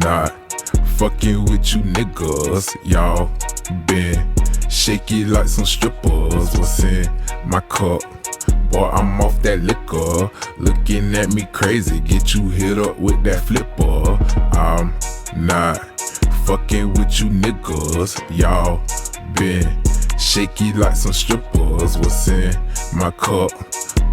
not fucking with you niggas. Y'all been shaky like some strippers. What's in my cup? Boy, I'm off that liquor. Looking at me crazy, get you hit up with that flipper. I'm not fucking with you niggas. Y'all been shaky like some strippers. What's in my cup?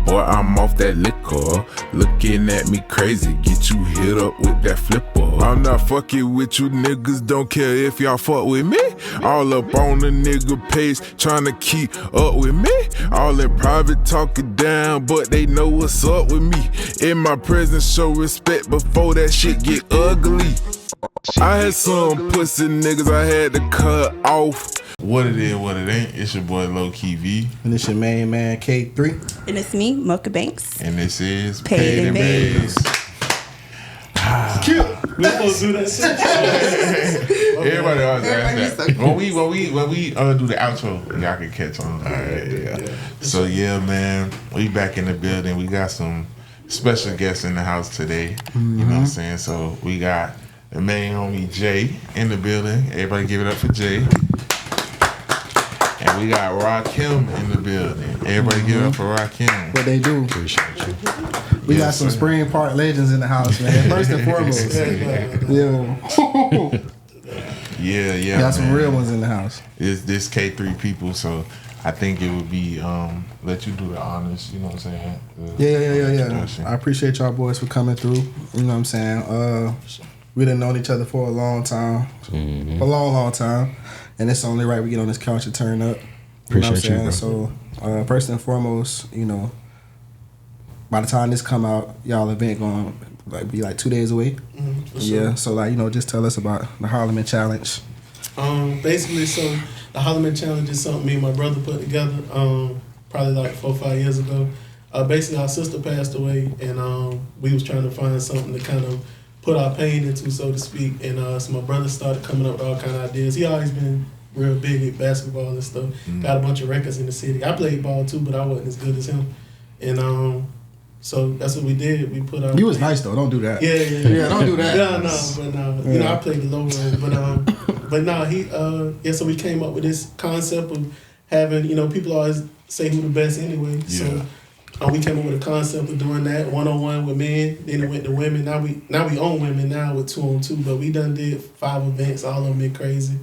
Boy, I'm off that liquor. Looking at me crazy, get you hit up with that flipper. I'm not fucking with you niggas, don't care if y'all fuck with me. All up on the nigga page, tryna keep up with me. All in private talking down, but they know what's up with me. In my presence, show respect before that shit get ugly. I had some pussy niggas I had to cut off. What it is, what it ain't. It's your boy Low Key V. And it's your main man K3. And it's me, Mocha Banks. And this is Paid N Bazed. Kill. We supposed to do that shit. Everybody always ask that. When we do the outro, y'all can catch on. Alright, yeah. So yeah, man, we back in the building. We got some special guests in the house today. You know what I'm saying? So we got the main homie Jay in the building. Everybody give it up for Jay. And we got Rakim in the building. Everybody give it up for Rakim. What they do. Appreciate you. We got some Spring Park legends in the house, man. First and foremost. Yeah. Got some real ones in the house. It's this K3 people, so I think it would be let you do the honors, you know what I'm saying? Yeah. I appreciate y'all boys for coming through. You know what I'm saying? We done known each other for a long time. A long time. And it's only right we get on this couch and turn up. You know what I'm saying? So first and foremost, you know, by the time this come out, y'all event gonna be 2 days away. Sure. So just tell us about the Holloman Challenge. Basically, so the Holloman Challenge is something me and my brother put together probably 4 or 5 years ago. Basically, our sister passed away, and we was trying to find something to kind of put our pain into, so to speak. And so my brother started coming up with all kind of ideas. He always been real big at basketball and stuff. Got a bunch of records in the city. I played ball too, but I wasn't as good as him. And so that's what we did. We put our. You was nice though. Don't do that. Yeah. Don't do that. You know, I played the low role, but no, so we came up with this concept of having, people always say who the best anyway. Yeah. So we came up with a concept of doing that 1-on-1 with men. Then it went to women. Now we own women now with 2-on-2. But we done did 5 events. All of them been crazy.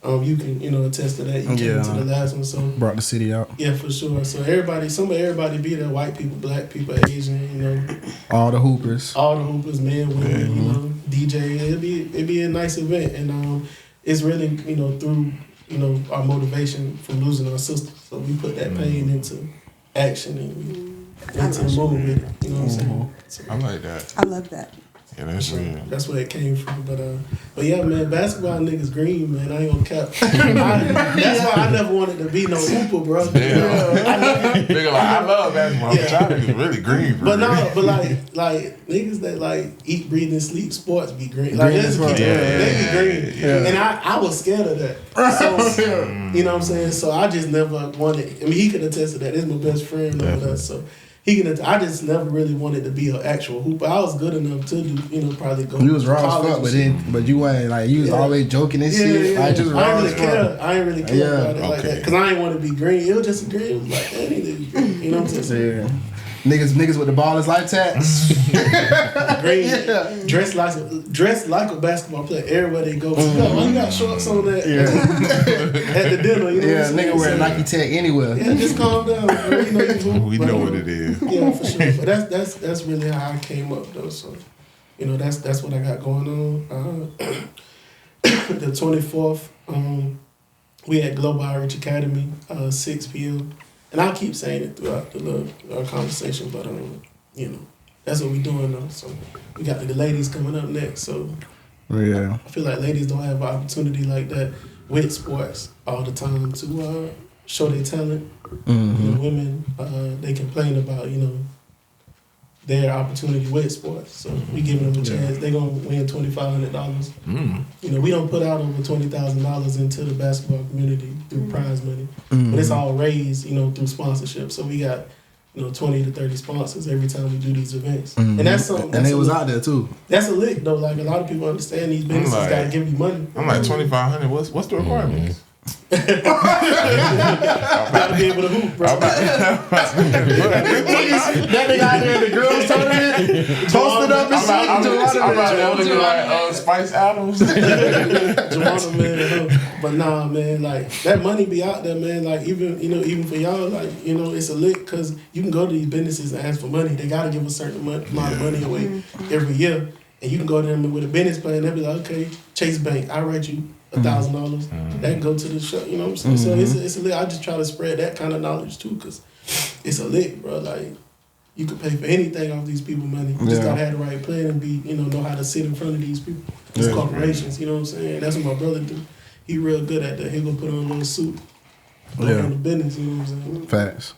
You can attest to that. You came to the last one, so brought the city out. Yeah, for sure. So everybody be there. White people, black people, Asian. All the hoopers, men, women. DJ. It'd be a nice event, and it's really through our motivation from losing our sister. So we put that pain into action and into the movement with it. You know what I'm saying? So, I like that. I love that. Yeah, that's real. That's where it came from. But yeah, man, basketball niggas green, man. I ain't gonna cap. That's why I never wanted to be no hooper, bro. Nigga, I love basketball. I'm trying to be really green, bro. But like niggas that eat, breathe, and sleep sports be green. Like they be green. Yeah. And I was scared of that. So you know what I'm saying? So I just never wanted. I mean, he could attest to that. This is my best friend over us. So. I just never really wanted to be an actual hooper. I was good enough to do, probably go. You was raw as fuck, but you ain't you was always joking and shit. Yeah. I just I ain't really care about it like Okay. that because I ain't want to be green. It was just green. It was like that nigga be green. You know what I'm saying? Yeah. Niggas with the ballers like tats. Green, dressed like a basketball player everywhere they go. You got shorts on that at the dinner. You know what I'm saying? Nigga wearing Nike Tech anywhere. Yeah, just calm down. We know what it is. Yeah, for sure. But that's really how I came up though. So, that's what I got going on. The 24th, we at Global Outreach Academy, 6 p.m. And I'll keep saying it throughout our conversation, but that's what we doing though. So we got the ladies coming up next. So yeah, I feel like ladies don't have an opportunity like that with sports all the time to show their talent. Women they complain about their opportunity with sports. So we giving them a chance. They're gonna win $2,500. We don't put out over $20,000 into the basketball community through prize money, but it's all raised through sponsorship. So we got 20 to 30 sponsors every time we do these events. And that's something. And they was out there too. That's a lick though. Like a lot of people understand these businesses gotta give you money. I'm like 2,500. What's the requirements? Gotta be able to hoop, bro. That nigga out there in the girls tournament, posted up and shit. I'm about to like Spice Adams. Jamona, man. But nah, man, like that money be out there, man. Like even for y'all, like it's a lick because you can go to these businesses and ask for money. They gotta give a certain amount of money away every year, and you can go to them with a business plan. They'll be like, okay, Chase Bank, I write you $1,000. That can go to the show. You know what I'm saying? So it's a lick. I just try to spread that kind of knowledge too, cause it's a lick, bro. Like you could pay for anything off these people money. You just gotta have the right plan and be know how to sit in front of these people, these corporations. You know what I'm saying? That's what my brother do. He real good at that. He gonna put on a little suit. On the business, you know what I'm saying? Facts.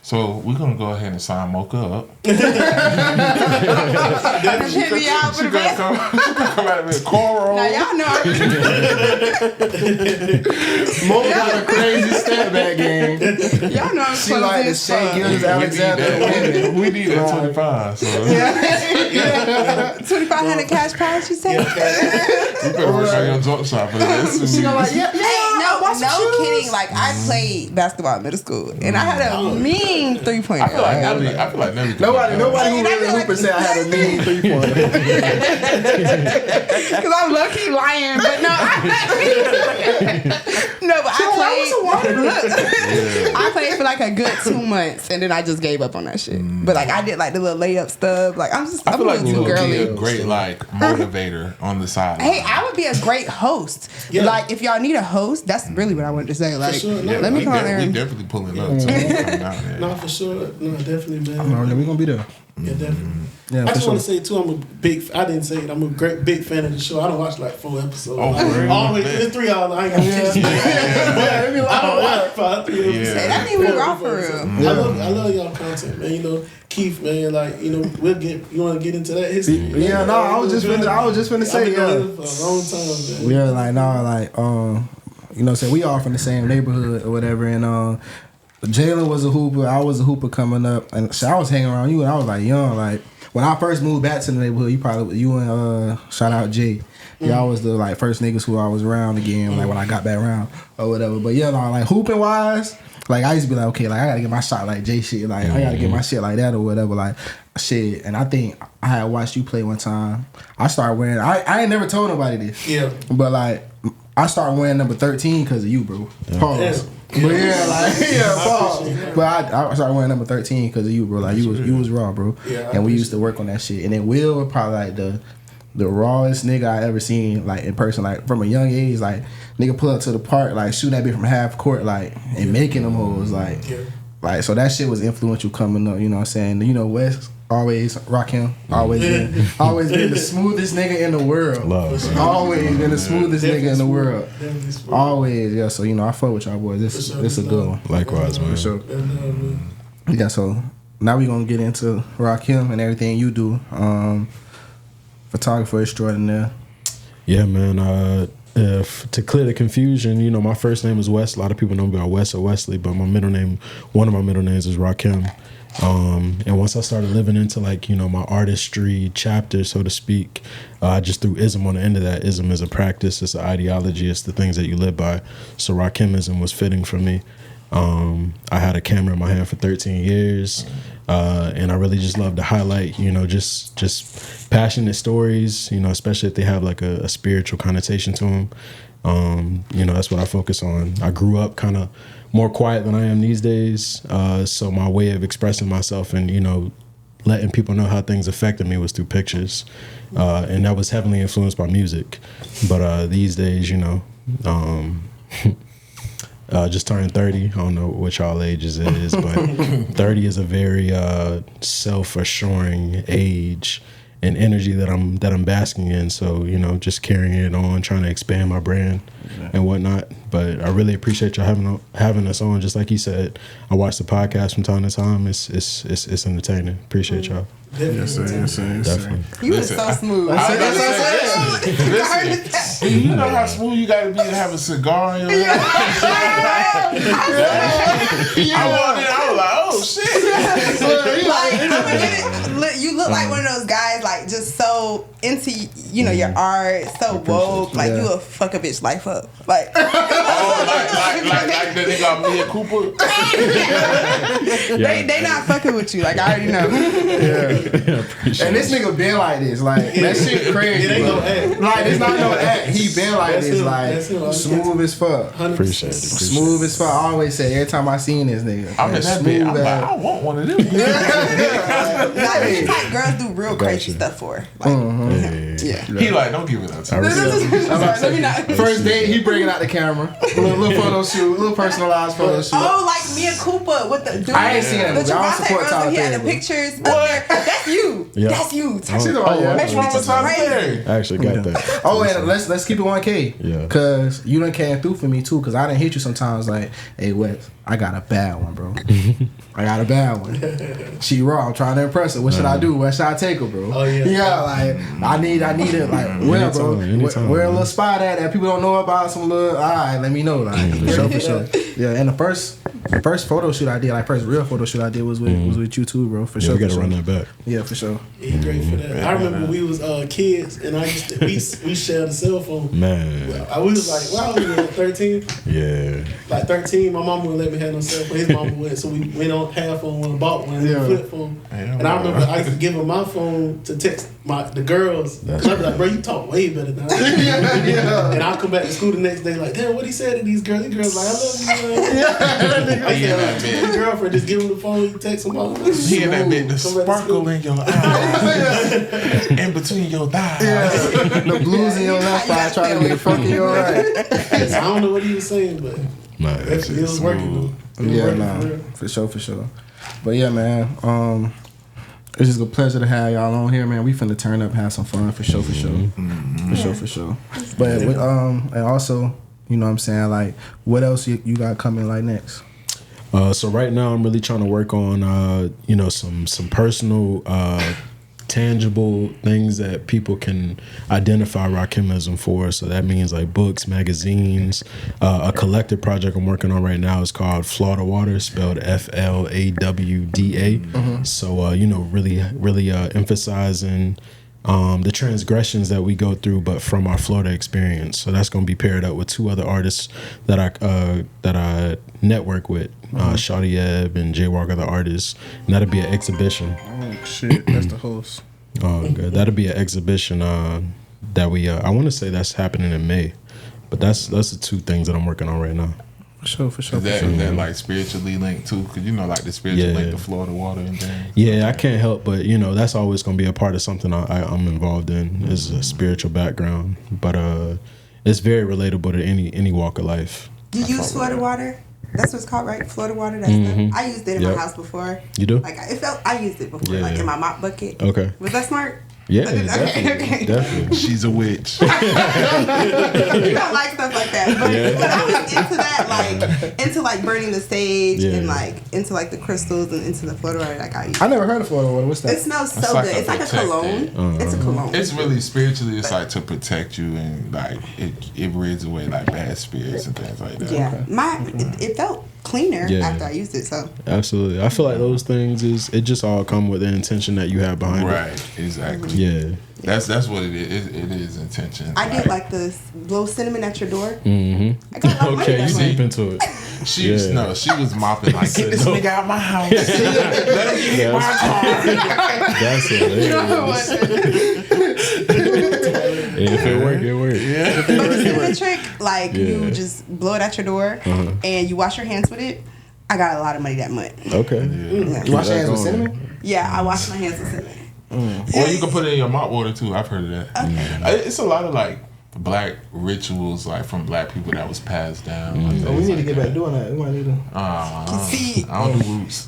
So we're gonna go ahead and sign Mocha up. Hit me out with a best. Come out with a cornrow. Now y'all know. Mocha got a crazy step back game. Y'all know I'm She like the Shea Gildas Alexander. We need that 25. So 2,500 cash prize, you said? we better work on your jump shot for this. She gonna like, No kidding. Like I played basketball in middle school, and I had a mean 3-pointer. I feel like nobody who really hooper said I had a mean 3-pointer. Because I'm low-key lying, but no. But I played for like a good 2 months, and then I just gave up on that shit. But like I did like the little layup stuff. Like I'm feel like a you little would too be girly. a great like motivator on the side. Hey, I would be a great host. Yeah. Like if y'all need a host, that's really what I wanted to say. Like let me come out there. We definitely pulling up too. No, for sure. No, definitely, man. We gonna be there. Yeah, definitely. Yeah, I for just sure. want to say too, I didn't say it. I'm a big fan of the show. I don't watch like 4 episodes. Oh, like, really? always, there's 3 hours. I ain't gonna teach you. I don't watch 5, 3 episodes. Hey, that ain't even wrong for real. I love y'all content, man. Keith, man, like we'll get. You want to get into that history? Yeah, no, I was just finna say, I've been doing it for a long time, man. We are like, so we all from the same neighborhood or whatever, and Jalen was a hooper, I was a hooper coming up, and so I was hanging around you, and I was like young, like when I first moved back to the neighborhood, you and shout out Jay, y'all was the like first niggas who I was around again, like when I got back around or whatever. But yeah, like hooping wise, like I used to be like, okay, like I gotta get my shot like Jay shit, like I gotta get my shit like that or whatever, like shit. And I think I had watched you play one time. I started wearing. I ain't never told nobody this. Yeah. But like I started wearing number 13 because of you, bro. Pause. Yeah. But pause. But I started wearing number 13 because of you, bro. Like you was raw, bro. Yeah, and we used to work on that shit. And then Will was probably like the rawest nigga I ever seen, like in person, like from a young age, like nigga pull up to the park, like shooting that bitch from half court, like and making them hoes, like so that shit was influential coming up. You know what I'm saying? West always Rakim, always been the smoothest nigga in the world. Always been the smoothest nigga in the world. Always, yeah. So I fuck with y'all boys. This a good one. Likewise, man. For sure. Yeah. So now we gonna get into Rakim and everything you do. Photographer extraordinaire. Yeah, man. To clear the confusion, my first name is Wes. A lot of people know me by Wes or Wesley, but one of my middle names is Rakim. And once I started living into my artistry chapter, so to speak, I just threw ism on the end of that. Ism is a practice, it's an ideology, it's the things that you live by. So Rakimism was fitting for me. I had a camera in my hand for 13 years, and I really just love to highlight, just passionate stories, especially if they have like a spiritual connotation to them. That's what I focus on. I grew up kind of more quiet than I am these days, so my way of expressing myself and letting people know how things affected me was through pictures, and that was heavily influenced by music. But these days, just turned 30. I don't know what y'all ages it is, but 30 is a very self-assuring age and energy that I'm basking in. So, just carrying it on, trying to expand my brand and whatnot. But I really appreciate y'all having us on. Just like he said, I watch the podcast from time to time. It's entertaining. Appreciate y'all. Yes, sir. Definitely. You was so smooth. Listen, you know how smooth you gotta be to have a cigar in your hand? I was like, oh shit. You look like one of those guys, like just so into your art, so woke, like you will fuck a bitch life up, like like the nigga Mia Cooper. They not fucking with you, like I already know. And this nigga been like this, like that shit crazy. It ain't no act. Like it's not no act. He been like this, like smooth as fuck. Appreciate it. Smooth as fuck. I always say every time I seen this nigga. I'm in that bit. I'm like, I want one of them. Like girls do real crazy stuff for. Like, He like, don't give it up to me. Let me not. First date, he bringing out the camera, little photo shoot, little personalized photo shoot. Oh, like Mia Cooper with the dude. I ain't seen that movie. I don't support Tyler He had Perry. the pictures up there. That's you. Yeah. That's you. She's about What's wrong with Tyler Perry? I actually got that. Oh, and let's keep it 1K. Yeah. Cause you done came through for me too. Cause I done hit you sometimes like, hey Wes, I got a bad one, bro. I got a bad one. She raw. I'm trying to impress her. What should I do? Where should I take her, bro? Oh yeah. Yeah, like I need it. Like where, bro? Where a little spot at that people don't know about? Some little. All right, let me know. Like for sure. Yeah, and the first photo shoot I did, like first real photo shoot I did was with you too, bro. For sure. We gotta run that back. Yeah, for sure. He great for that. I remember we was kids, and I used to we shared a cell phone. Man. We was like, wow, we were 13. Yeah. Like 13, my mom wouldn't let me have no cell phone. His mom would, so we went on half on one, bought one, and flip phone. And I remember I used to give her my phone to text the girls. Cause I'd be like, bro, you talk way better than I do. And I'll come back to school the next day like, damn, what he said to these girls? These girls like, I love you. I said, his girlfriend just give him the phone, you text him all. He in that bit, the sparkle in your eyes, in between your thighs. The blues in your left eye trying to be fucking your right. I don't know what he was saying, but That shit it was working. For sure. But yeah, man. It's just a pleasure to have y'all on here, man. We finna turn up, have some fun for sure. For sure. But and also, you know what I'm saying, like, what else you got coming like next? So right now I'm really trying to work on some personal tangible things that people can identify Rakimism for. So that means like books, magazines. A collective project I'm working on right now is called Florida Water, spelled FLAWDA. So really emphasizing the transgressions that we go through, but from our Florida experience. So that's going to be paired up with two other artists that I network with, Shawty Ebb and Jay Walker, the artist, and that'll be an exhibition. Oh shit, that's the host. Oh, good. That'll be an exhibition that we. I want to say that's happening in May, but that's the two things that I'm working on right now. For sure. Is that like spiritually linked too? Cause you know, like the spiritual link to Florida water and things. Yeah, I can't help but that's always gonna be a part of something I'm involved in. Is a spiritual background, but it's very relatable to any walk of life. You use Florida water? That's what it's called, right? Florida water. That's I used it in my house before. You do? Like I used it before, like in my mop bucket. Okay. Was that smart? Yeah, Okay. definitely. She's a witch. You don't like stuff like that, but I was into that, like into like burning the sage and like into like the crystals and into the Florida water. Like I never heard of Florida water. What's that? It smells so good. It's like a cologne. It's a cologne. It's really spiritually. It's like to protect you and like it rids away like bad spirits and things like that. Yeah, it felt cleaner after I used it. So absolutely, I feel like those things it just all come with the intention that you have behind it. Right. Exactly. Yeah. That's what it is. It is intention. I did like the blow cinnamon at your door. I got okay, you deep into it. She was mopping like, get this nigga out my house. Let him get my car. That's hilarious. If it worked, it worked. Yeah. But the cinnamon trick, like you just blow it at your door and you wash your hands with it. I got a lot of money that month. Okay. Yeah. You wash your hands with cinnamon? Yeah, I wash my hands with cinnamon. Or you can put it in your mop water too. I've heard of that. Okay. It's a lot of like black rituals like from black people that was passed down. Like, We need to get back doing that. We might need to. I don't do roots.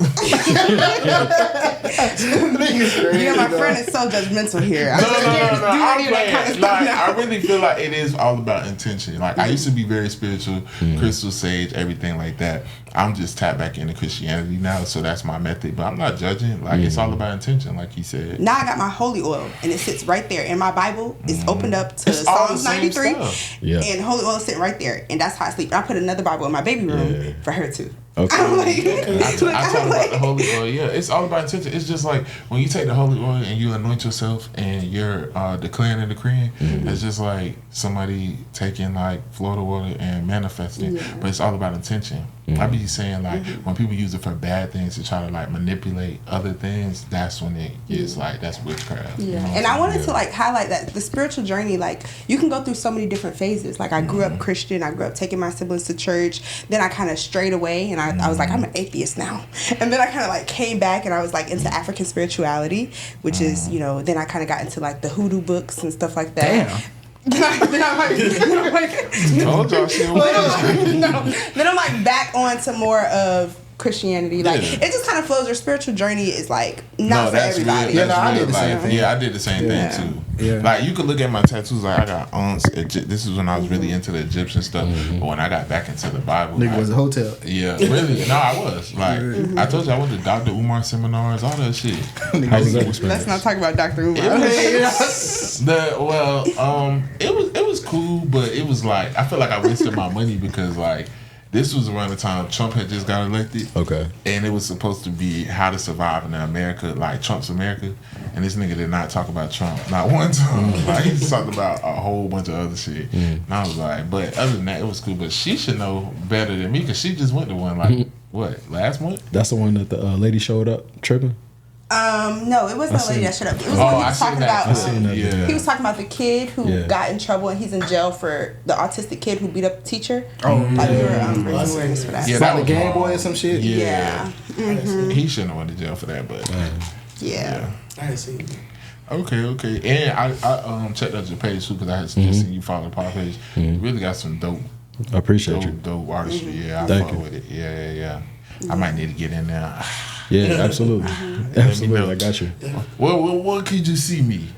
Yeah, my friend is so judgmental here. No. I'm playing. Like, I really feel like it is all about intention. Like, I used to be very spiritual, crystal sage, everything like that. I'm just tapped back into Christianity now, so that's my method. But I'm not judging. Like, it's all about intention, like he said. Now I got my holy oil, and it sits right there. And my Bible is opened up to Psalms 93, and holy oil is sitting right there. And that's how I sleep. I put another Bible in my baby room for her too. Okay. I'm like, I talk about the holy oil. Yeah, it's all about intention. It's just like when you take the holy oil and you anoint yourself and you're declaring and decreeing. It's just like somebody taking like Florida water and manifesting. But it's all about intention. I be saying like when people use it for bad things to try to like manipulate other things, that's when it gets like that's witchcraft. Yeah, you know and I wanted to like highlight that the spiritual journey, like you can go through so many different phases. Like I grew up Christian, I grew up taking my siblings to church, then I kind of strayed away and I was like, I'm an atheist now. And then I kind of like came back and I was like into African spirituality, which is, you know, then I kind of got into like the hoodoo books and stuff like that. Damn. Then I'm like back onto more of Christianity. Like it just kind of flows. Your spiritual journey is like not for everybody. Real, I did the same thing. Yeah, I did the same thing too. Yeah. Like you could look at my tattoos. Like I got aunts. This is when I was really into the Egyptian stuff. But when I got back into the Bible, Nigga was a hotel. Yeah, really. No, I was like I told you I went to Dr. Umar seminars, all that shit. How was that experience? Let's not talk about Dr. Umar. It was cool, but it was like I feel like I wasted my money because like this was around the time Trump had just got elected. Okay. And it was supposed to be how to survive in America, like Trump's America. And this nigga did not talk about Trump, not one time. Like he just talked about a whole bunch of other shit. And I was like, but other than that, it was cool. But she should know better than me because she just went to one like what last month? That's the one that the lady showed up tripping. No, it wasn't a lady that shut up. It was when he was talking about. He was talking about the kid who got in trouble and he's in jail for the autistic kid who beat up the teacher. Oh, like we were raising awareness for that. Yeah, that was Game Boy or some shit. Yeah. He shouldn't have went to jail for that, but yeah. I ain't seen it. Okay, and I checked out your page too because I had just seen you follow the podcast page. You really got some dope. I appreciate you. Dope artistry. Yeah, I Thank fuck you. with it. Yeah. I might need to get in there. Yeah, absolutely. Absolutely, I got you. Well, could you see me?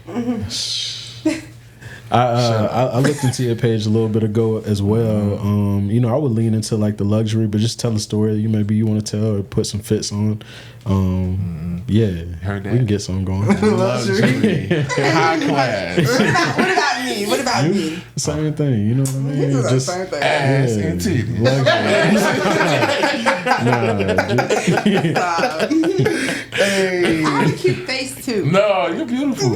I looked into your page a little bit ago as well. You know, I would lean into like the luxury, but just tell a story maybe you want to tell or put some fits on. Yeah, Heard that. we can get something going. Luxury, high class, What about me? Same thing, you know what I mean? Just same thing. ass and titties. Hey. I have a cute face too. No, you're beautiful.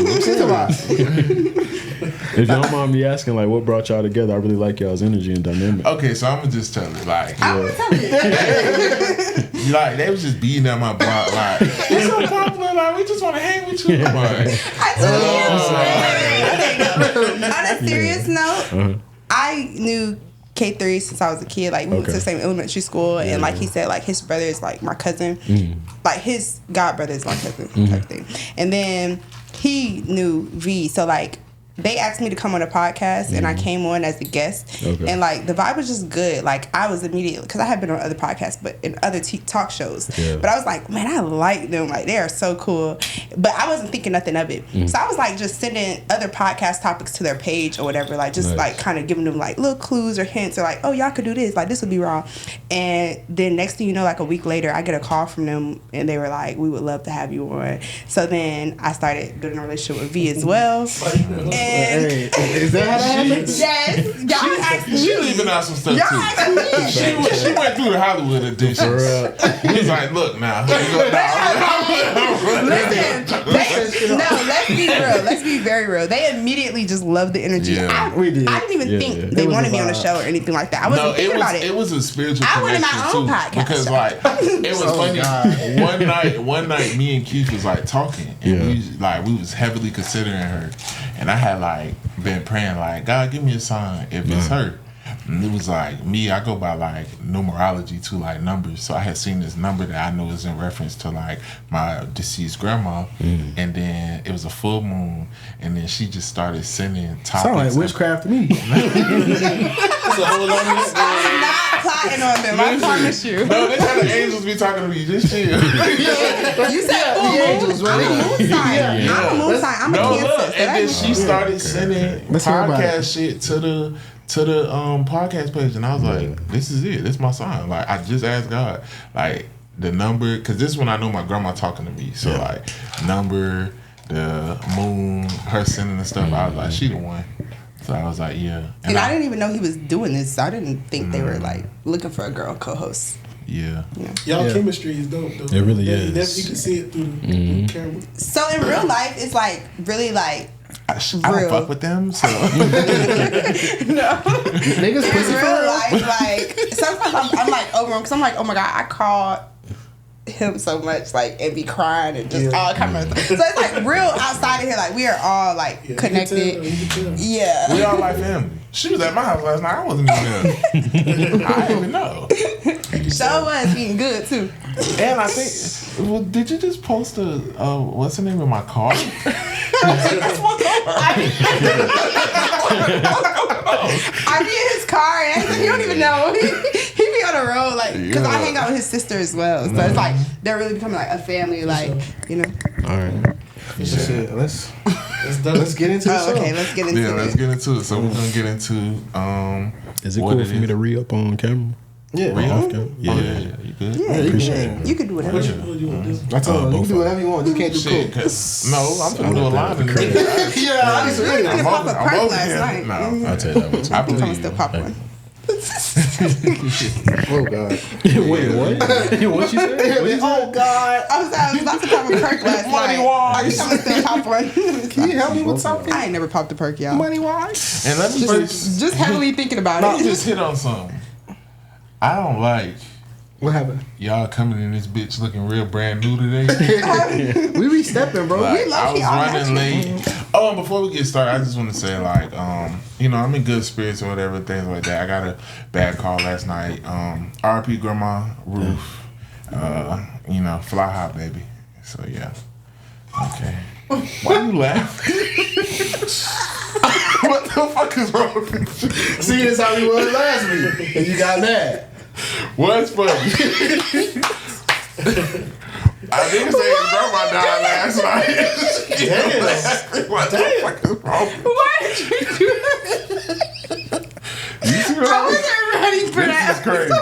If you don't mind me asking, like, what brought y'all together? I really like y'all's energy and dynamic. Okay, so I'm gonna just tell it like, I'm gonna tell you. like they was just beating down my block like, you're so popular, like we just want to hang with you. Like, I tell you. On a serious note, I knew K3 since I was a kid. Like we went to the same elementary school, and like he said, like his brother is like my cousin, like his god brother is my cousin type thing. And then he knew V, so like they asked me to come on a podcast, and I came on as a guest, and like the vibe was just good. Like I was immediately, because I had been on other podcasts, but in other talk shows, but I was like, man, I like them. Like they are so cool, but I wasn't thinking nothing of it. So I was like just sending other podcast topics to their page or whatever, like just like kind of giving them like little clues or hints or like, oh, y'all could do this, like this would be wrong. And then next thing you know, like a week later, I get a call from them, and they were like, we would love to have you on. So then I started building a relationship with V as well. Hey, is that how that happened? Yes, y'all asked me. she leaving out some stuff Y'all asked me. too. She went through the Hollywood edition. He's like, look now. Listen, let's be real. Let's be very real. They immediately just loved the energy. Yeah. We did. I didn't even think they wanted me on the show or anything like that. I wasn't thinking about it. It was a spiritual I wanted connection my own too, podcast because show. like it was funny. One night, me and Keith was like talking, and we was heavily considering her, and I had like been praying like, God, give me a sign if it's her. And it was like me, I go by like numerology to like numbers. So I had seen this number that I know is in reference to like my deceased grandma. And then it was a full moon. And then she just started sending topics. Sound like witchcraft to me. I'm not plotting on them, I promise you. No, this how the angels be talking to me. Just chill. You said full moon. angels, right? I'm a moon sign. I'm a moon sign. I'm a No, Cancer. look, So and that then moon- she started sending Let's hear about podcast shit to the podcast page, and I was like, "This is it. This is my sign." Like, I just asked God, like the number, because this is when I know my grandma talking to me. So like number, the moon, her sending the stuff. I was like, she the one. So I was like, yeah. And I didn't even know he was doing this. So I didn't think they were like looking for a girl co-host. Yeah. Y'all Yeah. chemistry is dope, though. It really You is. can see it through the camera. So in real life, it's like really like I don't Real. fuck with them, so Niggas in pussy for real real. life, like sometimes I'm like over him because I'm like, oh my god, I called him so much, like, and be crying and just all kind of stuff. So it's like real outside of here, like we are all like Yeah, connected. You can tell. Yeah. we all like family. She was at my house last night. I wasn't even there. I didn't even know. So was eating good too. And I think, well, did you just post a what's the name of my car? I be in his car and you don't even know. He be on the road, like, because I hang out with his sister as well. So it's like they're really becoming like a family, like, you know. All right. Shit, let's Let's get into this. Oh, okay, let's get into Yeah, it. let's get into it. So we're gonna get into Is it what cool for me to re-up on camera? Yeah, Off camera? Yeah, you good? Yeah, Appreciate it. you can do whatever. What you want to do? I told him, you both can do whatever you want. You can't do Shit, cool. 'cause- no, I'm gonna do a line in the middle. Yeah, I just We didn't pop a I'm perk over last here. night. No. I'll tell you that one too. I I'm believe gonna you. still pop one. Oh God. Wait, what? What you said? Oh God. I was about to pop a perk last Money night. wise. I'm gonna still pop one. Can you help me with something? I ain't never popped a perk, y'all. Money wise. And let me Just heavily thinking about it. just hit on something. I don't like What happened? y'all coming in this bitch looking real brand new today. We be stepping, bro. Like, low-key I was all running natural. late. Oh, and before we get started, I just want to say, like, I'm in good spirits or whatever, things like that. I got a bad call last night. RP Grandma Ruth, fly high, baby. So, yeah. Okay. Why you laughing? What the fuck is wrong with you? See, this how we was last week, and you got mad. What's funny? I didn't say his grandma died last night. Damn. What the fuck is wrong with you? Why did you do that? You see what I I was? wasn't ready for This that. is crazy.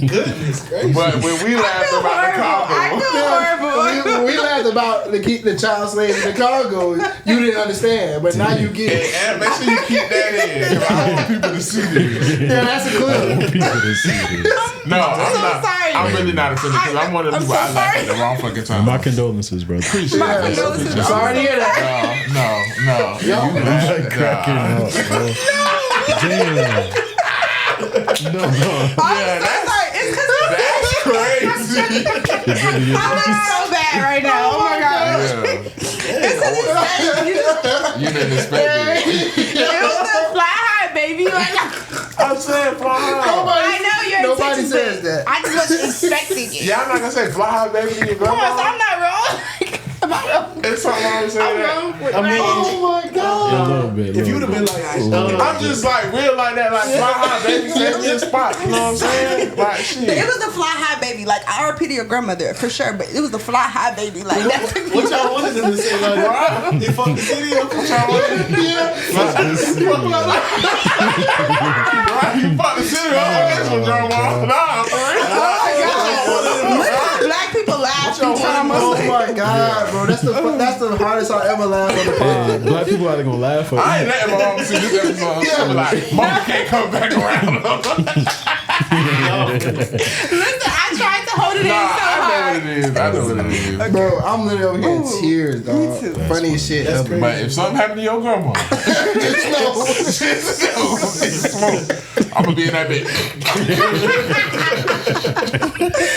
Goodness gracious. But when we laughed I about the feel cargo, horrible. When we laughed about the child slave in the cargo, you didn't understand, but now you get it. and make sure you keep that in. 'Cause I want people to see this. Yeah, that's a clip. People to see this. No, I'm so not. sorry. I'm really not offended because I'm one of the I'm people so I laugh at sorry. the wrong fucking time. My condolences, brother. Appreciate My it. condolences. I'm sorry to hear that. No. You I'm laugh. cracking up, bro. Damn. I'm so sorry. It's That's crazy. I look so bad right now. Oh my god. Yeah. You didn't expect it. It was the fly high, baby. Like, I'm saying fly high. I know your Nobody intentions, says but that. I just wasn't expecting it. Yeah, I'm not gonna say fly high, baby, to your Of course, grandma. I'm not wrong. Am I wrong? It's something wrong with saying I'm that. wrong. I mean, Oh my A God. little bit. if you'd have been like, I'm just like real like that, like fly high, baby, save me a spot. You know what I'm saying? Like It shit. was the fly high baby. Like, I RP to your grandmother for sure, but it was the fly high baby. Like, that's what y'all wanted them to say? Like, they fucked the city up. What y'all wanted? Right, you fuck the city up on this one, grandma. Nah, for real. oh my god. Black people laugh every time I Oh say my God, bro. That's the hardest I ever laughed on the Yeah, pod. black people either gonna laugh or I ain't letting my mama see this episode. I'm like, mama can't come back around. Listen, I tried to hold it in so hard. I know what it is. Bro, I'm literally over here in tears, dog. too. Funny as shit. That's ever. crazy. But if something happened to your grandma, I'm gonna be in that bitch.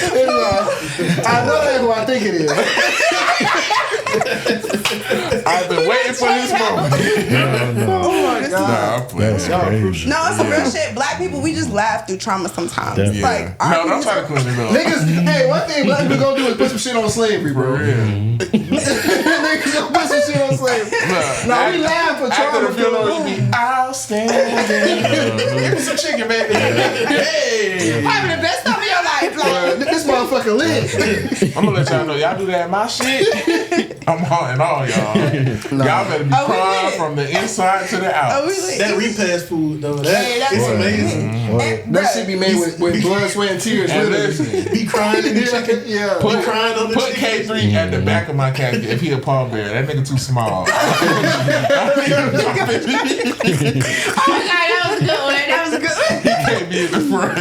I know that's who I think it is. I've been waiting for this moment. Oh my honest. That's crazy. No, it's some real shit. Black people, we just laugh through trauma sometimes. Yeah. Like, No, don't try to clean it up. Niggas, hey, one thing black people gonna do is put some shit on slavery, bro. For real. Niggas gonna put some shit on slavery. No, we laugh for After trauma. the funeral, you be outstanding. Give me some chicken, baby. Hey. having the best time of your life. Like, This motherfucker lit. I'm gonna let y'all know, y'all do that at my shit, I'm haunting all y'all. Y'all better be crying from the inside to the out. That repast food though, that's it's amazing. That shit be made with blood, sweat, and tears. And listen, Be crying in the chicken. Yeah. put crying on the put chicken. K3 at the back of my casket. If he a pallbearer, that nigga too small. oh my god, that was a good one. That was a good one. He can't be in the front.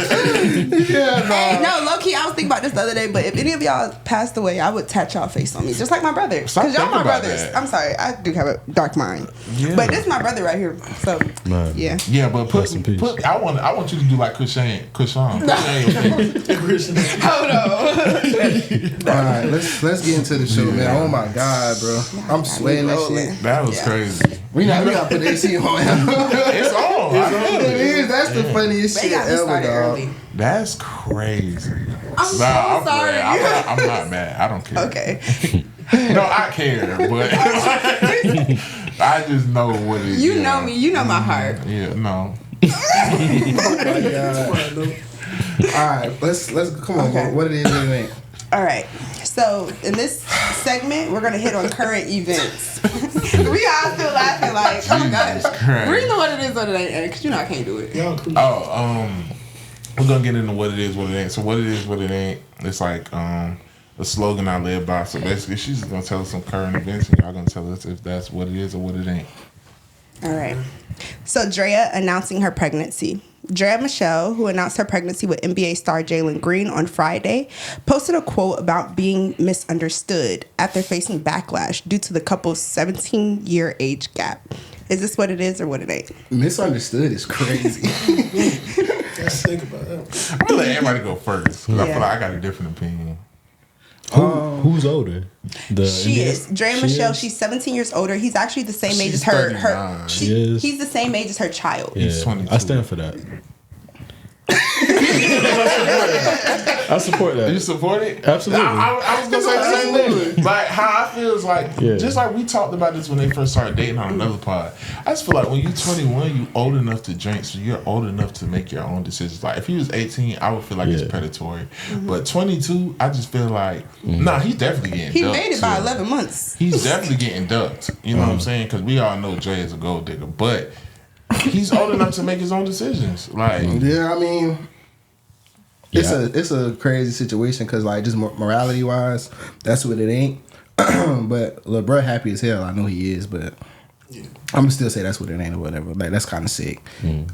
Hey, no, low key, I was thinking about this the other day, but if any of y'all passed away, I would tat y'all face on me, just like my brother. Stop Because y'all thinking my about brothers. that. I'm sorry, I do have a dark mind. Yeah. But this is my brother right here. So, Man. yeah. Yeah, but Rest in peace. I want you to do like Kushan. Kushan your face. Hold on. All right, let's get into the show, man. Oh my god, bro, I'm sweating that shit. That was crazy. We not put the AC on. It's on. It is. That's the funniest They shit got me ever, started dog. early. That's crazy. I'm so I'm sorry. glad. I'm not mad. I don't care. Okay. No, I care, but I just know what it is. You know me. You know my heart. Yeah, no. Oh my god. All right, let's come on. Okay. What it is, what it ain't. All right. So in this segment, we're gonna hit on current events. We all still laughing like, oh my gosh. Jesus Christ. We know what it is, what it ain't, because you know I can't do it. Y'all cool. We're gonna get into what it is, what it ain't. So what it is, what it ain't. It's like a slogan I live by. So basically, she's gonna tell us some current events, and y'all gonna tell us if that's what it is or what it ain't. All right. So Drea announcing her pregnancy. Drea Michelle, who announced her pregnancy with NBA star Jalen Green on Friday, posted a quote about being misunderstood after facing backlash due to the couple's 17-year age gap. Is this what it is or what it ain't? Misunderstood is crazy. Let's think about that. I'm gonna let everybody go first because I Yeah. feel like I got a different opinion. Who's older? She is. Drea She Michelle, is? she's 17 years older. He's actually the same age She's as her. 39. She is. He's the same age as her child. Yeah, He's 22. I stand for that. I support You that. support it? Absolutely. I was gonna say the same thing. Like how I feel is like, Yeah. just like we talked about this when they first started dating on another pod. I just feel like when you're 21, you old enough to drink, so you're old enough to make your own decisions. Like if he was 18, I would feel like Yeah. it's predatory. But 22, I just feel like, nah, he's definitely getting He ducked. made it by too. 11 months. He's definitely getting ducked. You know what I'm saying? Because we all know Jay is a gold digger, but he's old enough to make his own decisions. Like, Yeah, I mean, it's a crazy situation because like just morality wise, that's what it ain't. But Lil Bruh happy as hell. I know he is, but I'm gonna still say that's what it ain't or whatever. Like that's kind of sick.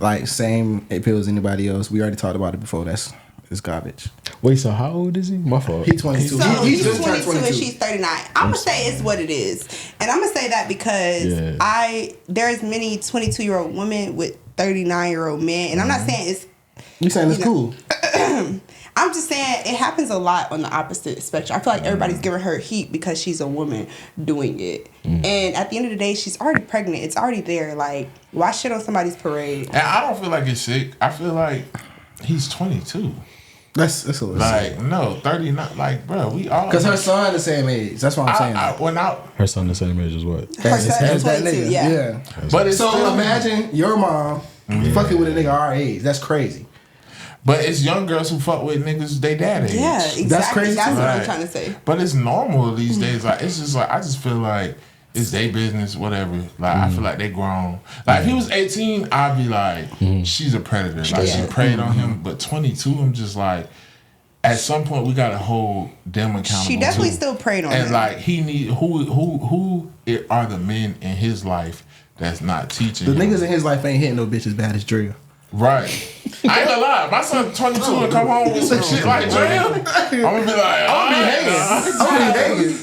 Like same if it was anybody else. We already talked about it before. It's garbage. Wait, so how old is he? My fault. He 22. So he he's just turned 22 and she's 39. I'm gonna say it's what it is, and I'm gonna say that because there's many 22-year-old women with 39-year-old men, and I'm not saying it's. You saying it's cool? I'm just saying it happens a lot on the opposite spectrum. I feel like everybody's giving her heat because she's a woman doing it, and at the end of the day, she's already pregnant. It's already there. Like, why shit on somebody's parade? and I don't feel like it's sick. I feel like he's 22. That's a little sick. Like, no, 39. Like, bro, we all. Because her son the same age. That's what I'm saying. Her son the same age as what? Her son is 22. Yeah. But it's So still, imagine your mom fucking with a nigga our age. That's crazy. But it's young girls who fuck with niggas they dad age. Yeah, exactly. That's crazy That's too. what I'm Right. trying to say. But it's normal these days. Like, it's just like, I just feel like it's their business, whatever. Like, I feel like they grown. Like, if he was 18, I'd be like, she's a predator. Like, she preyed on him. But 22, I'm just like, at some point, we got to hold them accountable. She definitely too. still preyed on And him. like, he need who are the men in his life that's not teaching The him? niggas in his life ain't hitting no bitch as bad as Drea. Right. I ain't gonna lie. My son 22 and come home with some shit like Drea, I'm gonna be like, I'm gonna be hanging.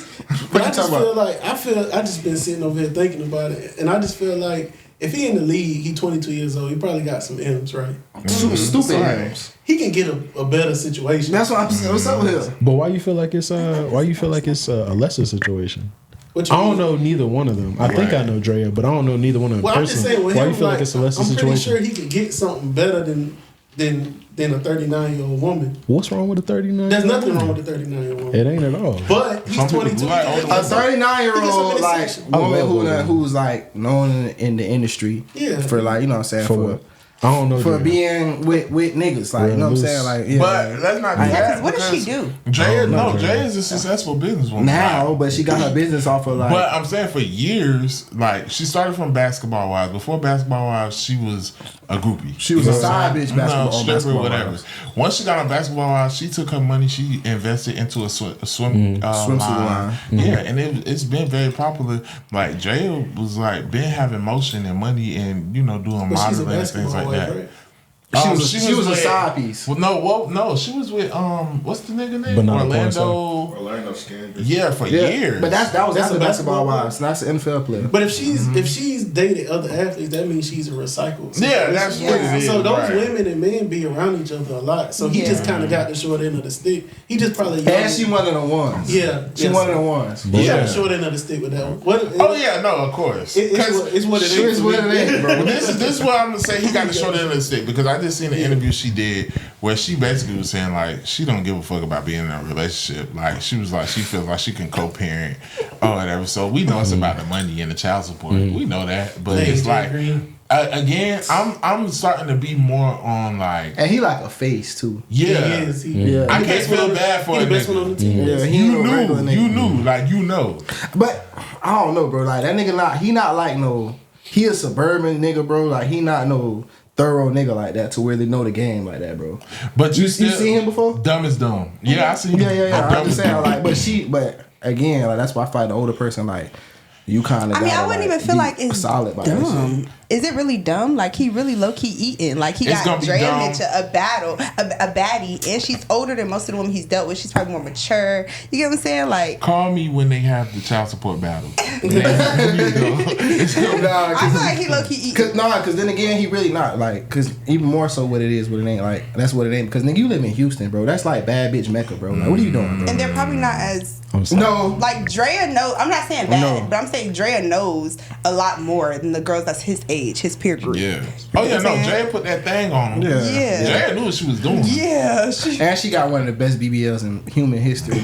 But What I you just talking feel about? like I just been sitting over here thinking about it, and I just feel like if he in the league, he 22 years old, he probably got some M's, right? Stupid Right. M's. He can get a better situation. That's what I'm saying. What's up with him? But why you feel like it's a lesser situation? I don't know neither one of them. I think I know Drea, but I don't know neither one of them. Well, I'm just saying, why you feel like it's a lesser situation? I'm pretty sure he could get something better than a 39-year-old woman. What's wrong with a 39? There's nothing wrong with a 39-year-old woman. It ain't at all. But he's 22. A 39-year-old who's like known in the industry for like, you know what I'm saying, for what? I don't know. For being with niggas, like, you know what I'm saying, like, yeah. But let's not do that. What does she do? Jay is a successful businesswoman now, but she got her business off of like. But I'm saying for years, like she started from Basketball Wives. Before Basketball Wives, she was a groupie. She was a side bitch basketball whatever. Wives. Once she got on Basketball Wives, she took her money. She invested into a swimsuit line. Yeah, and it's been very popular. Like Jay was like been having motion and money and doing modeling and things like that. Right? She was a side piece. Well, no, she was with what's the nigga name? Orlando Scandrick. Yeah, for years. But that was after Basketball Wives. That's an NFL player. But if she's dated other athletes, that means she's a recycle. Yeah, that's what it is. So those women and men be around each other a lot. So he just kind of got the short end of the stick. He just probably and she one of the ones. Yeah, she one of the ones. He got the short end of the stick with that one. Of course. It's what it is. It's what it is, bro. This is what I'm gonna say. He got the short end of the stick because I just seen an interview she did where she basically was saying like she don't give a fuck about being in a relationship. Like she was like she feels like she can co-parent or whatever. So we know it's about the money and the child support. We know that, but it's like again, I'm starting to be more on like, and he like a face too. Yeah, he is. Yeah. I can't feel bad for the best one on the team. Yeah, you knew. But I don't know, bro. Like that nigga he not like no. He a suburban nigga, bro. Like he not no thorough nigga like that to where they know the game like that, bro. But you seen him before? Dumb is dumb. Yeah, I seen him. Yeah. I'm just saying, like, but again, like that's why I fight the older person. Like, you kind of. I mean, I wouldn't even feel like it's solid by dumb. that shit. Is it really dumb? Like he really low key eating. Like he got Dre and Mitch a baddie, and she's older than most of the women he's dealt with. She's probably more mature. You get what I'm saying? Like, call me when they have the child support battle. I feel like he low key eating. Because then again, he really not like. Because even more so, what it is, what it ain't like. That's what it ain't. Because nigga, you live in Houston, bro. That's like bad bitch Mecca, bro. Like, what are you doing, bro? And they're probably not as. No, like Drea knows. I'm not saying bad, but I'm saying Drea knows a lot more than the girls that's his age, his peer group. Yeah. Oh yeah, no. Drea put that thing on him. Yeah. Drea knew what she was doing. Yeah. And she got one of the best BBLs in human history.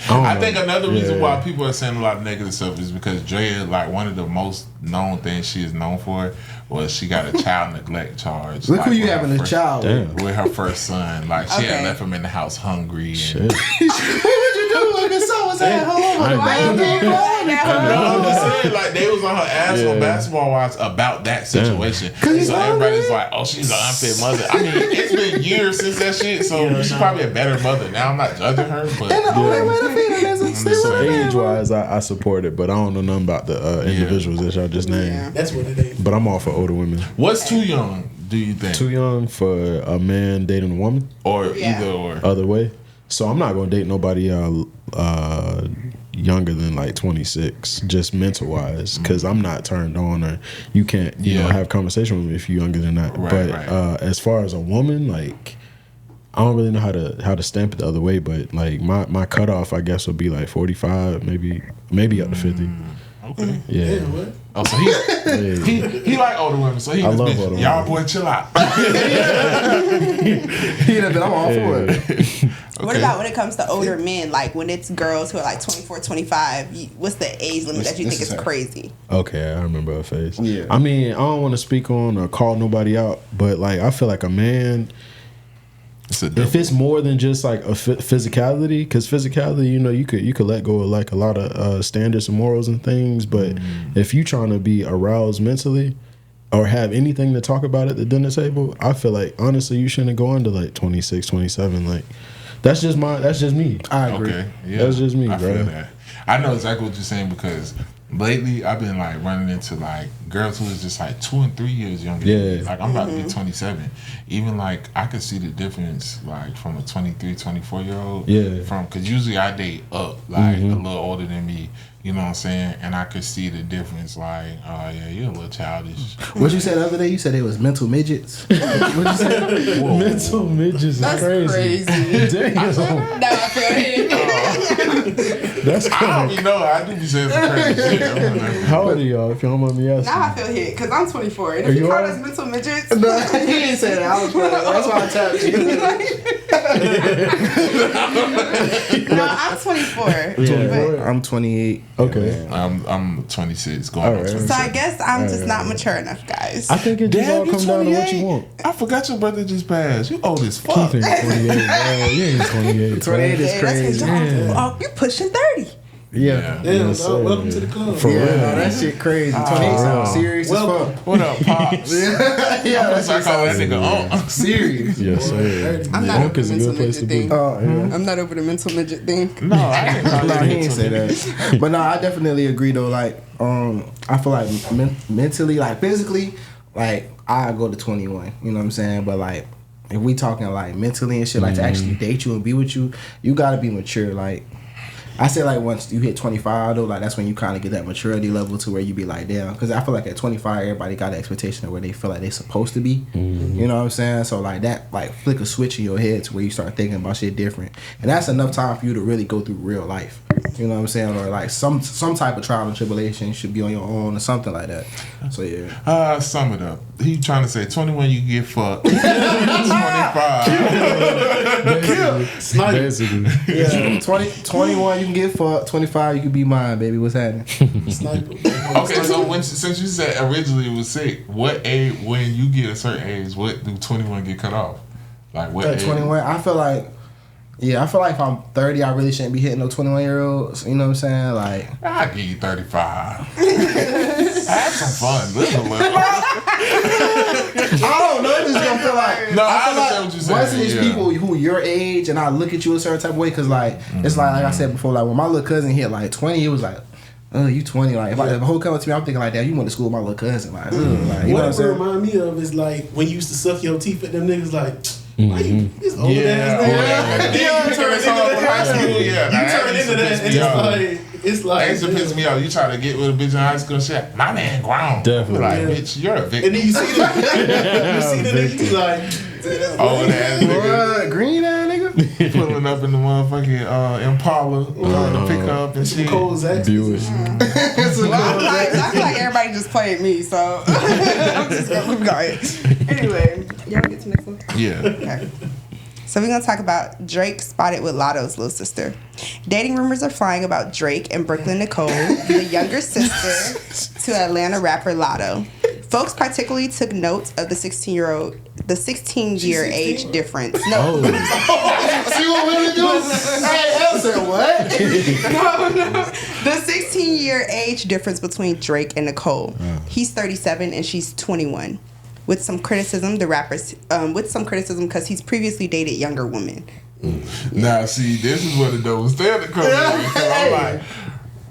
I think another reason why people are saying a lot of negative stuff is because Drea, like one of the most known things she is known for was she got a child neglect charge. Look who you having a child with her first son. Like she had left him in the house hungry. And So was at home. I'm just saying, like they was on her ass on Basketball Wives about that situation. So everybody's like, "Oh, she's an unfit mother." I mean, it's been years since that shit, so she's probably a better mother now. I'm not judging her, but age wise, I support it, but I don't know nothing about the individuals that y'all just named. That's what it is. But I'm all for older women. What's too young? Do you think too young for a man dating a woman, or either or other way? So I'm not gonna date nobody younger than like 26, just mental wise, because I'm not turned on, or you can't you know have conversation with me if you're younger than that. As far as a woman, like I don't really know how to stamp it the other way, but like my cutoff, I guess, would be like 45, maybe up to 50. Okay. Yeah. What? Oh, so he like older women, so he I love bitch, older y'all women. boy chill out. I'm all for it. What about when it comes to older men? Like when it's girls who are like 24, 25, what's the age limit that you think is crazy? Okay, I remember her face. Yeah. I mean, I don't want to speak on or call nobody out, but like I feel like a man, if it's more than just like a physicality, because physicality, you know, you could let go of like a lot of standards and morals and things, but if you trying to be aroused mentally or have anything to talk about at the dinner table, I feel like honestly you shouldn't go under like 26, 27. Like that's just me. I agree. Okay, yeah, that's just me, I bro. feel that. I know exactly what you're saying because lately I've been like running into like girls who is just like 2 and 3 years younger than me. Like I'm about to be 27. Even like I could see the difference like from a 23, 24 year old. Because usually I date up like a little older than me. You know what I'm saying? And I could see the difference. Like, oh yeah, you're a little childish. What you said the other day? You said it was mental midgets. What you said? Mental midgets is crazy. Damn. No, I feel it. That's I don't crazy. even know. I do be saying some crazy shit. How old are y'all, if you don't mind me asking? Now I feel hit because I'm 24. And Are if you you call all us mental midgets, No, he didn't say that. I was playing. That's why I tapped you. no, I'm 24. Yeah, I'm 28. Okay. I'm 26 going All on right. 27. So I guess I'm just not mature enough, guys. I think it just Damn, all you comes down to what 28? you want. I forgot your brother just passed. You old as fuck. Keith ain't 28, bro. You ain't 28. 28 is Yeah, that's his crazy. job. Oh, you pushing 30. Yeah. Damn, Yes, dog, sir. welcome to the club. For Yeah, real. no, that shit crazy. 28 sounds serious as fuck. What up, Pops? Yeah, That's why I call that nigga on. serious. Yes, sir. I'm not Monk over is the a mental good place to midget be. thing. Oh, yeah. I'm not over the mental midget thing. No, I ain't call No, that he ain't say that. But no, I definitely agree though. Like, I feel like mentally, like physically, like I go to 21. You know what I'm saying? But like, if we talking like mentally and shit, like to actually date you and be with you, you gotta be mature. Like, I say like once you hit 25 though, like that's when you kind of get that maturity level to where you be like, damn. Because I feel like at 25, everybody got an expectation of where they feel like they supposed to be. You know what I'm saying? So like that, like flick a switch in your head to where you start thinking about shit different, and that's enough time for you to really go through real life. You know what I'm saying? Or like some type of trial and tribulation should be on your own or something like that. So yeah. Sum it up. He trying to say 21 you can get fucked. 25. Basically. Yeah, 21 you can get fucked. 25 you can be mine, baby. What's happening? Sniper. Okay, so since you said originally it was sick, what age, when you get a certain age, what do 21 get cut off? Like what age? 21. I feel like if I'm 30, I really shouldn't be hitting no 21-year-olds. You know what I'm saying? Like, I'll give you 35. Have some fun. Live a little. I don't know. It's just gonna feel like No, I feel understand what you're saying, Once it's yeah. people who your age, and I look at you a certain type of way, because like it's like I said before, like when my little cousin hit like 20, it was like, oh, you 20. Like if a whole come to me, I'm thinking like, damn, you went to school with my little cousin. Like, like you know what I'm What it saying? remind me of is like when you used to suck your teeth at them niggas like, why you this old ass nigga? Yeah. Then you turn into High school, that. yeah. You turn into that, and it's like That used to piss me off. You try to get with a bitch in high school and shit. My man grown. Definitely. Like, Yeah. bitch, you're a victim. And then you see the nigga, you like, Old ass nigga. Green ass nigga. Pulling up in the motherfucking Impala, to pick up and shit. Cold Zach. Buick. I feel like everybody just played me, so I'm just gonna keep going. Anyway, y'all get to the next one. Yeah. Okay. So we're gonna talk about Drake spotted with Lotto's little sister. Dating rumors are flying about Drake and Brooklyn Nicole, the younger sister to Atlanta rapper Lotto. Folks particularly took note of the 16-year age difference. No, She gonna really do it? Hey, I said what? no. The 16-year age difference between Drake and Nicole. He's 37 and she's 21. With some criticism, because he's previously dated younger women. Now, see, this is where the double standard comes in. 'Cause I'm like,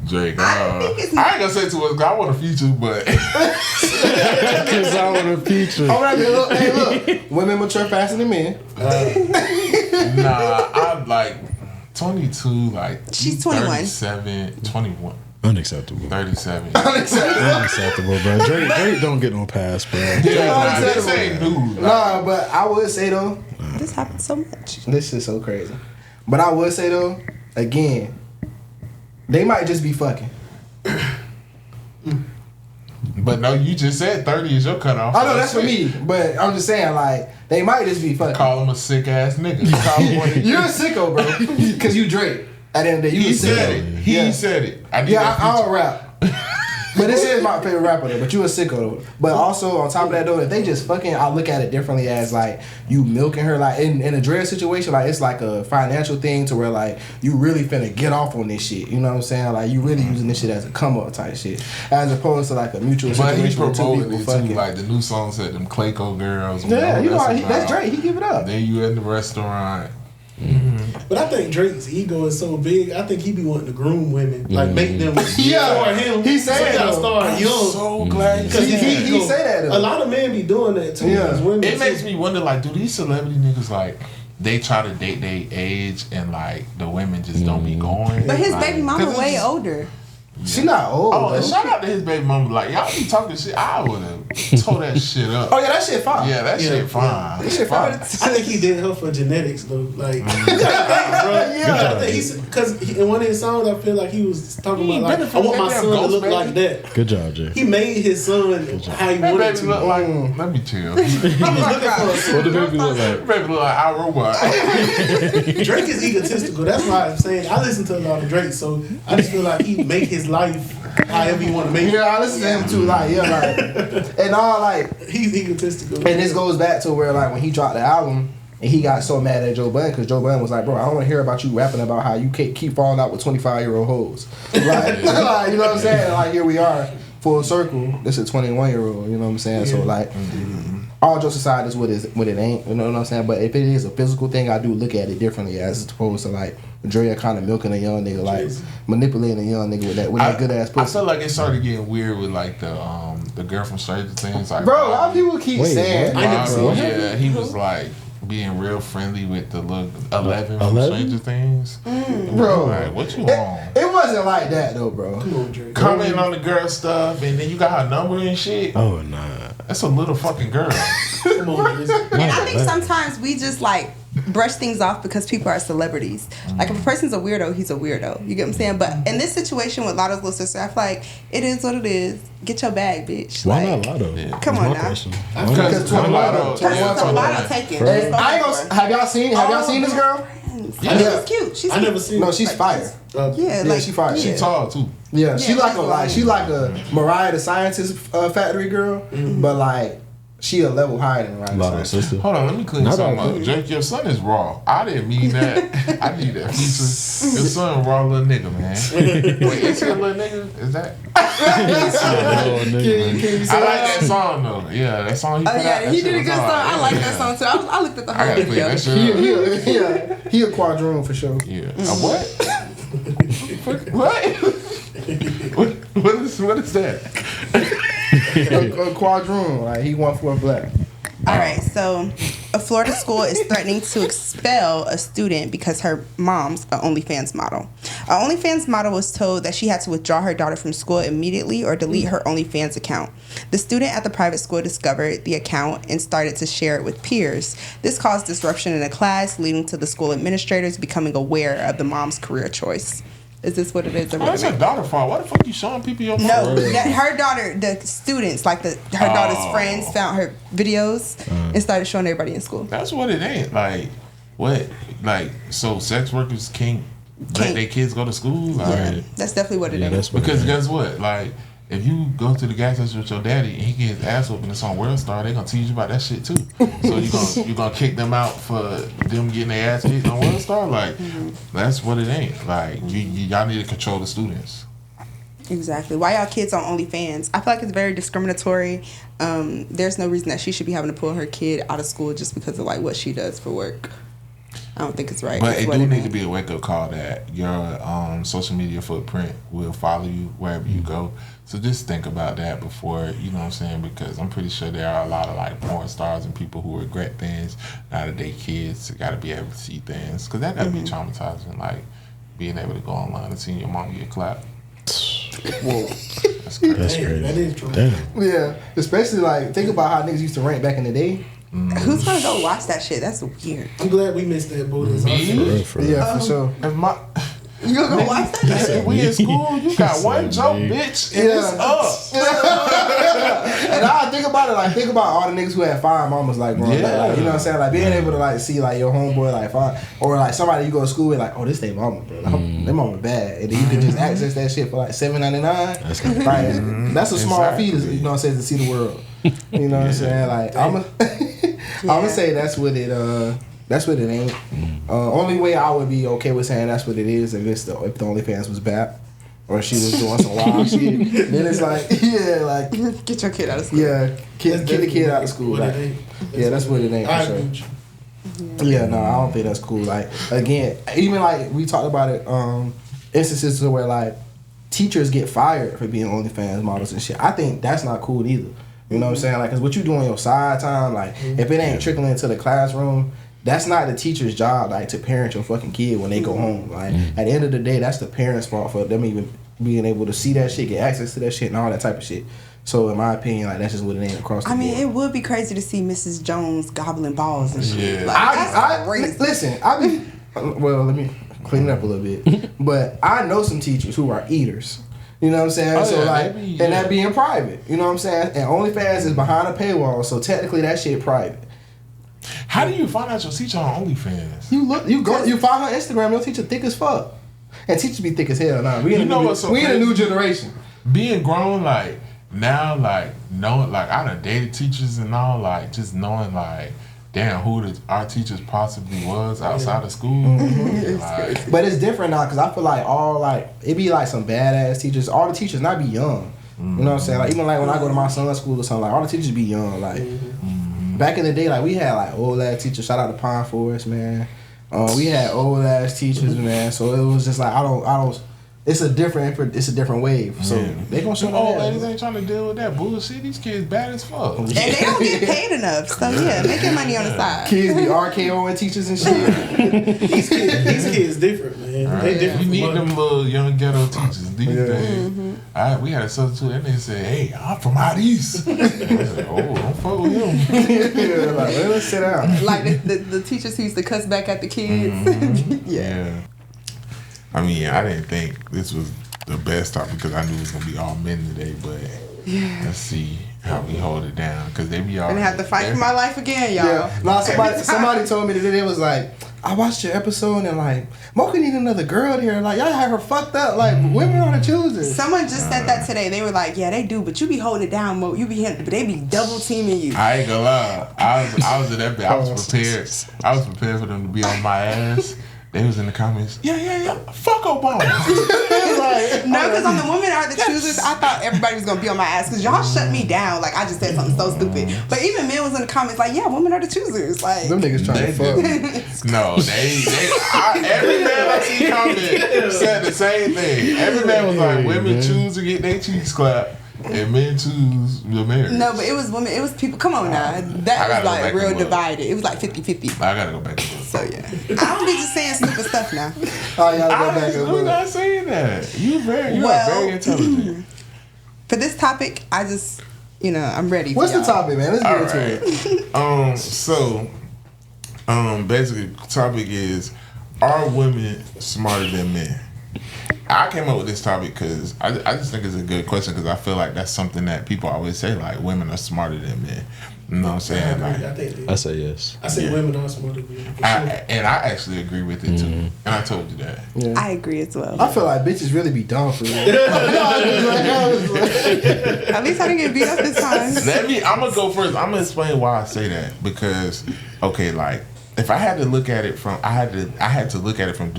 Drake, I ain't gonna say too much 'cause I want a feature, but Because I want a feature. All right, look, hey, look. Women mature faster than men. nah, I'm like 22, like She's 21. 37, 21, Unacceptable. 37. Unacceptable, bro. Drake don't get no pass, bro. Nah, this ain't new. Nah, but I would say though, This happens so much. this is so crazy. But I would say though, again, they might just be fucking. But no, you just said 30 is your cutoff. I know that's for me, but I'm just saying like they might just be fucking. Call him a sick ass nigga. Call him one of You're a sicko, bro, because you Drake. At the end of the day, you He a sicko. said it. He Yeah. said it. I need Yeah, that I don't rap. But this is my favorite rapper though. But you a sicko though. But also on top of that though, if they just fucking, I look at it differently as like you milking her. Like in a dread situation, like it's like a financial thing to where like you really finna get off on this shit. You know what I'm saying? Like you really using this shit as a come up type shit, as opposed to like a mutual But he situation where two promoted people it too, fucking. like the new song said, them Clayco girls. Yeah, you know that's that's Drake. He give it up. Then you in the restaurant. But I think Drake's ego is so big. I think he be wanting to groom women, like make them Yeah. for him. He said so you gotta though. start young. So glad you Because said that. he say that though. A lot of men be doing that too. Yeah. As women It makes too. me wonder, like, do these celebrity niggas like they try to date their age and like the women just don't be going? But his Like, baby mama 'cause it's way just- older. She not old. Oh, and though. shout out to his baby mama. Like, y'all be talking shit. I would have tore that shit up. Oh yeah, that shit fine. Yeah, that shit fine. That shit fine. I think he did her for genetics though. Like, because in one of his songs, I feel like he was talking about like, I want my son to look like that. Good job, Jay. He made his son how he wanted Baby to. look like. Let me chill. What the baby look like? Baby look like our robot. Drake is egotistical. That's why I'm saying I listen to a lot of Drake, so I just feel like he make his life however you want to make it. Yeah, I listen to him too. Like, yeah, like, and all like, He's egotistical. and this goes back to where like when he dropped the album. And he got so mad at Joe Budden because Joe Budden was like, bro, I don't want to hear about you rapping about how you keep falling out with 25-year-old hoes. Like, like, you know what I'm saying? Like, here we are, full circle. This is a 21-year-old, you know what I'm saying? Yeah. So, like, all jokes aside, is what it ain't, you know what I'm saying? But if it is a physical thing, I do look at it differently as opposed to, like, Dre kind of milking a young nigga, like, manipulating a young nigga with that good-ass pussy. I feel like it started getting weird with, like, the girl from Stranger Things. Like, bro, a lot of people keep saying yeah, he was, like, being real friendly with the little 11 from Stranger Things. Bro, like, what you on? It wasn't like that though, bro. Commenting on the girl stuff, and then you got her number and shit. Oh nah, that's a little fucking girl. Come on, and I think sometimes we just like brush things off because people are celebrities. Like if a person's a weirdo, he's a weirdo. You get what I'm saying? But in this situation with Lotto's little sister, I feel like it is what it is. Get your bag, bitch. Why like, not Lotto? Yeah. Come on now. Because Lotto taking. I ain't gonna. Have y'all seen this girl? Yeah, she's cute. She's I never seen. No, she's fire. Yeah, like she fire. She tall too. Yeah, she like a Mariah the Scientist Factory girl, but like she a level higher than Mariah. Lotto sister. Hold on, let me clean something up. Jake, your son is raw. I didn't mean that. I need that feature. Your son raw little nigga, man. Wait, is he a little nigga? Is that? I like that song though. Yeah, that song he put out. Yeah, he did a good song. I like that song too. I looked at the whole video. That shit up. He a quadroon for sure. Yeah. A what? What is that? A quadroon, like he 1/4 black. All right, so a Florida school is threatening to expel a student because her mom's an OnlyFans model. An OnlyFans model was told that she had to withdraw her daughter from school immediately or delete her OnlyFans account. The student at the private school discovered the account and started to share it with peers. This caused disruption in the class, leading to the school administrators becoming aware of the mom's career choice. Is this what it is? Oh, that's her daughter's fault. Why the fuck you showing people your mom? No, that her daughter, the students, like her daughter's friends found her videos and started showing everybody in school. That's what it ain't. Like, what? Like, so sex workers can't let their kids go to school? Like, Yeah, that's definitely what it is. Because guess what? Like, if you go to the gas station with your daddy and he get his ass whooped and it's on World Star, they gonna teach you about that shit too. So you gonna kick them out for them getting their ass kicked on World Star? Like, that's what it ain't. Like, y'all need to control the students. Exactly. Why y'all kids on OnlyFans? I feel like it's very discriminatory. There's no reason that she should be having to pull her kid out of school just because of like what she does for work. I don't think it's right. But it do need to be a wake up call that your social media footprint will follow you wherever you go. So just think about that before, you know what I'm saying? Because I'm pretty sure there are a lot of like porn stars and people who regret things now that they kids got to be able to see things. Because that got to be traumatizing, like being able to go online and seeing your mom get clapped. Whoa. That's crazy. That's crazy. That is true. Damn. Yeah, especially like think about how niggas used to rank back in the day. Who's gonna go watch that shit? That's weird. I'm glad we missed that, boy. For real. Yeah, for sure. If my You gonna go watch that? if we in school, you got one joke, bitch, and it's up. And I think about it, like think about all the niggas who had fine mamas, like bro, Yeah. like, you know what I'm saying, like being able to like see like your homeboy like fine, or like somebody you go to school with, like oh this they mama, bro, their mama bad, and then you can just access that shit for like $7.99. That's a small fee, to, you know what I'm saying, to see the world. You know what I'm saying, like I'm gonna say that's what it ain't. Only way I would be okay with saying that's what it is if the OnlyFans was bad. Or she was doing some wild shit. Then it's like, yeah, like Get your kid out of school. yeah, get the kid out of school. Like, yeah, that's what it ain't for sure. Yeah, no, I don't think that's cool. Like again, even like we talked about it, instances where like teachers get fired for being OnlyFans models and shit. I think that's not cool either. You know what I'm saying? Like, cause what you do on your side time, like if it ain't trickling into the classroom, that's not the teacher's job, like to parent your fucking kid when they go home. Like at the end of the day, that's the parents' fault for them even being able to see that shit, get access to that shit, and all that type of shit. So in my opinion, like that's just what it ain't across the board. It would be crazy to see Mrs. Jones gobbling balls and shit. Like, that's crazy. Listen, well, let me clean it up a little bit. But I know some teachers who are eaters. You know what I'm saying? So and that being private. You know what I'm saying? And OnlyFans is behind a paywall, so technically that shit private. How do you find out your teacher on OnlyFans? You find her Instagram, your teacher thick as fuck. And teachers be thick as hell now. We in a new generation. Being grown, like, now, like, knowing, like, I done dated teachers and all, like, just knowing, like, damn, who our teachers possibly was outside of school. Mm-hmm. Like, but it's different now, because I feel like, it be like some badass teachers. All the teachers not be young. Mm-hmm. You know what I'm saying? Like, even like when I go to my son's school or something, like, all the teachers be young. Like, back in the day, like, we had, like, old ass teachers. Shout out to Pine Forest, man. We had old ass teachers, man. So it was just like, I don't. It's a different wave. So they gonna show old ladies ain't trying to deal with that bullshit. These kids bad as fuck. And they don't get paid enough. So making money on the side. Kids be RKOing teachers and shit. These kids different, man. Right. They different. You need them little young ghetto teachers these days. We had a substitute and they said, "Hey, I'm from out east." I said, "Oh, don't fuck with him." Like, let us sit down. Like the teachers who used to cuss back at the kids. Yeah. I mean, I didn't think this was the best topic because I knew it was gonna be all men today, but let's see how we hold it down because they be all. Gonna have to fight for my life again, y'all. Yeah. No, somebody told me today, it was like, I watched your episode and like, Mocha need another girl here. Like, y'all had her fucked up. Like, women are the choosers. Someone just said that today. They were like, yeah, they do, but you be holding it down, Mo. But they be double teaming you. I ain't gonna lie. I was in that bit. I was prepared. I was prepared for them to be on my ass. They was in the comments, yeah, fuck Obama. No, because on the women are the choosers, I thought everybody was going to be on my ass because y'all shut me down. Like, I just said something so stupid. But even men was in the comments like, yeah, women are the choosers. Like, them niggas trying to fuck. No, every man I see comment said the same thing. Every man was like, women choose to get their cheeks clapped. And men choose the marriage. No, but it was women. It was people. Come on now. That was like real divided. It was like 50-50. I gotta go back. So yeah. I don't be just saying stupid stuff now. Oh, y'all go back. I'm not saying that. You are very intelligent. For this topic, I just, I'm ready. What's the topic, man? Let's get into it. So, basically, the topic is: are women smarter than men? I came up with this topic because I just think it's a good question because I feel like that's something that people always say, like, women are smarter than men. You know what I'm saying? I say yes. I say women are smarter than men. And I actually agree with it too. And I told you that. Yeah. I agree as well. I feel like bitches really be dumb for real. At least I didn't get beat up this time. I'm gonna go first. I'm gonna explain why I say that because, okay, like, if I had to look at it from, I had to look at it from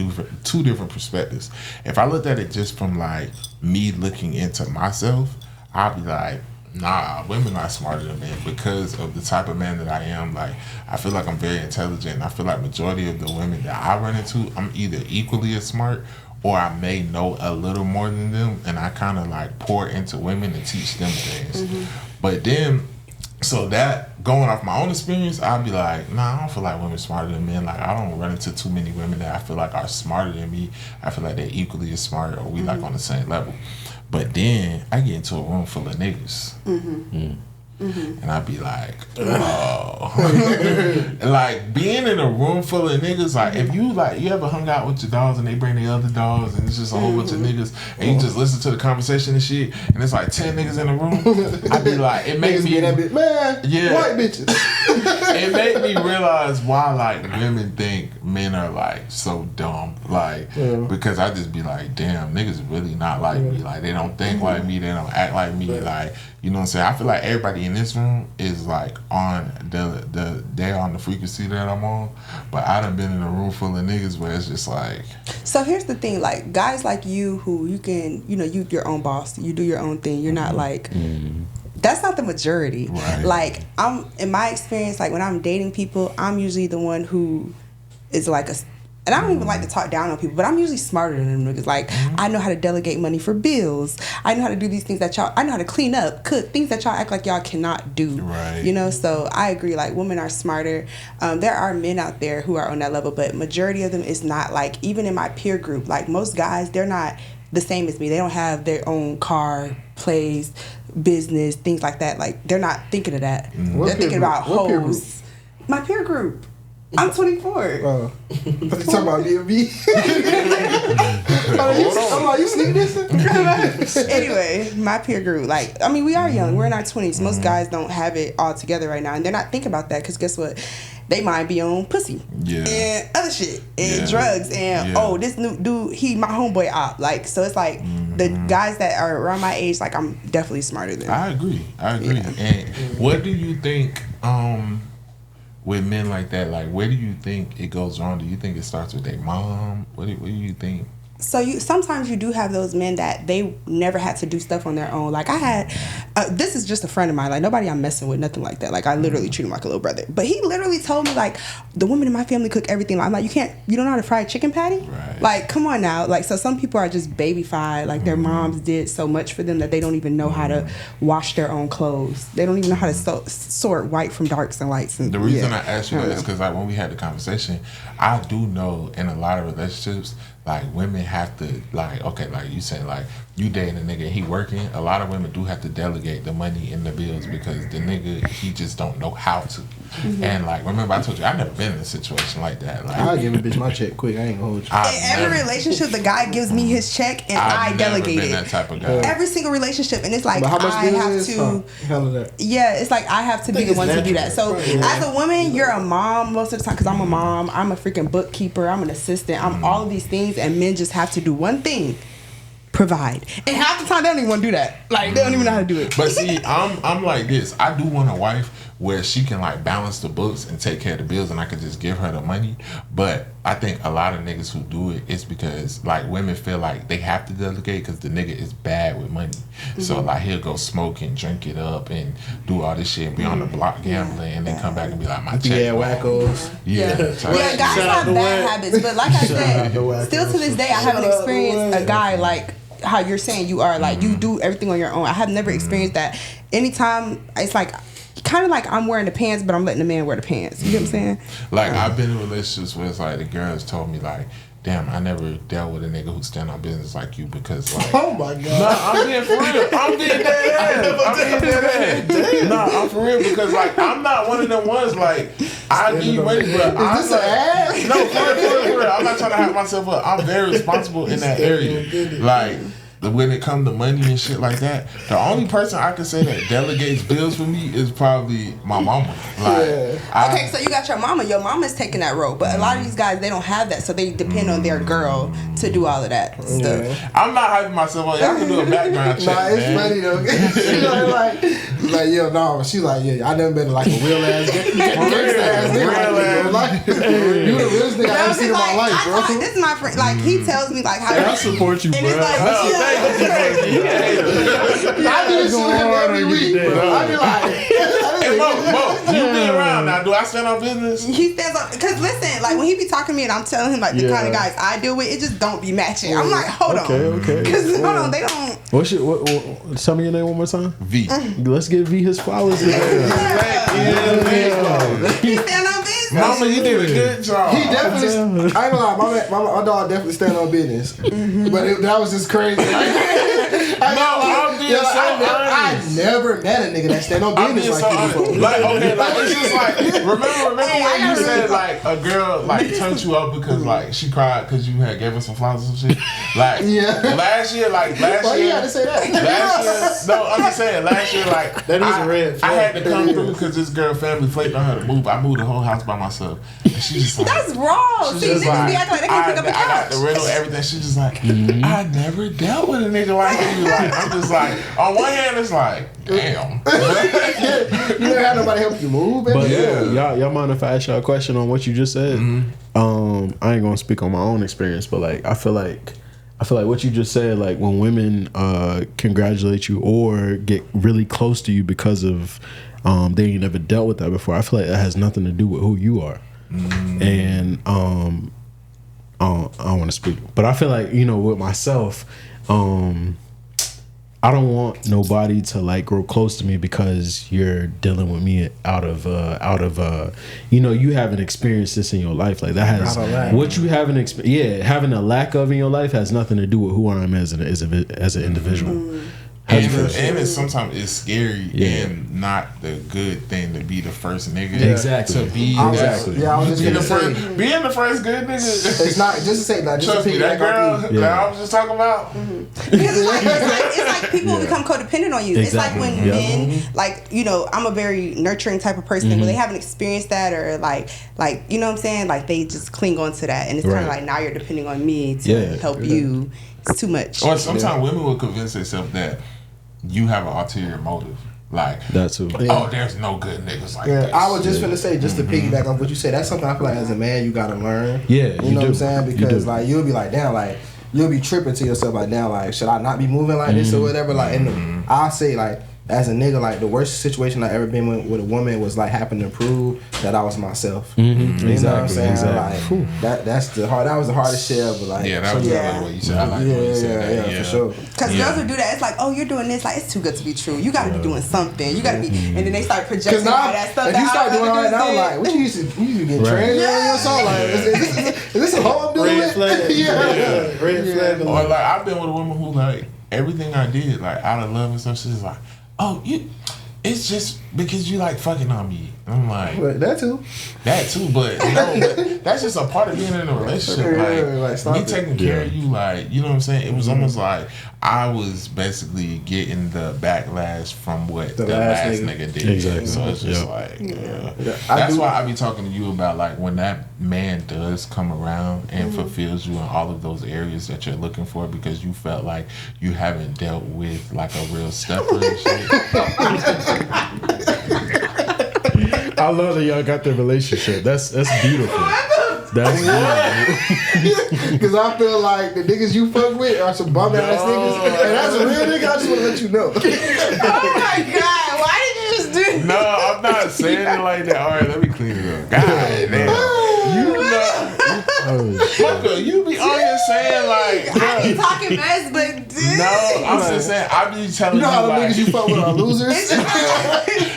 two different perspectives. If I looked at it just from like me looking into myself, I'd be like, nah, women are smarter than men because of the type of man that I am. Like, I feel like I'm very intelligent. I feel like majority of the women that I run into, I'm either equally as smart or I may know a little more than them, and I kind of like pour into women and teach them things. But then, so that, going off my own experience, I'd be like, nah, I don't feel like women smarter than men. Like, I don't run into too many women that I feel like are smarter than me. I feel like they're equally as smart or we like on the same level. But then I get into a room full of niggas. And I'd be like, oh. Like, being in a room full of niggas, like, if you ever hung out with your dogs and they bring their other dogs and it's just a whole bunch of niggas and you just listen to the conversation and shit and it's like 10 niggas in the room, I'd be like, it makes me, that bitch, man, white bitches. It made me realize why, like, women think men are, like, so dumb. Like, because I just be like, damn, niggas really not like me. Like, they don't think like me, they don't act like me. Like, you know what I'm saying? I feel like everybody in this room is like on they're on the frequency that I'm on, but I done been in a room full of niggas where it's just like. So here's the thing, like, guys like you who you can, you your own boss, you do your own thing. You're not like. That's not the majority. Right. Like, I'm in my experience, like when I'm dating people, I'm usually the one who is like and I don't even like to talk down on people, but I'm usually smarter than them niggas. Like, I know how to delegate money for bills. I know how to do these things that I know how to clean up, cook, things that y'all act like y'all cannot do. Right. So I agree, like, women are smarter. There are men out there who are on that level, but majority of them is not. Like, even in my peer group, like, most guys, they're not the same as me. They don't have their own car, place, business, things like that. Like, they're not thinking of that. They're thinking about hoes. My peer group. I'm 24. Oh. You talking about B&B? I'm like, you sneak this? Anyway, my peer group, like, I mean, we are young. We're in our 20s. Most guys don't have it all together right now. And they're not thinking about that because guess what? They might be on pussy and other shit and drugs and this new dude, he my homeboy op. Like, so it's like the guys that are around my age, like, I'm definitely smarter than them. I agree. Yeah. And what do you think with men like that? Like, where do you think it goes wrong? Do you think it starts with their mom? What do you think? So sometimes you do have those men that they never had to do stuff on their own. Like I had, this is just a friend of mine. Like nobody I'm messing with, nothing like that. Like I literally treat him like a little brother. But he literally told me like the women in my family cook everything. I'm like, you don't know how to fry a chicken patty? Right. Like come on now. Like so some people are just babyfied. Like their moms did so much for them that they don't even know how to wash their own clothes. They don't even know how to sort white from darks and lights. And the reason I asked you that is because like when we had the conversation, I do know in a lot of relationships. Like women have to like you saying like you dating a nigga and he working. A lot of women do have to delegate the money and the bills because the nigga he just don't know how to. And like remember I told you I never been in a situation like that. Like I'll give a bitch my check quick. I ain't gonna hold you. In every relationship, the guy gives me his check and I delegate it. That type of guy. Every single relationship, and it's like but how much I have to. Handle that. Yeah, it's like I have to be the one to do that. So as a woman, you're a mom most of the time because I'm a mom. I'm a freaking bookkeeper. I'm an assistant. I'm all of these things, and men just have to do one thing. Provide. And half the time they don't even want to do that. Like they don't even know how to do it. But see, I'm like this. I do want a wife where she can like balance the books and take care of the bills and I can just give her the money. But I think a lot of niggas who do it is because like women feel like they have to delegate because the nigga is bad with money. So like he'll go smoke and drink it up and do all this shit and be on the block gambling and then come back and be like my check. Yeah, wackos. Yeah, guys have bad habits. But like I said, still to this day I haven't experienced a guy like how you're saying you are. Like you do everything on your own. I have never experienced that. Anytime it's like kind of like I'm wearing the pants, but I'm letting the man wear the pants. You know what I'm saying? Like I've been in relationships where it's like the girls told me like, damn, I never dealt with a nigga who stand on business like you because like oh my god. Nah, I'm being for real. I'm being dead ass. Nah, I'm for real because like I'm not one of them ones like I give you money, but I'm like ass? No, for real. I'm not trying to hype myself up. I'm very responsible in that area. Like when it comes to money and shit like that, the only person I can say that delegates bills for me is probably my mama. Like, okay, so you got your mama. Your mama's taking that role, but a lot of these guys they don't have that, so they depend on their girl to do all of that stuff. I'm not hyping myself up. Y'all can do a background check. Nah, it's funny though. She's like, yo, no. She's like, yeah, I never been like a real ass nigga. Like, you the realest nigga I ever seen in my life, bro. This is my friend. Like he tells me like how I support you, bro. I do this shit every week, bro. I be like, hey, Mo, you be around now. Do I stand on business? He stands on, because listen, like when he be talking to me and I'm telling him like the kind of guys I deal with, it just don't be matching. I'm like, hold on. Okay. Because hold on, they don't. What's your, tell me your name one more time. V. Let's give V his flowers. He stand on business. Mama, you did a good job. He definitely, I ain't gonna lie, my dog definitely stand on business. But that was just crazy. I never met a nigga that stand on business like you before. Like, okay, like it's just like remember when you said like a girl like turned you up because like she cried because you had gave her some flowers and shit. Like last year. Why you gotta say that? No, I'm just saying last year like that is a red flag. I had to come through because this girl family flaked on her to move. I moved the whole house by myself. And she just like that's wrong. See, niggas be acting like they can't pick up a couch. I got the rental, everything. She just like I never dealt with a nigga like you. Like I'm just like on one hand it's like damn. You never had nobody help you move, baby? But y'all mind if I ask y'all a question on what you just said? I ain't gonna speak on my own experience, but like I feel like what you just said, like when women congratulate you or get really close to you because of they ain't never dealt with that before, I feel like that has nothing to do with who you are. And I don't want to speak, but I feel like, you know, with myself, I I don't want nobody to like grow close to me because you're dealing with me out of you know, you haven't experienced this in your life. Like that has what you haven't having a lack of in your life has nothing to do with who I am as an individual. And it's sometimes it's scary and not the good thing to be the first nigga. Exactly. To be I was just gonna say, being the first good nigga. It's not just to say like just trust me, that girl that I was just talking about. It's like people become codependent on you. Exactly. It's like when men, like, you know, I'm a very nurturing type of person. When they haven't experienced that, or like you know what I'm saying, like they just cling on to that, and it's kind of like now you're depending on me to help you. It's too much. Or sometimes women will convince themselves that you have an ulterior motive. Like, that too. Oh, there's no good niggas like this. I was just finna say, just to piggyback on what you said, that's something I feel like as a man you gotta learn. Yeah, you know what I'm saying? Because like you'll be like, damn, like you'll be tripping to yourself like, damn, like should I not be moving like this or whatever? Like, and I'll say like, as a nigga, like the worst situation I ever been with a woman was like having to prove that I was myself. You know what I'm saying? Exactly. Like that was the hardest shell, but like that was the way you said. I like the way you said that. For sure. Because girls will do that. It's like, oh, you're doing this. Like, it's too good to be true. You got to be doing something. You got to be, and then they start projecting all that stuff. If you start doing all that now, like, what you used to get trained or something? Like, is this a whole doing red flag? Red flag. Or like I've been with a woman who like everything I did like out of love and stuff. She's like, oh, it's just because you like fucking on me. I'm like, that too, but but that's just a part of being in a relationship. Like me taking care of you, like, you know what I'm saying? It was almost like I was basically getting the backlash from what the last nigga did. Exactly. So it's just like, that's why I be talking to you about like when that man does come around and fulfills you in all of those areas that you're looking for, because you felt like you haven't dealt with like a real stepper and shit. I love that y'all got the relationship. That's beautiful. That's beautiful. Because I feel like the niggas you fuck with are some bum ass niggas, and that's a real nigga. I just want to let you know. Oh my god! Why did you just do? No, I'm not saying it like that. All right, let me clean it up. God damn. You know, Fucker, you be on here saying like, I be talking mess, but no, I'm just saying I be telling you. You know how the like, niggas you fuck with are losers.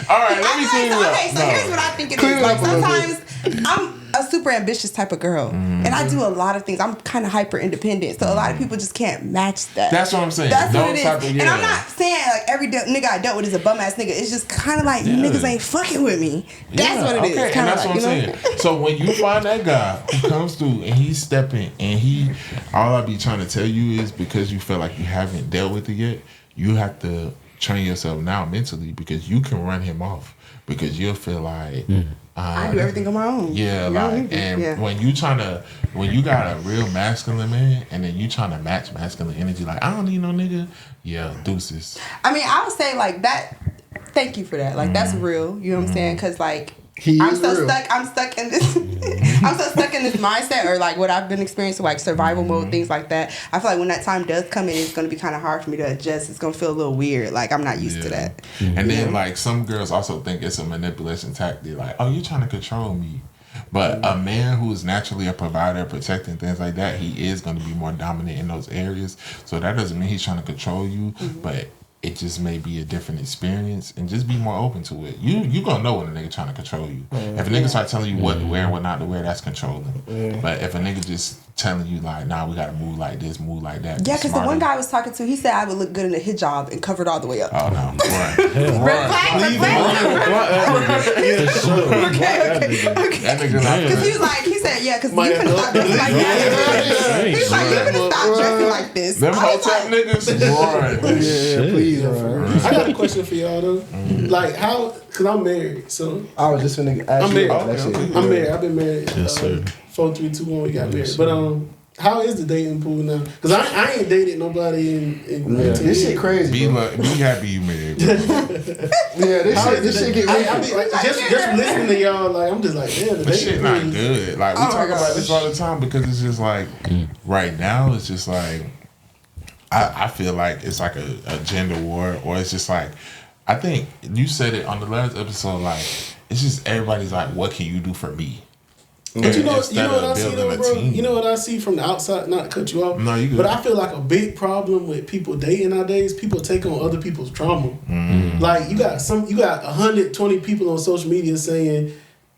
All right, let me clean it up. Okay, so here's what I think it is. Like sometimes I'm a super ambitious type of girl, and I do a lot of things. I'm kind of hyper independent, so a lot of people just can't match that. That's what I'm saying. That's what it is. And I'm not saying like every nigga I dealt with is a bum ass nigga. It's just kind of like niggas ain't fucking with me. That's what it is. Okay, and that's what I'm saying. So when you find that guy who comes through and he's stepping and all I be trying to tell you is, because you feel like you haven't dealt with it yet, you have to train yourself now mentally, because you can run him off, because you'll feel like I do everything on my own. Yeah, like, and when you got a real masculine man, and then you trying to match masculine energy, like, I don't need no nigga. Yeah, deuces. I mean, I would say like that. Thank you for that. Like that's real. You know what I'm saying? Because like I'm so stuck in this. I'm so stuck in this mindset, or like what I've been experiencing, like survival mode, things like that. I feel like when that time does come in, it's going to be kind of hard for me to adjust. It's going to feel a little weird. Like I'm not used to that. And then like some girls also think it's a manipulation tactic. Like, oh, you're trying to control me. But a man who is naturally a provider, protecting things like that, he is going to be more dominant in those areas. So that doesn't mean he's trying to control you, but it just may be a different experience, and just be more open to it. You gonna know when a nigga trying to control you. If a nigga start telling you what to wear and what not to wear, that's controlling. But if a nigga just telling you like, nah, we gotta move like this, move like that. Yeah, because the one guy I was talking to, he said I would look good in a hijab and covered all the way up. Oh no, Because he was like, he said, yeah, because you couldn't stop dressing like that. He's like, you couldn't stop dressing like this. Them hotep niggas, yeah, please. I got a question for y'all though. Like how? Cause I'm married, so I was just finna ask I'm you married. about that shit. I'm married. I've been married. Yes, sir. 4, 3, 2, 1. We got married. But how is the dating pool now? Cause I ain't dated nobody in this shit crazy. Be happy you married. This shit get real. Just listening to y'all, like I'm just like, yeah, the This shit dating not pool. good. Like we talk about this all the time, because it's just like right now it's just like I feel like it's like a gender war, or it's just like, I think you said it on the last episode, like it's just everybody's like, what can you do for me? But you know what I see though, bro? You know what I see from the outside, not to cut you off. No, you good. But I feel like a big problem with people dating nowadays, people take on other people's trauma. Like you got 120 people on social media saying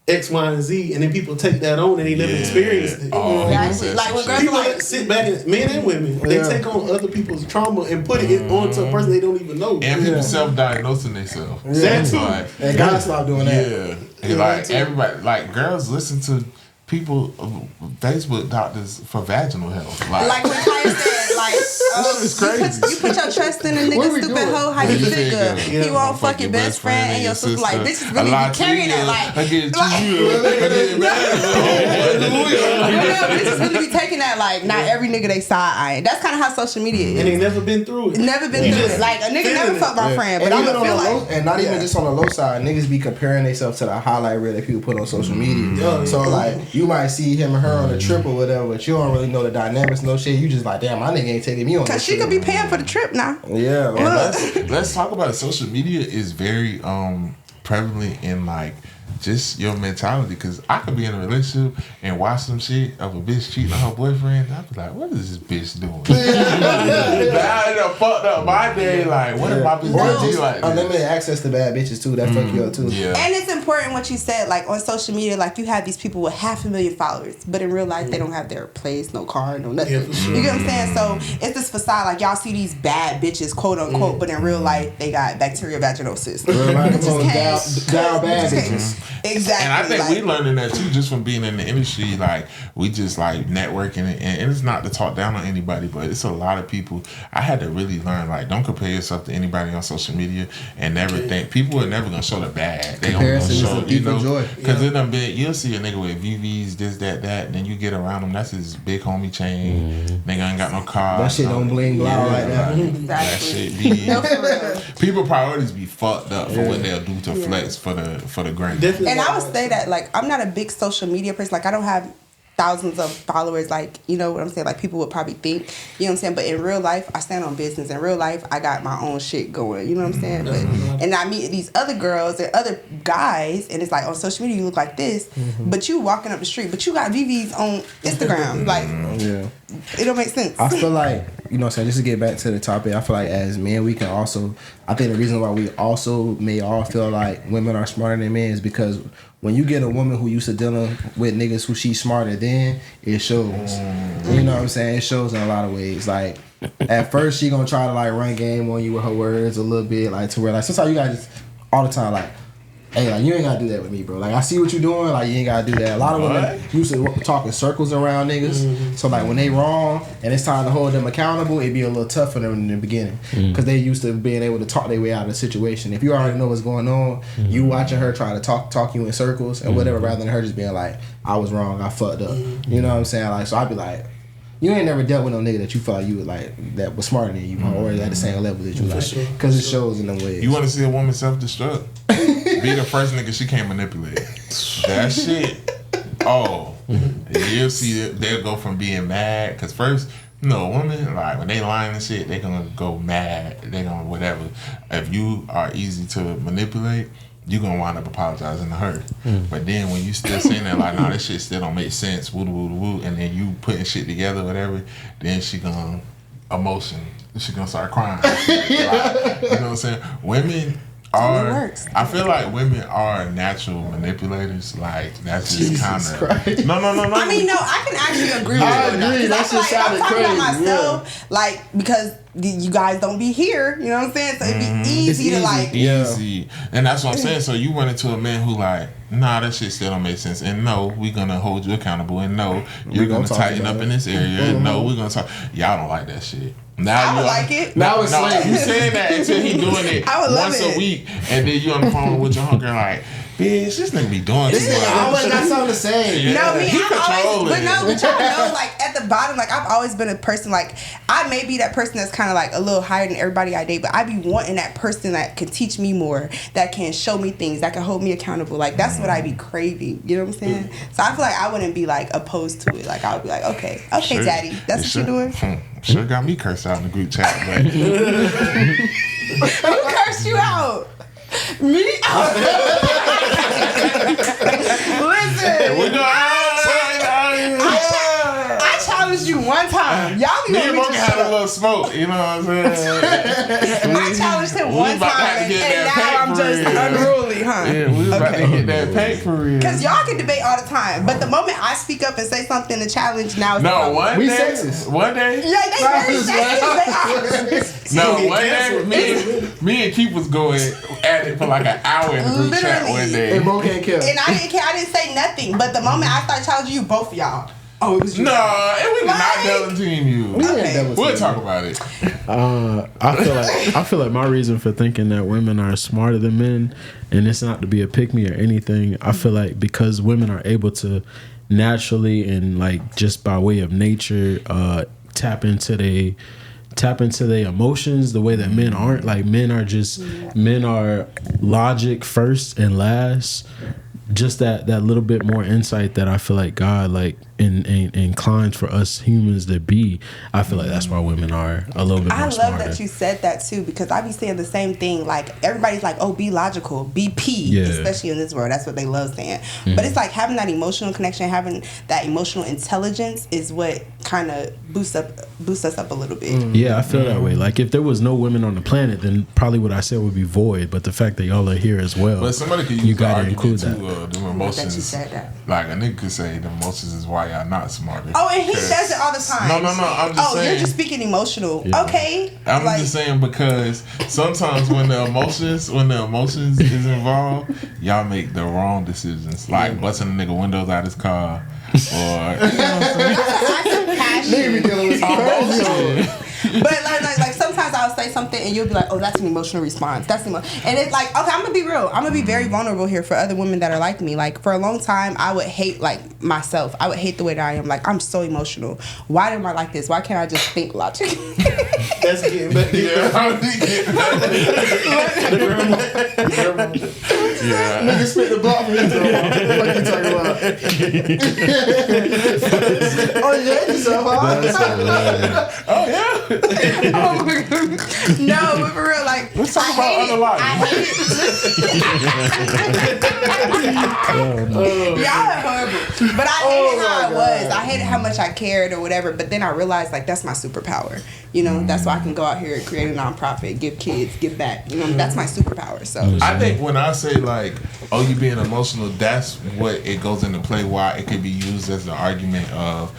X, Y, and Z, and then people take that on and they never experienced it. Like when girls people like sit back, and men and women, they take on other people's trauma and put it onto a person they don't even know. And people self-diagnosing themselves. That too. Like, And gotta stop doing that. Yeah. And like everybody, like girls listen to people, Facebook doctors for vaginal health. Like when Kaya said, like, you put your trust in a nigga stupid hoe, how you figure? He won't fuck your best friend and your sister. Like, bitches really be carrying that. Like, bitches really be taking that. Like, not every nigga they side eyeing. That's kind of how social media is. And they never been through it. Never been through it. Like, a nigga never fucked my friend, but I'm gonna feel like. And not even just on the low side, niggas be comparing themselves to the highlight reel that people put on social media. So, like, you might see him or her on a trip or whatever, but you don't really know the dynamics, no shit. You just like, damn, my nigga ain't taking me on. Cause she could be paying for the trip now. Yeah. Let's talk about it. Social media is very prevalent in like just your mentality. Cause I could be in a relationship and watch some shit of a bitch cheating on her boyfriend. I'd be like, what is this bitch doing? I done fucked up my day. Like, what if my bitch doing like this? Unlimited access to bad bitches too. That fuck you up too. Yeah. And it's important what you said, like on social media, like you have these people with 500,000 followers, but in real life they don't have their place, no car, no nothing. You get what I'm saying? So it's this facade, like y'all see these bad bitches, quote unquote, but in real life they got bacterial vaginosis. Real life down bad bitches. Exactly. And I think like, we learning that too, just from being in the industry. Like we just like networking, and it's not to talk down on anybody, but it's a lot of people. I had to really learn, like, don't compare yourself to anybody on social media, and never think people are never gonna show the bad. They only gonna show, you know, because it done been. You'll see a nigga with VVs, this, that, and then you get around him. That's his big homie chain. Nigga ain't got no car. That shit don't bling blah like that. Exactly. That shit be. People priorities be fucked up for what they'll do to flex for the gram. Definitely. and I would say that, like, I'm not a big social media person. Like, I don't have thousands of followers, like, you know what I'm saying? Like, people would probably think, you know what I'm saying? But in real life, I stand on business. In real life, I got my own shit going, you know what I'm saying? But and I meet these other girls and other guys, and it's like, on social media, you look like this, but you walking up the street, but you got VVs on Instagram. Like, it don't make sense. I feel like, you know what I'm saying, just to get back to the topic, I feel like as men, we can also, I think the reason why we also may all feel like women are smarter than men is because when you get a woman who used to dealing with niggas who she's smarter than, it shows. You know what I'm saying? It shows in a lot of ways. Like, at first, she gonna try to, like, run game on you with her words a little bit, like, to where, like, sometimes you gotta just, all the time, like, hey, like, you ain't gotta do that with me, bro. Like, I see what you doing, like, you ain't gotta do that. A lot of women used to talk in circles around niggas. So, like, when they wrong and it's time to hold them accountable, it'd be a little tough for them in the beginning. Because they used to being able to talk their way out of the situation. If you already know what's going on, you watching her try to talk you in circles and whatever, rather than her just being like, I was wrong, I fucked up. You know what I'm saying? Like, so I'd be like, you ain't never dealt with no nigga that you felt like you would like, that was smarter than you, or at the same level that you like. Because it shows in them ways. You want to see a woman self-destruct? Be the first nigga she can't manipulate. That shit. Oh, you'll see they'll go from being mad. Because first, you know, women, like, when they lying and shit, they gonna go mad. They gonna whatever. If you are easy to manipulate, you gonna wind up apologizing to her. But then when you still saying that, like, nah, this shit still don't make sense, woo woo woo, and then you putting shit together, whatever, then she gonna emotion. She gonna start crying. Like, you know what I'm saying? Women are, I feel like women are natural manipulators. Like, that's just kind of no. I mean, no, I can actually agree with you. I agree. That shit sounded crazy. I'm talking about myself, like, because you guys don't be here, you know what I'm saying? So it'd be easy to, like, easy. And that's what I'm saying. So you run into a man who, like, nah, that shit still don't make sense. And no, we're gonna hold you accountable. And no, you're gonna tighten up in this area. No, we're gonna talk. Y'all don't like that shit. Now I would like it. Now it's like you saying that until he doing it once a week, and then you on the phone with your hunker like, bitch, this nigga be doing this. I always got something to say. No, me, I've always, but y'all know, like, at the bottom, like, I've always been a person, like, I may be that person that's kind of, like, a little higher than everybody I date, but I be wanting that person that can teach me more, that can show me things, that can hold me accountable. Like, that's what I be craving. You know what I'm saying? So I feel like I wouldn't be, like, opposed to it. Like, I would be like, okay, sure. daddy, that's what you're doing. Sure got me cursed out in the group chat, but who cursed you out? Me? Listen. We go. little smoke. You know what I'm saying? I challenged him one time, and now I'm just unruly, huh? Yeah, we was about to get that paint for real. Because y'all can debate all the time, but the moment I speak up and say something to challenge, now it's one we day. Sexist. One day. Yeah, they very sexist. No, one day, me and Keith was going at it for like an hour in the group chat one day. And Bo can't kill. And I didn't care. I didn't say nothing. But the moment I started challenging you, both of y'all. Oh, it was you. No, it was not double team you. Okay. We'll talk about it. I feel like my reason for thinking that women are smarter than men, and it's not to be a pick me or anything. I feel like because women are able to naturally and like just by way of nature tap into their emotions the way that men aren't. Like men are logic first and last. Just that little bit more insight that I feel like God like inclines for us humans to be. I feel like that's why women are a little bit more smarter. I love that you said that too, because I be saying the same thing. Like everybody's like, oh, be logical, be P, especially in this world. That's what they love saying. But it's like having that emotional connection, having that emotional intelligence is what kind of boosts us up a little bit. Yeah, I feel that way. Like if there was no women on the planet, then probably what I said would be void. But the fact that y'all are here as well, but somebody could use you gotta include that. The emotions. That you said that. Like a nigga could say the emotions is why y'all not smarter. Oh, and he says it all the time. No. I'm just saying. You're just speaking emotional. Yeah. Okay. I'm just saying because sometimes when the emotions is involved, y'all make the wrong decisions. Like busting a nigga windows out his car, or you know what I'm saying? Nigga be dealing with some crazy. But like sometimes I'll say something and you'll be like, oh, that's an emotional response. And it's like, okay, I'm gonna be real. I'm gonna be very vulnerable here for other women that are like me. Like for a long time, I would hate like myself. I would hate the way that I am. Like I'm so emotional. Why am I like this? Why can't I just think logically? That's getting better. Yeah. Nigga spit the block for his What you talking about? Oh yeah, you so hard. Oh yeah. Oh my God. No, but for real, like let's talk about other lives. Y'all are horrible. But I hated how I was. I hated how much I cared or whatever. But then I realized like that's my superpower. You know, that's why I can go out here and create a nonprofit, give kids, give back. You know, that's my superpower. So I think when I say like, oh, you being emotional, that's what it goes into play. Why it could be used as the argument of,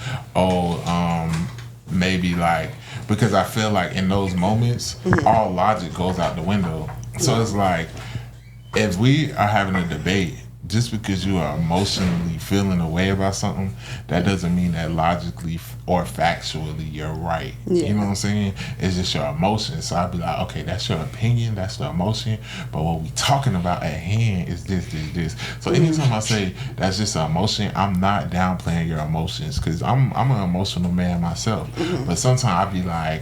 maybe like, because I feel like in those moments, all logic goes out the window. So it's like, if we are having a debate, just because you are emotionally feeling a way about something, that doesn't mean that logically or factually you're right. Yeah. You know what I'm saying? It's just your emotion. So I'd be like, okay, that's your opinion, that's the emotion, but what we talking about at hand is this. So anytime I say that's just an emotion, I'm not downplaying your emotions, because I'm an emotional man myself. But sometimes I'd be like,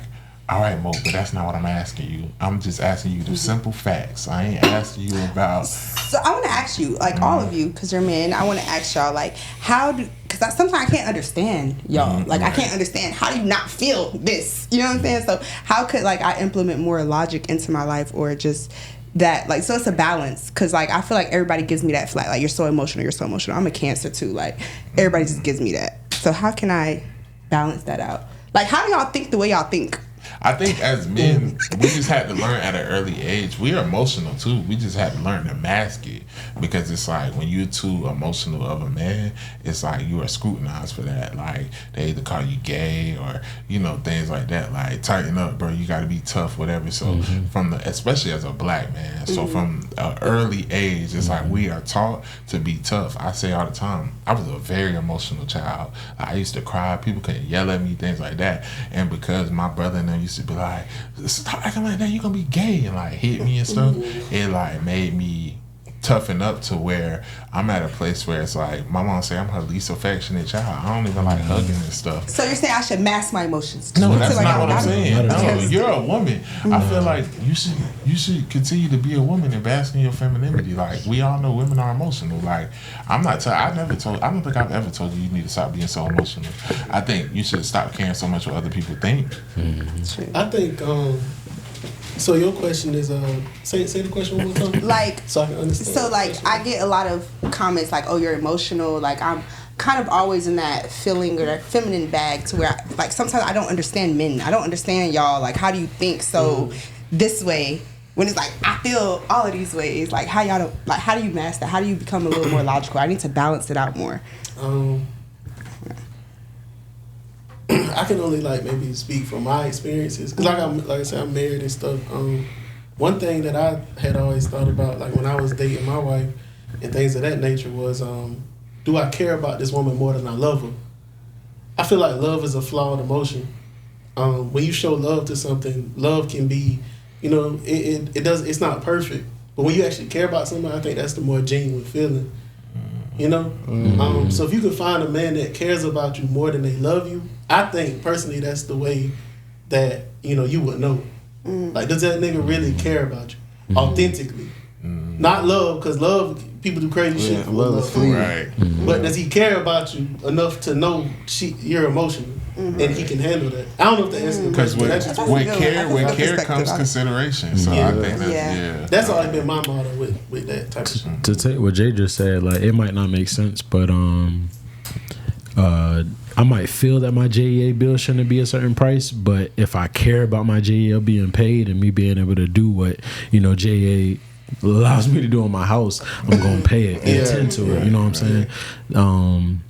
all right, Mo, but that's not what I'm asking you. I'm just asking you the simple facts. I ain't asking you about. So I want to ask you, like all of you, because you're men, I want to ask y'all, like, because sometimes I can't understand y'all. Like, I can't understand, how do you not feel this? You know what I'm saying? So how could, like, I implement more logic into my life, or just that, like, so it's a balance, because, like, I feel like everybody gives me that flat, like, you're so emotional. I'm a Cancer, too. Like, everybody just gives me that. So how can I balance that out? Like, how do y'all think the way y'all think? I think as men, we just had to learn at an early age. We are emotional too. We just had to learn to mask it, because it's like when you're too emotional of a man, it's like you are scrutinized for that. Like they either call you gay or things like that. Like tighten up, bro. You got to be tough, whatever. So especially as a black man, so from an early age, it's like we are taught to be tough. I say all the time, I was a very emotional child. I used to cry. People couldn't yell at me, things like that. And because my brother and them used to be like, stop acting like that, you're gonna be gay, and like hit me and stuff, it like made me toughen up to where I'm at a place where it's like my mom say I'm her least affectionate child. I don't even like hugging and stuff. So you're saying I should mask my emotions? No, that's not what I'm saying. No, you're a woman. I feel like you should continue to be a woman and bask in your femininity. Like we all know women are emotional. Like I don't think I've ever told you need to stop being so emotional. I think you should stop caring so much what other people think. I think so your question is say the question one more time. Like so I can understand. So like I get a lot of comments like, oh, you're emotional, like I'm kind of always in that feeling or that feminine bag to where like sometimes I don't understand men. I don't understand y'all. Like, how do you think so this way when it's like I feel all of these ways? Like, how y'all don't, like, how do you master? How do you become a little more logical? I need to balance it out more. I can only like maybe speak from my experiences because like I said, I'm married and stuff. One thing that I had always thought about, like when I was dating my wife and things of that nature, was do I care about this woman more than I love her? I feel like love is a flawed emotion. When you show love to something, love can be, you know, it's not perfect. But when you actually care about somebody, I think that's the more genuine feeling. You know? So if you can find a man that cares about you more than they love you, I think personally that's the way that, you know, you would know. Like, does that nigga really care about you? Authentically. Not love, because love, people do crazy shit for love. Right. But does he care about you enough to know you're emotional and he can handle that? I don't know if the answer is because with care comes consideration. So I think that's always been my motto with that type of shit. To take what Jay just said, like, it might not make sense, but I might feel that my JEA bill shouldn't be a certain price, but if I care about my JEA being paid and me being able to do what, you know, JEA allows me to do in my house, I'm gonna pay it, attend to it. You know what I'm saying?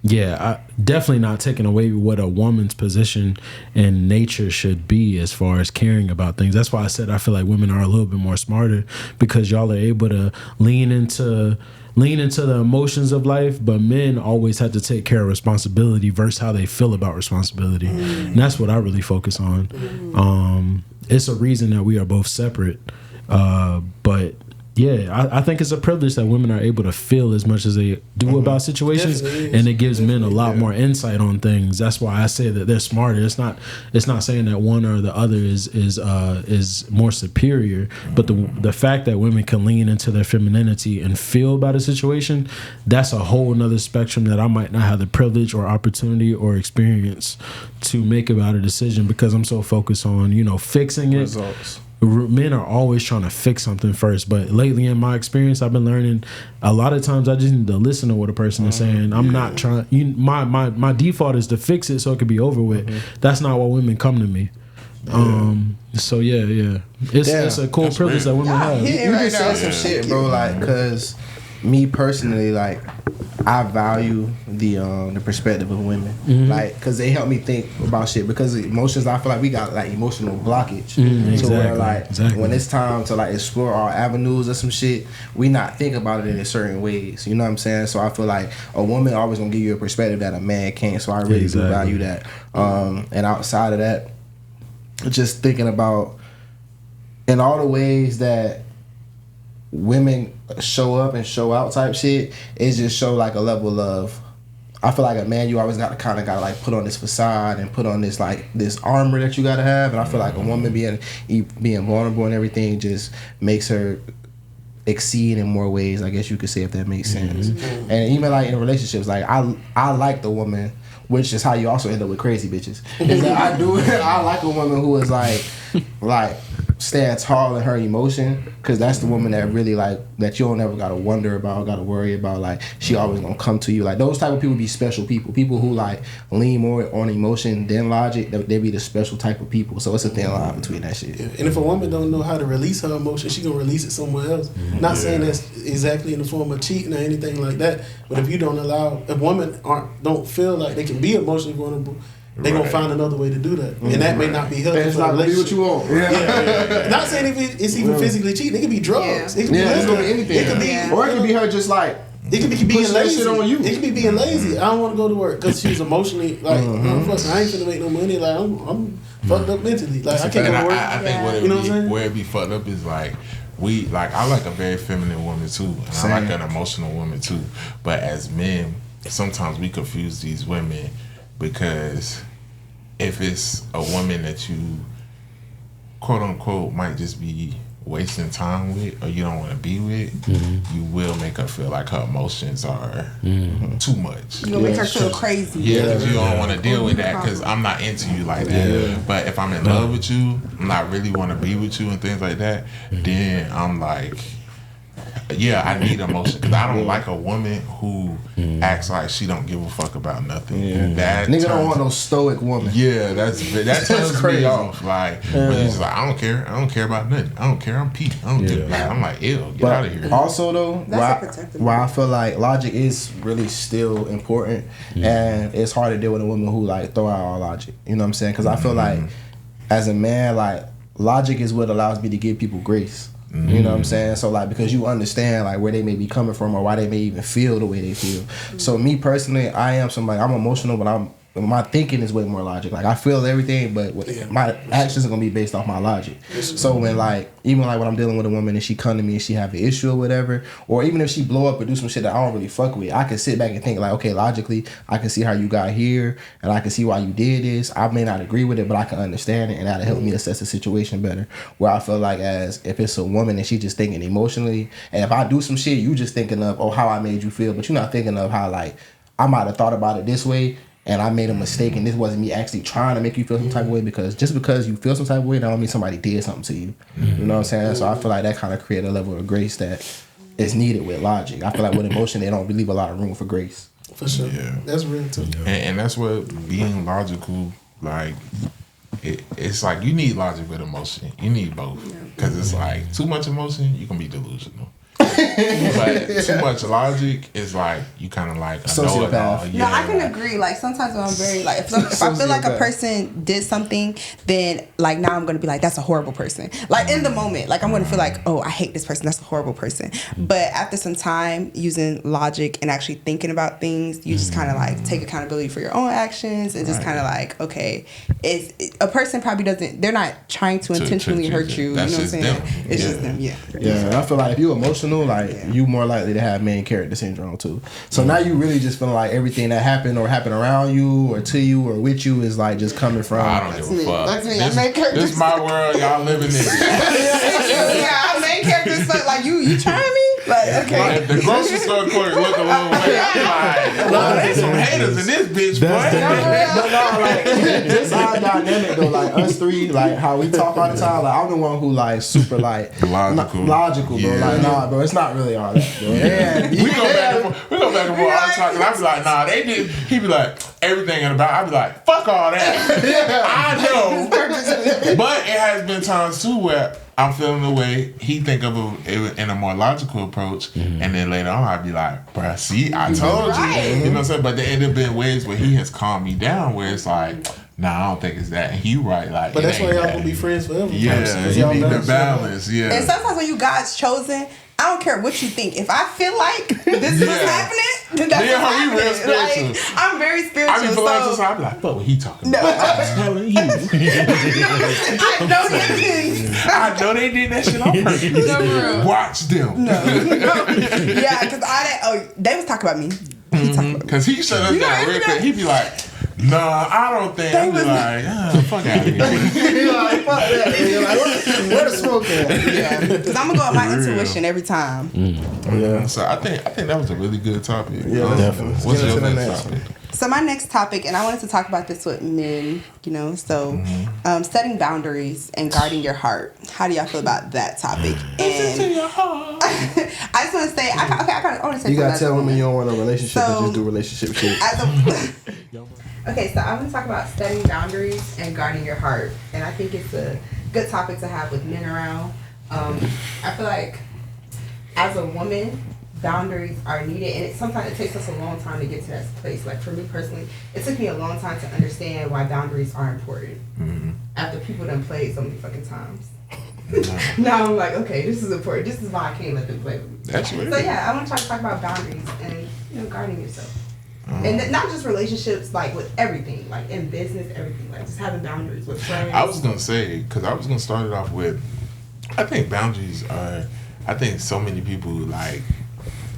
I definitely not taking away what a woman's position and nature should be as far as caring about things. That's why I said I feel like women are a little bit more smarter, because y'all are able to lean into the emotions of life, but men always have to take care of responsibility versus how they feel about responsibility. And that's what I really focus on. It's a reason that we are both separate. But yeah, I think it's a privilege that women are able to feel as much as they do about situations, and it gives men a lot more insight on things. That's why I say that they're smarter. It's not saying that one or the other is more superior, but the fact that women can lean into their femininity and feel about a situation, that's a whole nother spectrum that I might not have the privilege or opportunity or experience to make about a decision, because I'm so focused on, you know, fixing it. Results. Men are always trying to fix something first, but lately in my experience, I've been learning a lot of times I just need to listen to what a person is saying. I'm not trying. My default is to fix it so it can be over with. That's not why women come to me. So it's a cool privilege that women have. You just said some shit, bro. Like, cause me personally, like, I value the perspective of women, like, cause they help me think about shit. Because emotions, I feel like we got like emotional blockage. So where like when it's time to like explore our avenues or some shit, we not think about it in certain ways. You know what I'm saying? So I feel like a woman always gonna give you a perspective that a man can't. So I really do value that. And outside of that, just thinking about in all the ways that women show up and show out type shit, it just show like a level of, I feel like a man, you always gotta like put on this facade and put on this like this armor that you gotta have, and I feel like a woman being vulnerable and everything just makes her exceed in more ways, I guess you could say, if that makes sense. And even like in relationships, like I like the woman, which is how you also end up with crazy bitches. Is that I like a woman who is like stand tall in her emotion, because that's the woman that really like that you don't ever gotta wonder about, gotta worry about. Like, she always gonna come to you. Like, those type of people be special people who like lean more on emotion than logic. They be the special type of people. So it's a thin line between that shit. And if a woman don't know how to release her emotion, she gonna release it somewhere else. Not saying that's exactly in the form of cheating or anything like that, but if you don't allow, if women don't feel like they can be emotionally vulnerable, they gonna find another way to do that, and that may not be healthy. That's not really what you want. Not saying if it's even physically cheating. It could be drugs. It could be it's gonna be anything. It could be, or it could be her just like. It could be being lazy. Shit on you. It could be being lazy. I don't want to go to work because she's emotionally like, fuck, I ain't finna make no money. Like, I'm fucked up mentally. Like, I can't go to work. I think where it be fucked up is like, I like a very feminine woman too. And I like an emotional woman too. But as men, sometimes we confuse these women, because if it's a woman that you quote unquote might just be wasting time with, or you don't want to be with, you will make her feel like her emotions are too much. You'll make her feel crazy. Because you don't want to deal with that, because I'm not into you like that. But if I'm in love with you, I'm not really want to be with you and things like that, then I'm like, Yeah, I need emotion because I don't like a woman who acts like she don't give a fuck about nothing. Yeah. That Nigga don't want no stoic woman. Yeah, that turns crazy. me off. Like when you're just like, I don't care. I don't care about nothing. I don't care. I'm Pete. I don't give. Like, I'm like, ew, get out of here. Also though, why I feel like logic is really still important, and it's hard to deal with a woman who like throw out all logic. You know what I'm saying? Because I feel like as a man, like logic is what allows me to give people grace. You know what I'm saying? So like, because you understand like where they may be coming from or why they may even feel the way they feel. So me personally, I am somebody, I'm emotional, but my thinking is way more logic. Like I feel everything, but my actions are gonna be based off my logic. So when like, even like when I'm dealing with a woman and she come to me and she have an issue or whatever, or even if she blow up or do some shit that I don't really fuck with, I can sit back and think like, okay, logically, I can see how you got here and I can see why you did this. I may not agree with it, but I can understand it and that'll help me assess the situation better. Where I feel like as if it's a woman and she just thinking emotionally, and if I do some shit, you just thinking of, oh, how I made you feel, but you're not thinking of how like, I might have thought about it this way, and I made a mistake, and this wasn't me actually trying to make you feel some type of way, because just because you feel some type of way, that don't mean somebody did something to you. You know what I'm saying? So I feel like that kind of create a level of grace that is needed with logic. I feel like with emotion, they don't leave a lot of room for grace. For sure. Yeah. That's real too. And that's what being logical, like, it's like you need logic with emotion. You need both. Because it's like too much emotion, you can be delusional. But too much logic is like you kind of like sociopath. No, I can agree. Like sometimes when I'm very like if I feel like a person did something, then like now I'm gonna be like that's a horrible person. Like in the moment, like I'm gonna feel like oh I hate this person. That's a horrible person. But after some time using logic and actually thinking about things, you just kind of like take accountability for your own actions and just kind of like okay, a person probably doesn't. They're not trying to intentionally hurt you. You know what I'm saying? Them. It's just them. Yeah. Yeah. I feel like if you emotional, like you more likely to have main character syndrome too. So now you really just feeling like everything that happened or happened around you or to you or with you is like just coming from. I don't give a fuck. That's me. This is my world. Y'all living in. Yeah, I'm main character. So like you trying me? Like okay. Like, if the grocery store clerk look a little way, I'm like, there's some haters in this bitch, boy. No, like just our dynamic though. Like us three, like how we talk all the time. Like I'm the one who like super like logical, bro. Like nah, bro, it's not really all that, bro. Yeah, we go back and forth. We go back and forth all the time. And I be like, nah, they did. He be like, everything in about. I be like, fuck all that. I know, but it has been times too where I'm feeling the way he think of it in a more logical approach, and then later on I'd be like, bruh, see, I told you. You know what I'm saying? But there end up being ways where he has calmed me down, where it's like, nah, I don't think it's that. And he right, like, but that's why y'all gonna be friends forever. Yeah, you need the balance. Yeah. And sometimes when you God's chosen, I don't care what you think. If I feel like this is what's happening, then that's what's happening. Real spiritual. Like, I'm very spiritual. I be feeling so I'm like, fuck what he talking about. I'm telling you. I know they did. I know they did that shit on purpose. No, watch them. No. Yeah, because they was talking about me. Because he shut us down real quick. He be like, nah, I don't think. I be like, fuck out of here. You're like, fuck that. You're like, where the smoke at? Yeah, because I'm gonna go with my intuition every time. Yeah. So I think that was a really good topic. Yeah, definitely. What's your next topic? So my next topic, and I wanted to talk about this with men, you know, so setting boundaries and guarding your heart. How do y'all feel about that topic? And I just want to say, I want to say you gotta tell women you don't want a relationship and just do relationship shit. Okay, so I want to talk about setting boundaries and guarding your heart, and I think it's a good topic to have with men around. I feel like as a woman, boundaries are needed, and sometimes it takes us a long time to get to that place. Like for me personally, it took me a long time to understand why boundaries are important. After people done played so many fucking times. Now I'm like, okay, this is important. This is why I can't let them play with me. That's weird. So yeah, I want to try to talk about boundaries and guarding yourself. And not just relationships, like with everything, like in business, everything, like just having boundaries with friends. I was gonna say, because I was gonna start it off with, I think boundaries are, I think so many people like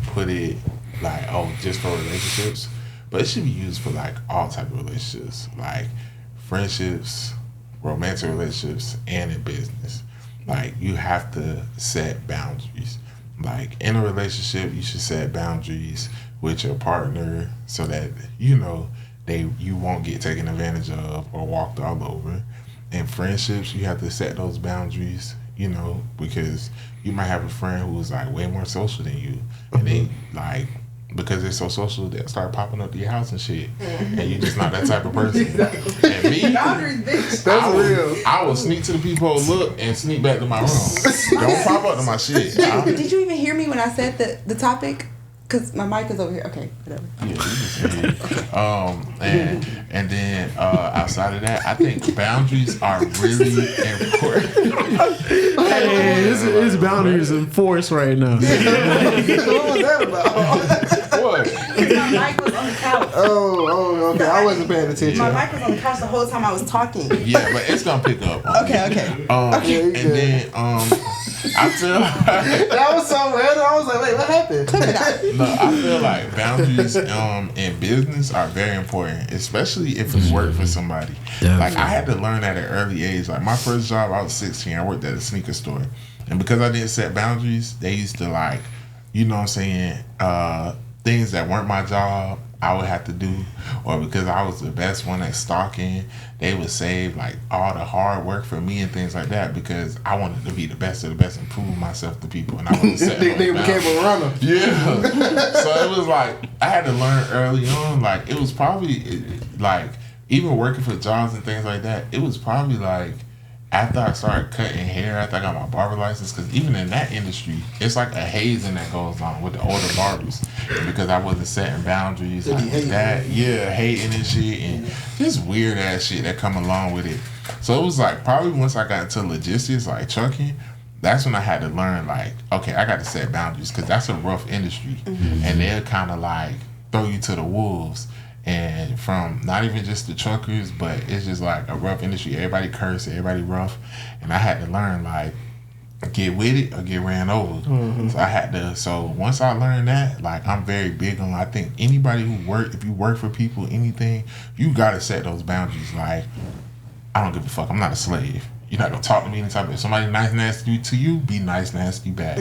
put it like, oh, just for relationships, but it should be used for like all type of relationships, like friendships, romantic relationships, and in business. Like you have to set boundaries. Like in a relationship, you should set boundaries with your partner so that you won't get taken advantage of or walked all over. In friendships, you have to set those boundaries. you know, because you might have a friend who's like way more social than you, and they like. Because they're so social, they'll start popping up to your house and shit. And you're just not that type of person. And me, boundaries, bitch. That's real. I will sneak to the people, look, and sneak back to my room. Don't pop up to my shit. Did you even hear me when I said the topic? Because my mic is over here. Okay, whatever. Yeah, you just hear. And then outside of that, I think boundaries are really important. Hey, his boundaries enforced right now. What was that about? What? My mic was on the couch. Oh, okay. I wasn't paying attention. My mic was on the couch the whole time I was talking. Yeah, but it's gonna pick up. Okay. And then I feel like That was so random. I was like, wait, what happened? no, I feel like boundaries in business are very important, especially if it's work for somebody. Like I had to learn at an early age. Like my first job, I was 16. I worked at a sneaker store, and because I didn't set boundaries, they used to like, you know what I'm saying, things that weren't my job I would have to do, or because I was the best one at stocking, they would save like all the hard work for me and things like that because I wanted to be the best of the best and prove myself to people, and I wanted to set They became a runner. Yeah. So it was like I had to learn early on. Like it was probably like even working for jobs and things like that. It was probably like after I started cutting hair, after I got my barber license, because even in that industry, it's like a hazing that goes on with the older barbers because I wasn't setting boundaries like that. Yeah, hating and shit and just weird ass shit that come along with it. So it was like probably once I got into logistics, like trucking, that's when I had to learn like, okay, I got to set boundaries because that's a rough industry, and they'll kind of like throw you to the wolves. And from not even just the truckers, but it's just like a rough industry. Everybody curse, everybody rough. And I had to learn like get with it or get ran over. So I had to, so once I learned that, like I'm very big on, I think anybody who if you work for people, anything, you gotta set those boundaries. Like, I don't give a fuck, I'm not a slave. You're not gonna talk to me any type of, if somebody nice and nasty to you, be nice and nasty back.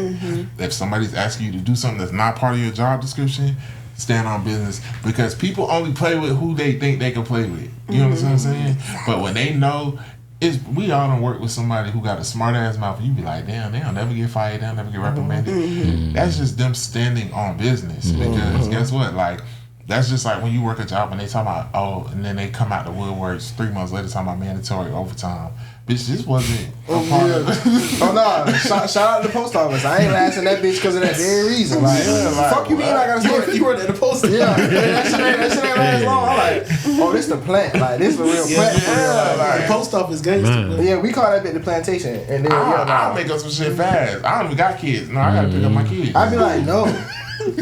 If somebody's asking you to do something that's not part of your job description, stand on business, because people only play with who they think they can play with. You know what I'm saying? But when they know, we all don't work with somebody who got a smart ass mouth, and you be like, damn, they'll never get fired, they'll never get reprimanded. That's just them standing on business. Because guess what? Like, that's just like when you work a job and they talk about, and then they come out the woodworks 3 months later talking about mandatory overtime. Bitch, this wasn't a part of it. Oh, no. Shout out to the post office. I ain't asking that bitch because of that very reason. Like, fuck you mean I gotta stay? You worked at the post office. Yeah, that shit ain't last long. I'm like, oh, this the plant. Like, this the real plant. The post office gangster. Yeah, we call that bit the plantation. And then, I'll make up some shit fast. I don't even got kids. No, I gotta pick up my kids. I'd be like, no.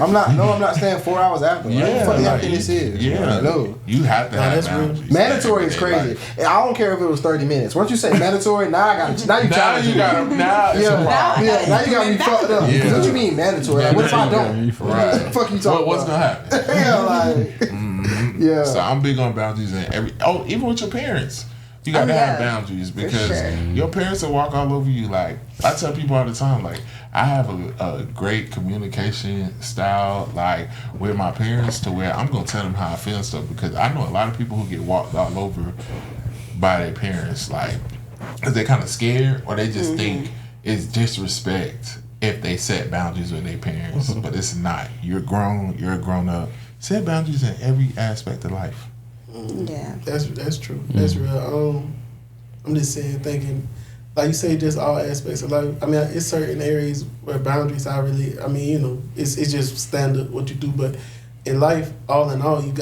I'm not staying 4 hours after. Like, what the fuck do y'all think this is? Yeah, no. You have to have boundaries. Mandatory is crazy. I don't care if it was 30 minutes. Once you say mandatory, now you got to. Now it's a problem. Now you got to be fucked up. Yeah. What you mean mandatory? Like, what if I don't? Right. What the fuck you talking What's about? gonna happen? Yeah, So I'm big on boundaries and even with your parents. You gotta have boundaries because your parents will walk all over you. Like I tell people all the time, like I have a great communication style, like with my parents, to where I'm gonna tell them how I feel and stuff, because I know a lot of people who get walked all over by their parents, like because they're kind of scared or they just think it's disrespect if they set boundaries with their parents, but it's not. You're grown. You're a grown up. Set boundaries in every aspect of life. Yeah, that's true. That's real. I'm just saying, thinking, like you say, just all aspects of life. I mean, it's certain areas where boundaries it's just standard what you do. But in life, all in all, you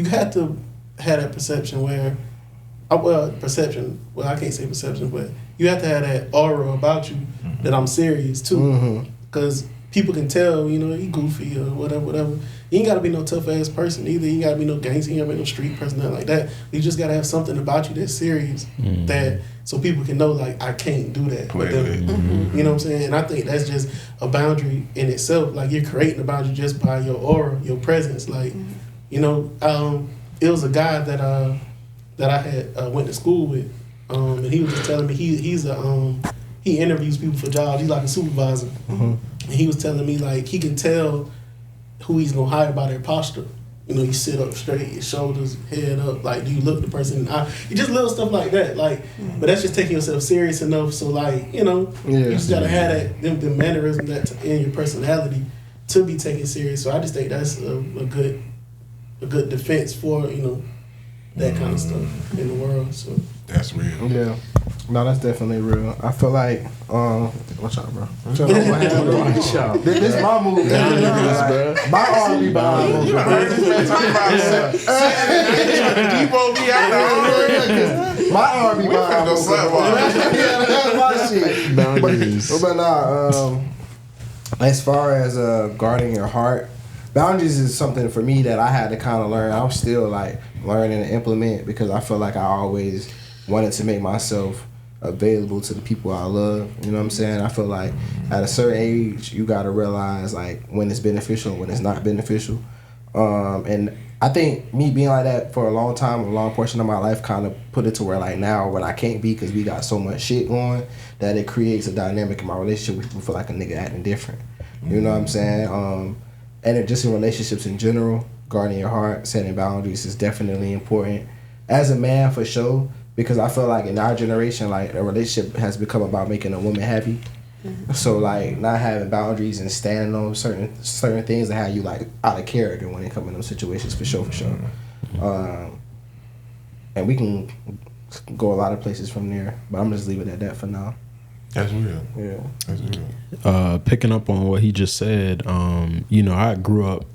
have to have that perception where, I can't say perception, but you have to have that aura about you that I'm serious too, because people can tell, he goofy or whatever. You ain't got to be no tough ass person either. You ain't got to be no gangster. You ain't got to be no street person, nothing like that. You just got to have something about you that's serious, that so people can know, like, I can't do that with them. You know what I'm saying? And I think that's just a boundary in itself. Like, you're creating a boundary just by your aura, your presence. Like, it was a guy that I had went to school with, and he was just telling me he interviews people for jobs. He's like a supervisor. And he was telling me, like, he can tell who he's gonna hire by their posture. You know, you sit up straight, your shoulders, head up. Like, do you look the person in the eye? You just little stuff like that. Like, but that's just taking yourself serious enough. So, like, you know, you just gotta have that them mannerism that in your personality to be taken serious. So I just think that's a good defense for, you know, that kind of stuff in the world. So that's real. Yeah. No, that's definitely real. I feel like, watch out, bro. Watch out. This my move. My R&B behind. You heard this man talking about Debo be out there. My R&B behind. Go slap ball. Yeah, that's my shit. Boundaries. But nah, as far as guarding your heart, boundaries is something for me that I had to kind of learn. I'm still like learning to implement because I feel like I always wanted to make myself available to the people I love. You know what I'm saying? I feel like at a certain age, you got to realize like when it's beneficial and when it's not beneficial. And I think me being like that for a long time, a long portion of my life kind of put it to where like now when I can't be because we got so much shit going that it creates a dynamic in my relationship where people feel like a nigga acting different. You know what I'm saying? And it just in relationships in general, guarding your heart, setting boundaries is definitely important. As a man, for sure, because I feel like in our generation, like a relationship has become about making a woman happy. So like not having boundaries and standing on certain things that have you like out of character when it comes in those situations, for sure. And we can go a lot of places from there, but I'm just leave it at that for now. That's real. Yeah, that's real. Picking up on what he just said, you know, I grew up.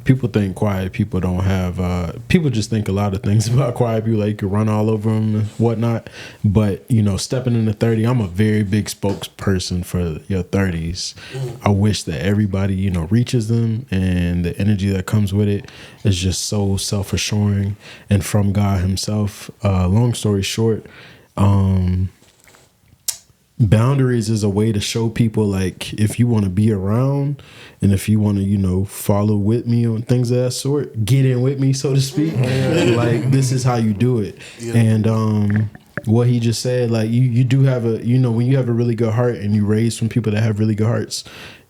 People think quiet people don't have. People just think a lot of things about quiet people, like you can run all over them and whatnot. But you know, stepping into 30, I'm a very big spokesperson for your 30s. I wish that everybody, you know, reaches them, and the energy that comes with it is just so self-assuring and from God Himself. Long story short, boundaries is a way to show people like if you want to be around and if you want to, you know, follow with me on things of that sort, get in with me, so to speak. Like this is how you do it. And what he just said, like you do have a, you know, when you have a really good heart and you raise from people that have really good hearts,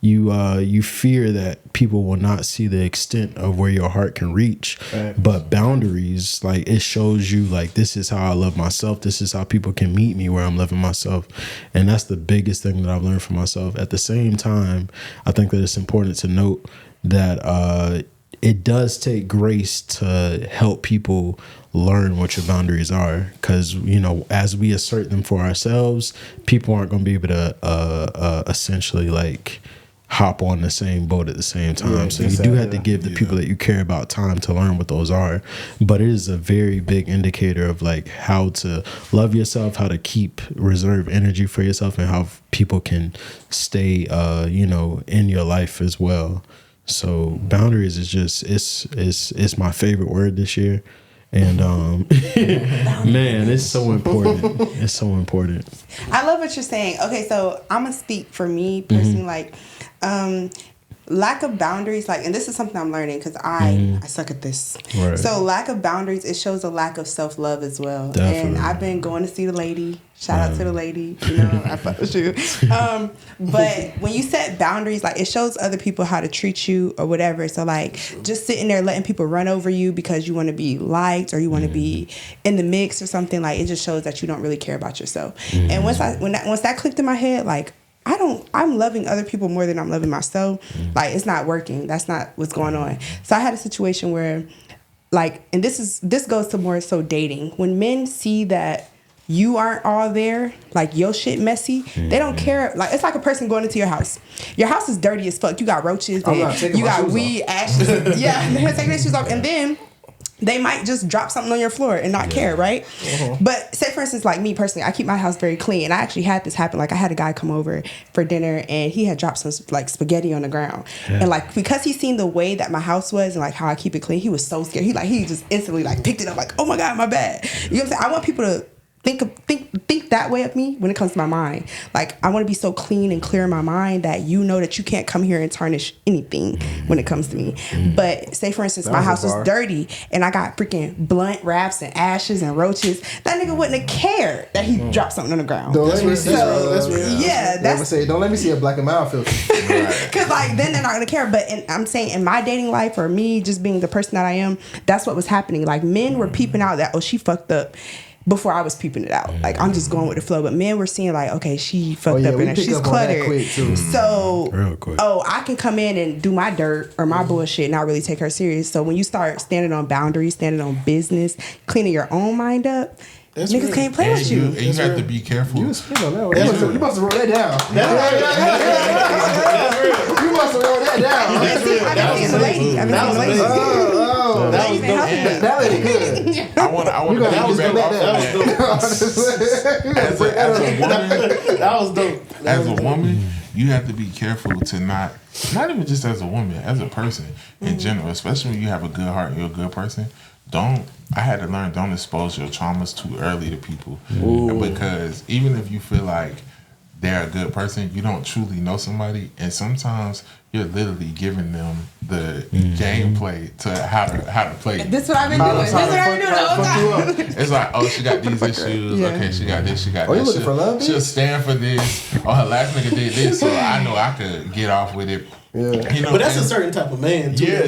you fear that people will not see the extent of where your heart can reach. But boundaries, like it shows you like this is how I love myself. This is how people can meet me where I'm loving myself. And that's the biggest thing that I've learned for myself. At the same time, I think that it's important to note that it does take grace to help people learn what your boundaries are, because you know, as we assert them for ourselves, people aren't going to be able to essentially like hop on the same boat at the same time. So you do have to give the people that you care about time to learn what those are. But it is a very big indicator of like how to love yourself, how to keep reserve energy for yourself, and how people can stay you know, in your life as well. So boundaries is just it's my favorite word this year. And man, it's so important. It's so important. I love what you're saying. Okay, so I'm gonna speak for me personally. Like, lack of boundaries, like, and this is something I'm learning because I suck at this. Right. So lack of boundaries, it shows a lack of self-love as well. Definitely. And I've been going to see the lady. Shout out to the lady. You know, I fuck with you. But when you set boundaries, like, it shows other people how to treat you or whatever. So, like, just sitting there letting people run over you because you want to be liked or you want to be in the mix or something, like, it just shows that you don't really care about yourself. And once that clicked in my head, like, I'm loving other people more than I'm loving myself. Like, it's not working. That's not what's going on. So I had a situation where, like, and this goes to more so dating. When men see that you aren't all there, like your shit messy, they don't care. Like, it's like a person going into your house. Your house is dirty as fuck. You got roaches and you got weed, ashes. Yeah, they're taking their shoes off, and then they might just drop something on your floor and not care, right? But say, for instance, like me personally, I keep my house very clean. And I actually had this happen. Like, I had a guy come over for dinner and he had dropped some like spaghetti on the ground. And like, because he seen the way that my house was and like how I keep it clean, he was so scared. He just instantly like picked it up like, oh my God, my bad. You know what I'm saying? I want people think that way of me when it comes to my mind. Like I want to be so clean and clear in my mind that you know that you can't come here and tarnish anything when it comes to me. But say for instance, my house was dirty and I got freaking blunt wraps and ashes and roaches. That nigga wouldn't have cared that he dropped something on the ground. That's real. Yeah, that's say. Don't let me see a black and mild filter. Because like then they're not gonna care. But I'm saying in my dating life or me just being the person that I am, that's what was happening. Like men were peeping out that she fucked up. Before I was peeping it out, like I'm just going with the flow. But men were seeing like, okay, she fucked up and she's cluttered. So, I can come in and do my dirt or my bullshit, and not really take her serious. So when you start standing on boundaries, standing on business, cleaning your own mind up, niggas can't play with you. And you have to be careful. You must have wrote that down. You must have wrote that down. I've been seeing the lady. That lady good. I want to That was dope. As a woman, you have to be careful to not even just as a woman, as a person in general, especially when you have a good heart and you're a good person. I had to learn, don't expose your traumas too early to people. Because even if you feel like they're a good person, you don't truly know somebody, and sometimes you're literally giving them the gameplay to how to play. This is what I've been doing. It's like, oh, she got these issues. Yeah. Okay, she got this. She got that. that. You looking for love? She'll stand for this. Oh, her last nigga did this, so I know I could get off with it. Yeah. You know, but that's a certain type of man too, that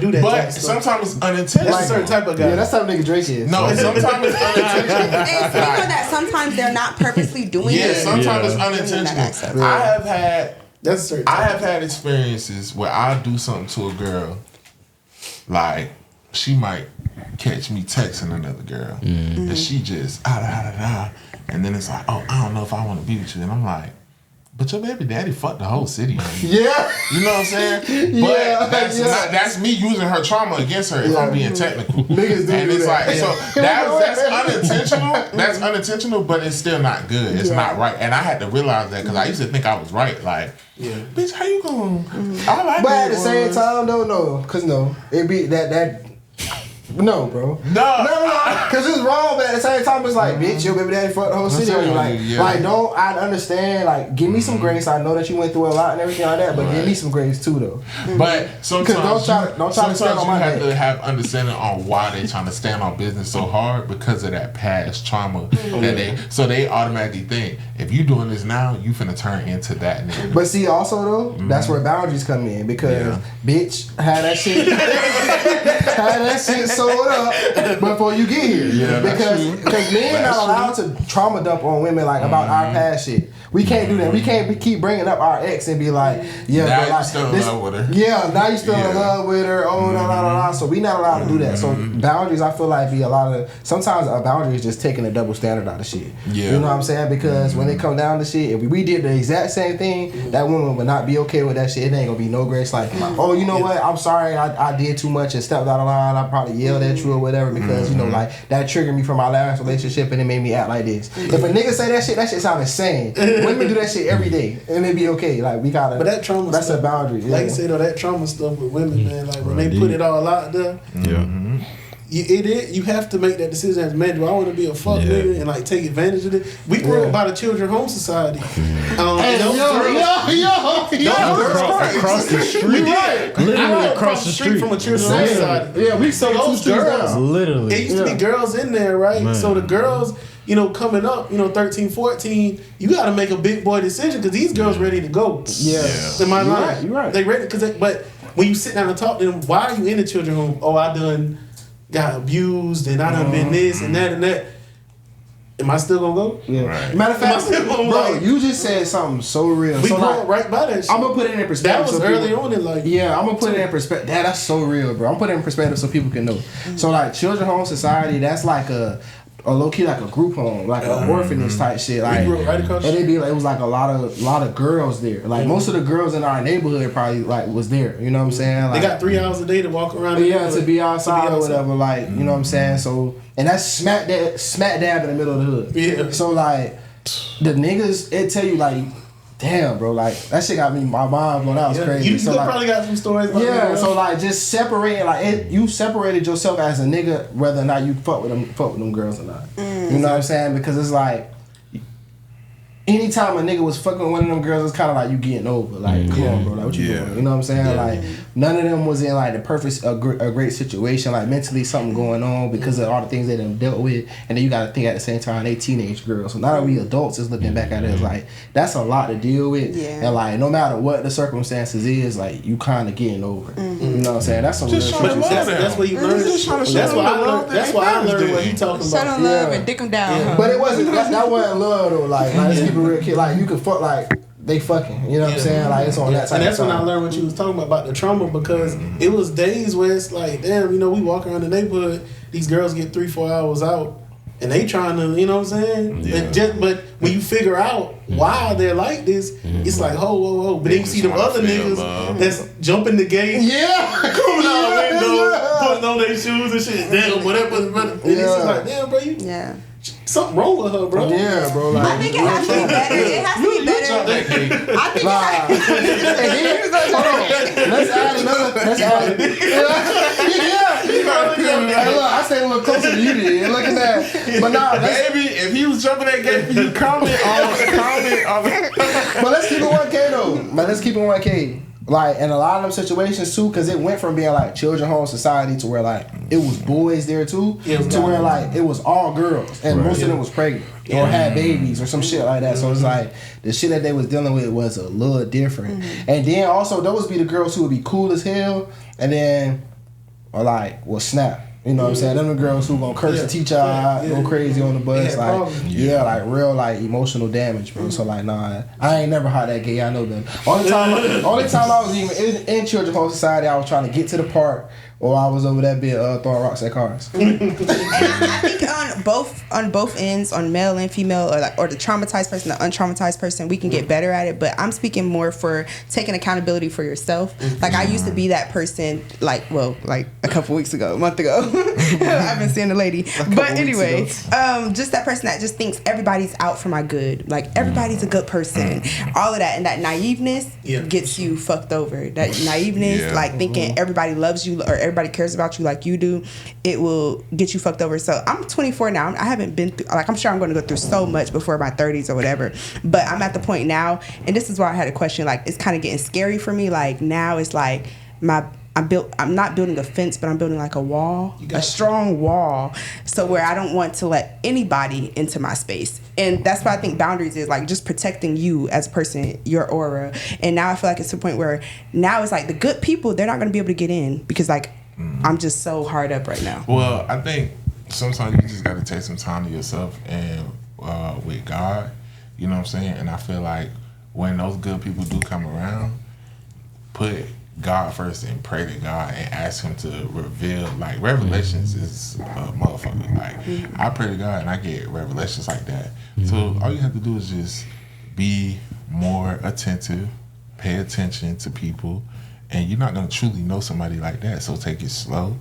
do that. But type of stuff. sometimes it's unintentional. That's a certain type of guy. Yeah, that's how nigga Drake is. No, sometimes it's unintentional. And speaking of that, sometimes they're not purposely doing it. Yeah, sometimes it's unintentional. I have had experiences where I'll do something to a girl, like she might catch me texting another girl, and she just and then it's like, oh, I don't know if I want to be with you, and I'm like, but your baby daddy fucked the whole city. Yeah. You know what I'm saying? But that's me using her trauma against her if I'm being technical. Niggas do and it's that. like, so that's unintentional. That's unintentional, but it's still not good. It's not right. And I had to realize that because I used to think I was right. Like, bitch, how you going? I like but at the same time, no. Because it be that. No, bro. No. Because it's wrong, but at the same time, it's like, bitch, your baby daddy fucked the whole city. I understand. Like, give me some grace. I know that you went through a lot and everything like that, but give me some grace too, though. But sometimes don't try to stand on my you have neck. to have understanding on why they trying to stand on business so hard because of that past trauma that they automatically think if you doing this now, you finna turn into that nigga. But see, also though, that's where boundaries come in because bitch had that shit sold up before you get here. Yeah, because men not allowed to trauma dump on women like about our past shit. We can't do that. We can't keep bringing up our ex and be like, now you still in love with her. Yeah, now you still in love with her. Oh, So we not allowed to do that. So boundaries, I feel like be a lot of. Sometimes a boundary is just taking a double standard out of shit. Yeah, you know what I'm saying? Because when it come down to shit, if we did the exact same thing, that woman would not be okay with that shit. It ain't gonna be no grace. Like, oh, you know what? I'm sorry, I did too much and stepped out of line. I probably yelled at you or whatever because like that triggered me from my last relationship and it made me act like this. If a nigga say that shit sound insane. Women do that shit every day and it be okay. Like we gotta. But that trauma. That's stuff, a boundary. Like you said, though, that trauma stuff with women, man. Like when they put it all out there. Yeah. You have to make that decision as man. Do I want to be a fuck nigga and like take advantage of it? We grew up by the Children's Home Society. Across the street, literally across the street from a Children's Home Society. Yeah, we saw those girls. Literally, it used to be girls in there, right? Man. So the girls, coming up, 13, 14, you got to make a big boy decision because these girls ready to go. Yeah, in my life, you're right. They ready but when you sit down and talk to them, why are you in the Children's Home? Oh, I done got abused and I done been this and that and that. Am I still gonna go? Yeah. Right. Matter of fact, bro, you just said something so real. We going right by that shit. I'm gonna put it in perspective. That was early on in life. Yeah, I'm gonna put it in perspective. That's so real, bro. I'm putting it in perspective so people can know. So like Children's Home Society, that's like a low key like a group home, like an orphanage type shit. Like, right across and it was like a lot of girls there. Like most of the girls in our neighborhood probably like was there. You know what I'm saying? Like, they got 3 hours a day to walk around. Yeah, to be outside or whatever. Like you know what I'm saying? So and that's smack dab in the middle of the hood. Yeah. So like the niggas, it tell you like. Damn, bro, like that shit got me my mind blown out. It was crazy. You probably got some stories about that. So like just separating, like you separated yourself as a nigga whether or not you fuck with them girls or not. You You know what I'm saying? Because it's like, anytime a nigga was fucking with one of them girls, it's kind of like you getting over. Like, come on, bro. Like, what you doing? You know what I'm saying? Like, none of them was in like the perfect, a great situation. Like, mentally something going on because of all the things they done dealt with. And then you got to think at the same time, they teenage girls. So now that we adults is looking back at it, it's like, that's a lot to deal with. Yeah. And like, no matter what the circumstances is, like, you kind of getting over it. You know what I'm saying? That's some real shit. That's what you learned. That's what I learned what he talking about. Show them love and dick them down. But it wasn't, that wasn't love though. Like, let's keep it real, kid. Like, you could fuck, like, they fucking, you know what I'm saying? Like, it's on that type. And that's of when time. I learned what you was talking about the trauma, because it was days where it's like, damn, you know, we walk around the neighborhood, these girls get 3-4 hours out, and they trying to, you know what I'm saying? Yeah. But when you figure out why they're like this, it's like, whoa. But then you see them other niggas that's jumping the gate, coming out the window, putting on their shoes and shit, damn, whatever. And it's just like, damn, bro, you something wrong with her, bro. Yeah, bro. Like, I think it has to be better. It has to be better. I think hold on. Let's add another. Hey, look, I stayed a little closer than you did. Look at that. But nah, baby, if he was jumping that gate for you, comment on it. But let's keep it 1K though. Like, in a lot of them situations too, because it went from being like children home society to where like it was boys there too, to where like it was all girls, and most of them was pregnant or had babies or some shit like that. So it's like the shit that they was dealing with was a little different. And then also those be the girls who would be cool as hell, and then or like will snap. You know what I'm saying? Them the girls who gonna curse the teacher out, go crazy on the bus, like real like emotional damage, bro. So like, nah, I ain't never had that gay. I know that. Only time I was even in children's home society, I was trying to get to the park, or I was over that bit throwing rocks at cars. And I think on both ends, on male and female, or the traumatized person, the untraumatized person, we can get better at it. But I'm speaking more for taking accountability for yourself. Like, I used to be that person, like a couple weeks ago, a month ago. I've been seeing the lady. But anyway, just that person that just thinks everybody's out for my good. Like, everybody's a good person. All of that. And that naiveness gets you fucked over. That naiveness, like thinking everybody loves you or everybody cares about you like you do, it will get you fucked over. So I'm 24 now. I haven't been through, like, I'm sure I'm going to go through so much before my 30s or whatever. But I'm at the point now, and this is why I had a question, like, it's kind of getting scary for me. Like, now it's like I'm not building a fence, but I'm building like a wall, a strong wall, so where I don't want to let anybody into my space. And that's what I think boundaries is, like, just protecting you as a person, your aura. And now I feel like it's to the point where now it's like the good people, they're not going to be able to get in because, like, I'm just so hard up right now. Well, I think sometimes you just got to take some time to yourself and with God, you know what I'm saying? And I feel like when those good people do come around, put God first and pray to God and ask Him to reveal. Like, revelations is a motherfucker. Like, I pray to God and I get revelations like that. So all you have to do is just be more attentive, pay attention to people, and you're not going to truly know somebody like that. So take it slow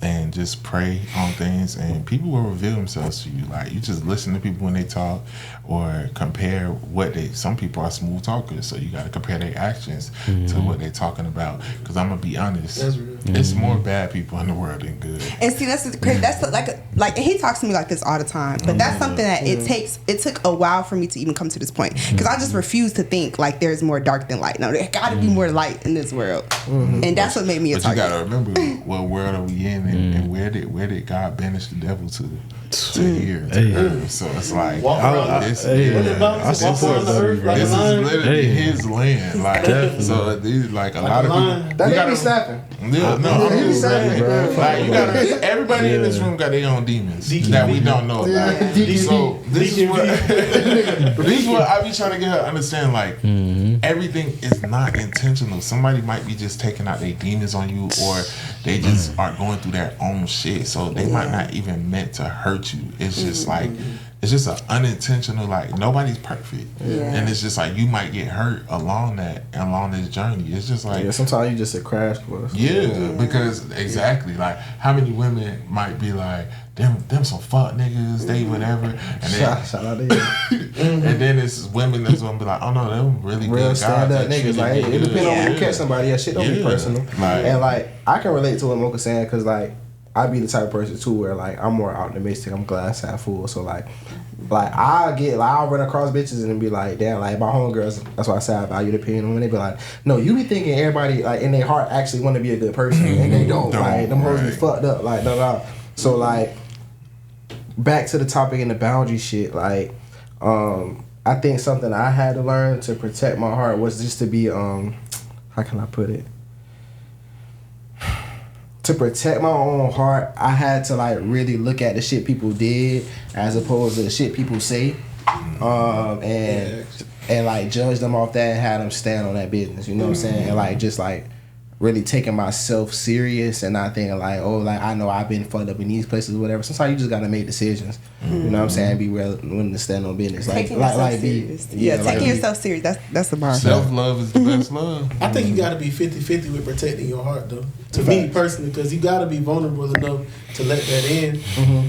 and just pray on things, and people will reveal themselves to you. Like, you just listen to people when they talk, or compare what they. Some people are smooth talkers, so you got to compare their actions to what they're talking about. Because I'm gonna be honest, it's more bad people in the world than good. And see, that's crazy. That's like he talks to me like this all the time. But that's something that it took a while for me to even come to this point, because I just refuse to think like there's more dark than light. No, there got to be more light in this world, and that's what made me a target. But you got to remember, what world are we in? And where did God banish the devil to here to earth? So it's like this is literally his land. Like, so these like a lot of people that be snapping. Yeah, no, I'm just saying, bro. Like, you gotta, everybody in this room got their own demons that we don't know about. So this is what I be trying to get her to understand. Like, everything is not intentional. Somebody might be just taking out their demons on you, or they just are going through their own shit. So they might not even meant to hurt you. It's just like, it's just an unintentional, like, nobody's perfect. And it's just like, you might get hurt along this journey. It's just like, sometimes you just a crash course. Because exactly, like, how many women might be like, them some fuck niggas, they whatever, and then shout out to you. And then it's women that's gonna be like, oh no, them really real good stand guys. up niggas. Like, it depends on when you catch somebody. That shit don't be personal. And like, I can relate to what Mocha's saying, because like, I be the type of person too where like I'm more optimistic. I'm glass half full. So like I'll run across bitches and be like, damn, like my homegirls. That's why I say I value the opinion. When they be like, no, you be thinking everybody like in their heart actually want to be a good person and they don't. Like them hoes be fucked up. Like no. So like back to the topic and the boundary shit. Like I think something I had to learn to protect my heart was just to be how can I put it? To protect my own heart, I had to like really look at the shit people did as opposed to the shit people say, and like judge them off that and have them stand on that business. You know what I'm saying? And like just like really taking myself serious and not thinking like, oh, like I know I've been fucked up in these places or whatever. Sometimes you just gotta make decisions. You know what I'm saying? Be willing to stand on business. Taking yourself serious. Taking yourself serious. That's the bar. Self-love is the best love. I think you gotta be 50-50 with protecting your heart though. To me personally, because you gotta be vulnerable enough to let that in.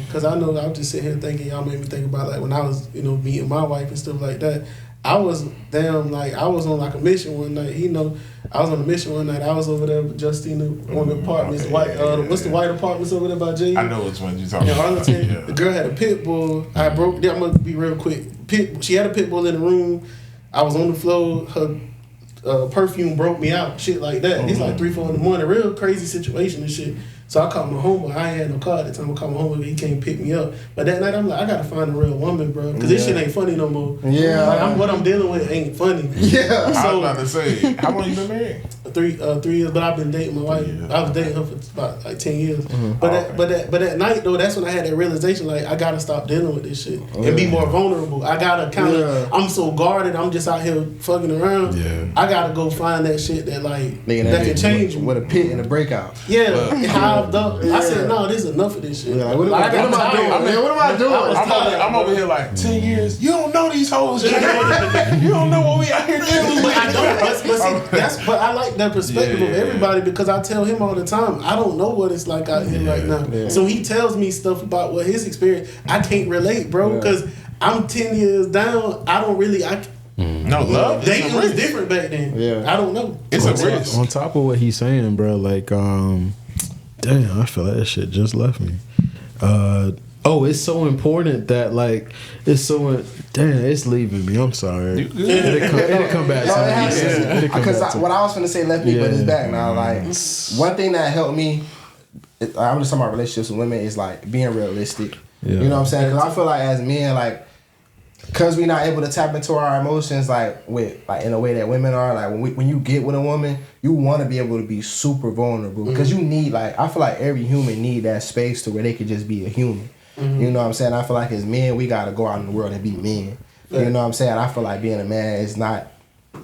Because I know I'm just sitting here thinking, y'all made me think about like when I was, meeting my wife and stuff like that. I was on like a mission one night. I was on a mission one night. I was over there with Justina, one of the apartments, the white apartments over there by Jay? I know which one you're talking about. Arlington. Yeah. The girl had a pit bull. I'm gonna be real quick. She had a pit bull in the room. I was on the floor. Her perfume broke me out. Shit like that. It's like 3-4 in the morning. Real crazy situation and shit. So I called my homeboy. I ain't had no car at the time. I called my homeboy. He came pick me up. But that night I'm like, I gotta find a real woman, bro, because this shit ain't funny no more. Yeah, like what I'm dealing with ain't funny. Yeah. So, I was about to say, how long you been married? 3 years, but I've been dating my wife. Yeah. I was dating her for about like 10 years. But that night though, that's when I had that realization. Like I gotta stop dealing with this shit and be more vulnerable. I gotta kind of. I'm so guarded. I'm just out here fucking around. Yeah. I gotta go find that shit that like that can change me. With a pit and a breakout. Yeah. I said, no, this is enough of this shit. Yeah, what am I doing? What am I doing? I'm over here like 10 years. You don't know these hoes. You don't know what we out here doing. But I don't. But I like that perspective of everybody because I tell him all the time, I don't know what it's like out here right now. Yeah. So he tells me stuff about what his experience. I can't relate, bro, because I'm 10 years down. I don't really. No love. Dating was different back then. Yeah. I don't know. It's a risk. On top of what he's saying, bro, like damn, I feel like that shit just left me. It's so important that like it's leaving me. I'm sorry. It'll come back to me. Because what I was gonna say left me, but it's back now. Like one thing that helped me, I'm just talking about relationships with women, is like being realistic. Yeah. You know what I'm saying? Because I feel like as men, like, because we're not able to tap into our emotions in a way that women are, like when you get with a woman, you want to be able to be super vulnerable because you need, like, I feel like every human need that space to where they could just be a human. You know what I'm saying? I feel like as men, we got to go out in the world and be men. You know what I'm saying? I feel like being a man is not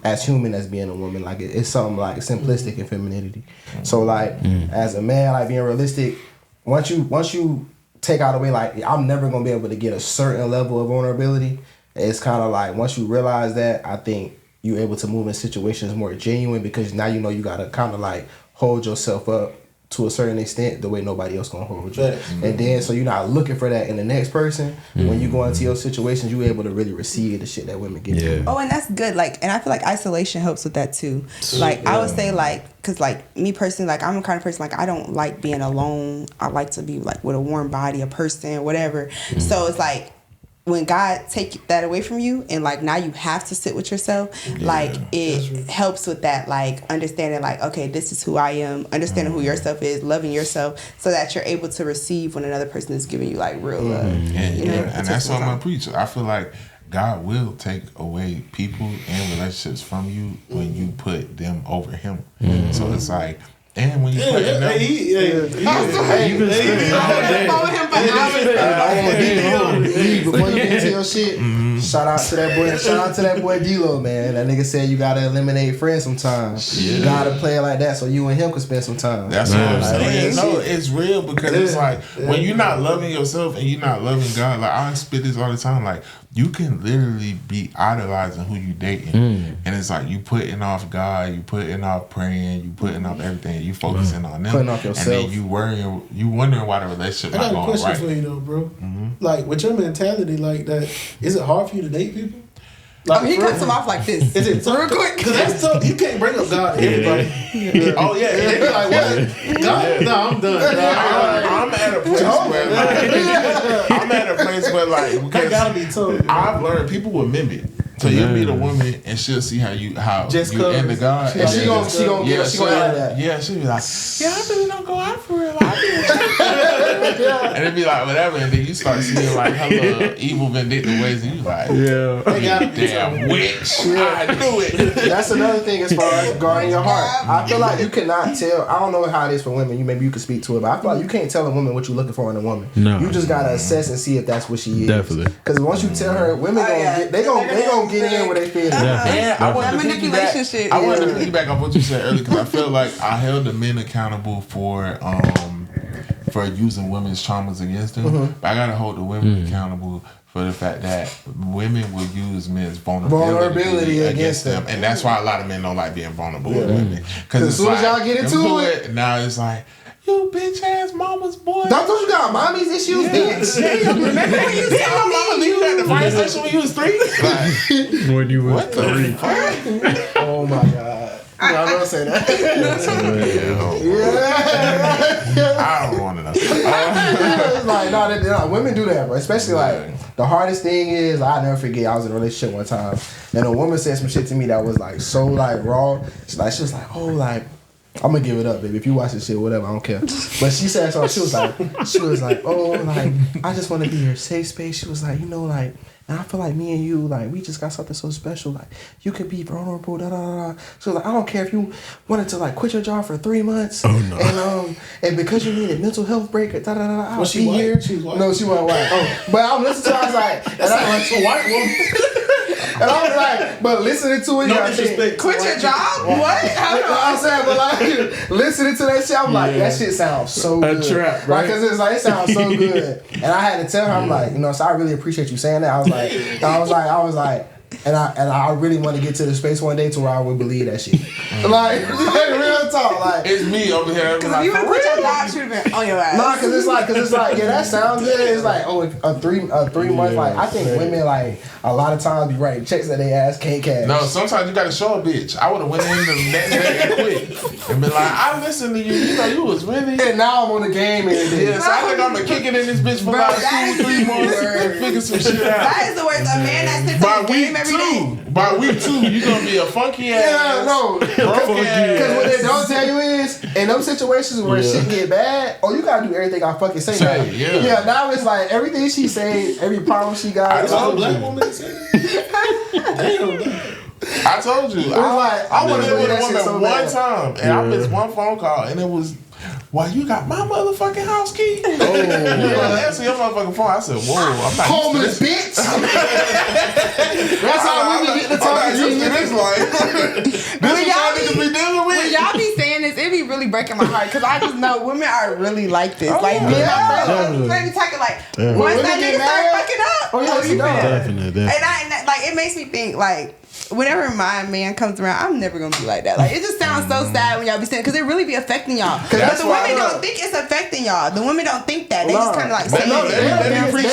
as human as being a woman. Like it's something like simplistic in femininity. So like as a man, like being realistic, once you take out away, like I'm never gonna be able to get a certain level of vulnerability. It's kind of like once you realize that, I think you're able to move in situations more genuine because now you gotta kind of like hold yourself up to a certain extent the way nobody else gonna hold you. And then so you're not looking for that in the next person. When you go into your situations, you're able to really receive the shit that women get. Yeah. Oh, and that's good. Like, and I feel like isolation helps with that too. Like I would say like, cause like me personally, like I'm the kind of person like I don't like being alone. I like to be like with a warm body, a person, whatever. So it's like when God take that away from you and like now you have to sit with yourself, like it helps with that, like understanding like, okay, this is who I am, understanding who yourself is, loving yourself so that you're able to receive when another person is giving you like real love. And that's what I'm gonna preach. I feel like God will take away people and relationships from you when you put them over him. So it's like, and when you put them, before you get into your shit, shout out to that boy D-Lo, man. That nigga said you gotta eliminate friends sometimes. You gotta play it like that so you and him can spend some time. That's what I'm saying. No, it's real because it's like when you're not loving yourself and you're not loving God. Like I spit this all the time. Like you can literally be idolizing who you dating, and it's like you putting off God, you putting off praying, you putting off everything, you focusing on them, putting off yourself, and then you wondering why the relationship not going right. I got a question for you though, bro. Like with your mentality like that, is it hard for you to date people? Like, He cuts him off like this. Is it real quick? Because that's tough. You can't bring up God to everybody. Oh yeah, They be like, what? God? No, I'm done. I'm at a place where like, I'm at a place where like That because gotta be tough. I've learned people will mimic. So you'll meet a woman and she'll see how you Just into God. And she gonna get it. She gonna add that. Yeah, she'll be like, yeah, I really don't go out for real. And it'd be like whatever, and then you start seeing like her little evil vindictive ways, and you like, damn witch. I knew it. That's another thing as far as guarding your heart. I feel like you cannot tell. I don't know how it is for women. Maybe you can speak to it, but I feel like you can't tell a woman what you're looking for in a woman. No. You just gotta assess and see if that's what she is. Definitely. Because once you tell her, women they gonna get in where they feel. And I wanted to manipulation piggyback. shit. I wanted to piggyback on what you said earlier because I feel like I held the men accountable for using women's traumas against them. But I gotta hold the women accountable for the fact that women will use men's vulnerability against them, and that's why a lot of men don't like being vulnerable with women. Because as soon as y'all get into it, now it's like, you bitch ass mama's boy. Don't you got mommy's issues, bitch? Remember when you said Your mama leave you at the fire station when you was 3? Like, When you what the fuck? Oh my god. I'm gonna say that. I don't want to know. It's like, no, women do that, bro. Especially like the hardest thing is, I'll never forget. I was in a relationship one time, and a woman said some shit to me that was like so like raw. She was like, oh, like, I'm gonna give it up, baby. If you watch this shit, whatever, I don't care. But she said something. She was like, oh, like, I just want to be your safe space. She was like, you know, like, and I feel like me and you, like, we just got something so special. Like, you could be vulnerable, da da da. She was like, I don't care if you wanted to like quit your job for 3 months. Oh no. And because you needed mental health break, da da da. I'll Was she be white? here. She was white? No, she wasn't white. Oh, but I'm listening to her. I was like, and I was a white woman. And I was like, but listening to it, you No gotta think, disrespect. Quit your job? What? you know what I'm saying? But like, listening to that shit, I'm like, that shit sounds so good. trap, Like, right? cause it's like, it sounds so good. And I had to tell her, I'm like, you know, so I really appreciate you saying that. I was like, and I really want to get to the space one day to where I would believe that shit. Like real talk, like. It's me over here. Because if you would have quit your job, she would have been on your ass. Nah, cause it's like, yeah, that sounds good. It's like, oh, a 3 month, like, I think women, like, a lot of times be writing checks that they ass can't cash. No, sometimes you gotta show a bitch. I would have went in the next day and quit and been like, I listened to you. You know, you was really. And now I'm on the game and Yeah, so I think I'm gonna kick it in this bitch for like 2-3 months and figure some shit out. That is the worst. A man that sits By in the game week every day. 2, by week 2, you gonna be a funky ass. yeah, no. Broke ass. Because what they don't tell you is, in them situations where shit get bad, oh, you gotta do everything I fucking say. Now. Yeah. Now it's like everything she say, every problem she got. I told A black woman say damn. I told you. I went in with a woman one time and I missed one phone call and it was, well, you got my motherfucking house key? Oh. You gonna answer your motherfucking phone. I said, whoa, I'm not Homeless bitch. That's how women get the talking to you. This life. This is how niggas be dealing When with. y'all be saying this, it be really breaking my heart because I just know women are really like this. Like, me and my friends, they be talking like, once that nigga start fucking up, Oh, yeah, you know. Definitely. And like, it makes me think, like, whenever my man comes around, I'm never gonna be like that. Like, it just sounds so sad when y'all be saying, because it really be affecting y'all. But the women don't think it's affecting y'all. The women don't think that. They just kind of like say it. They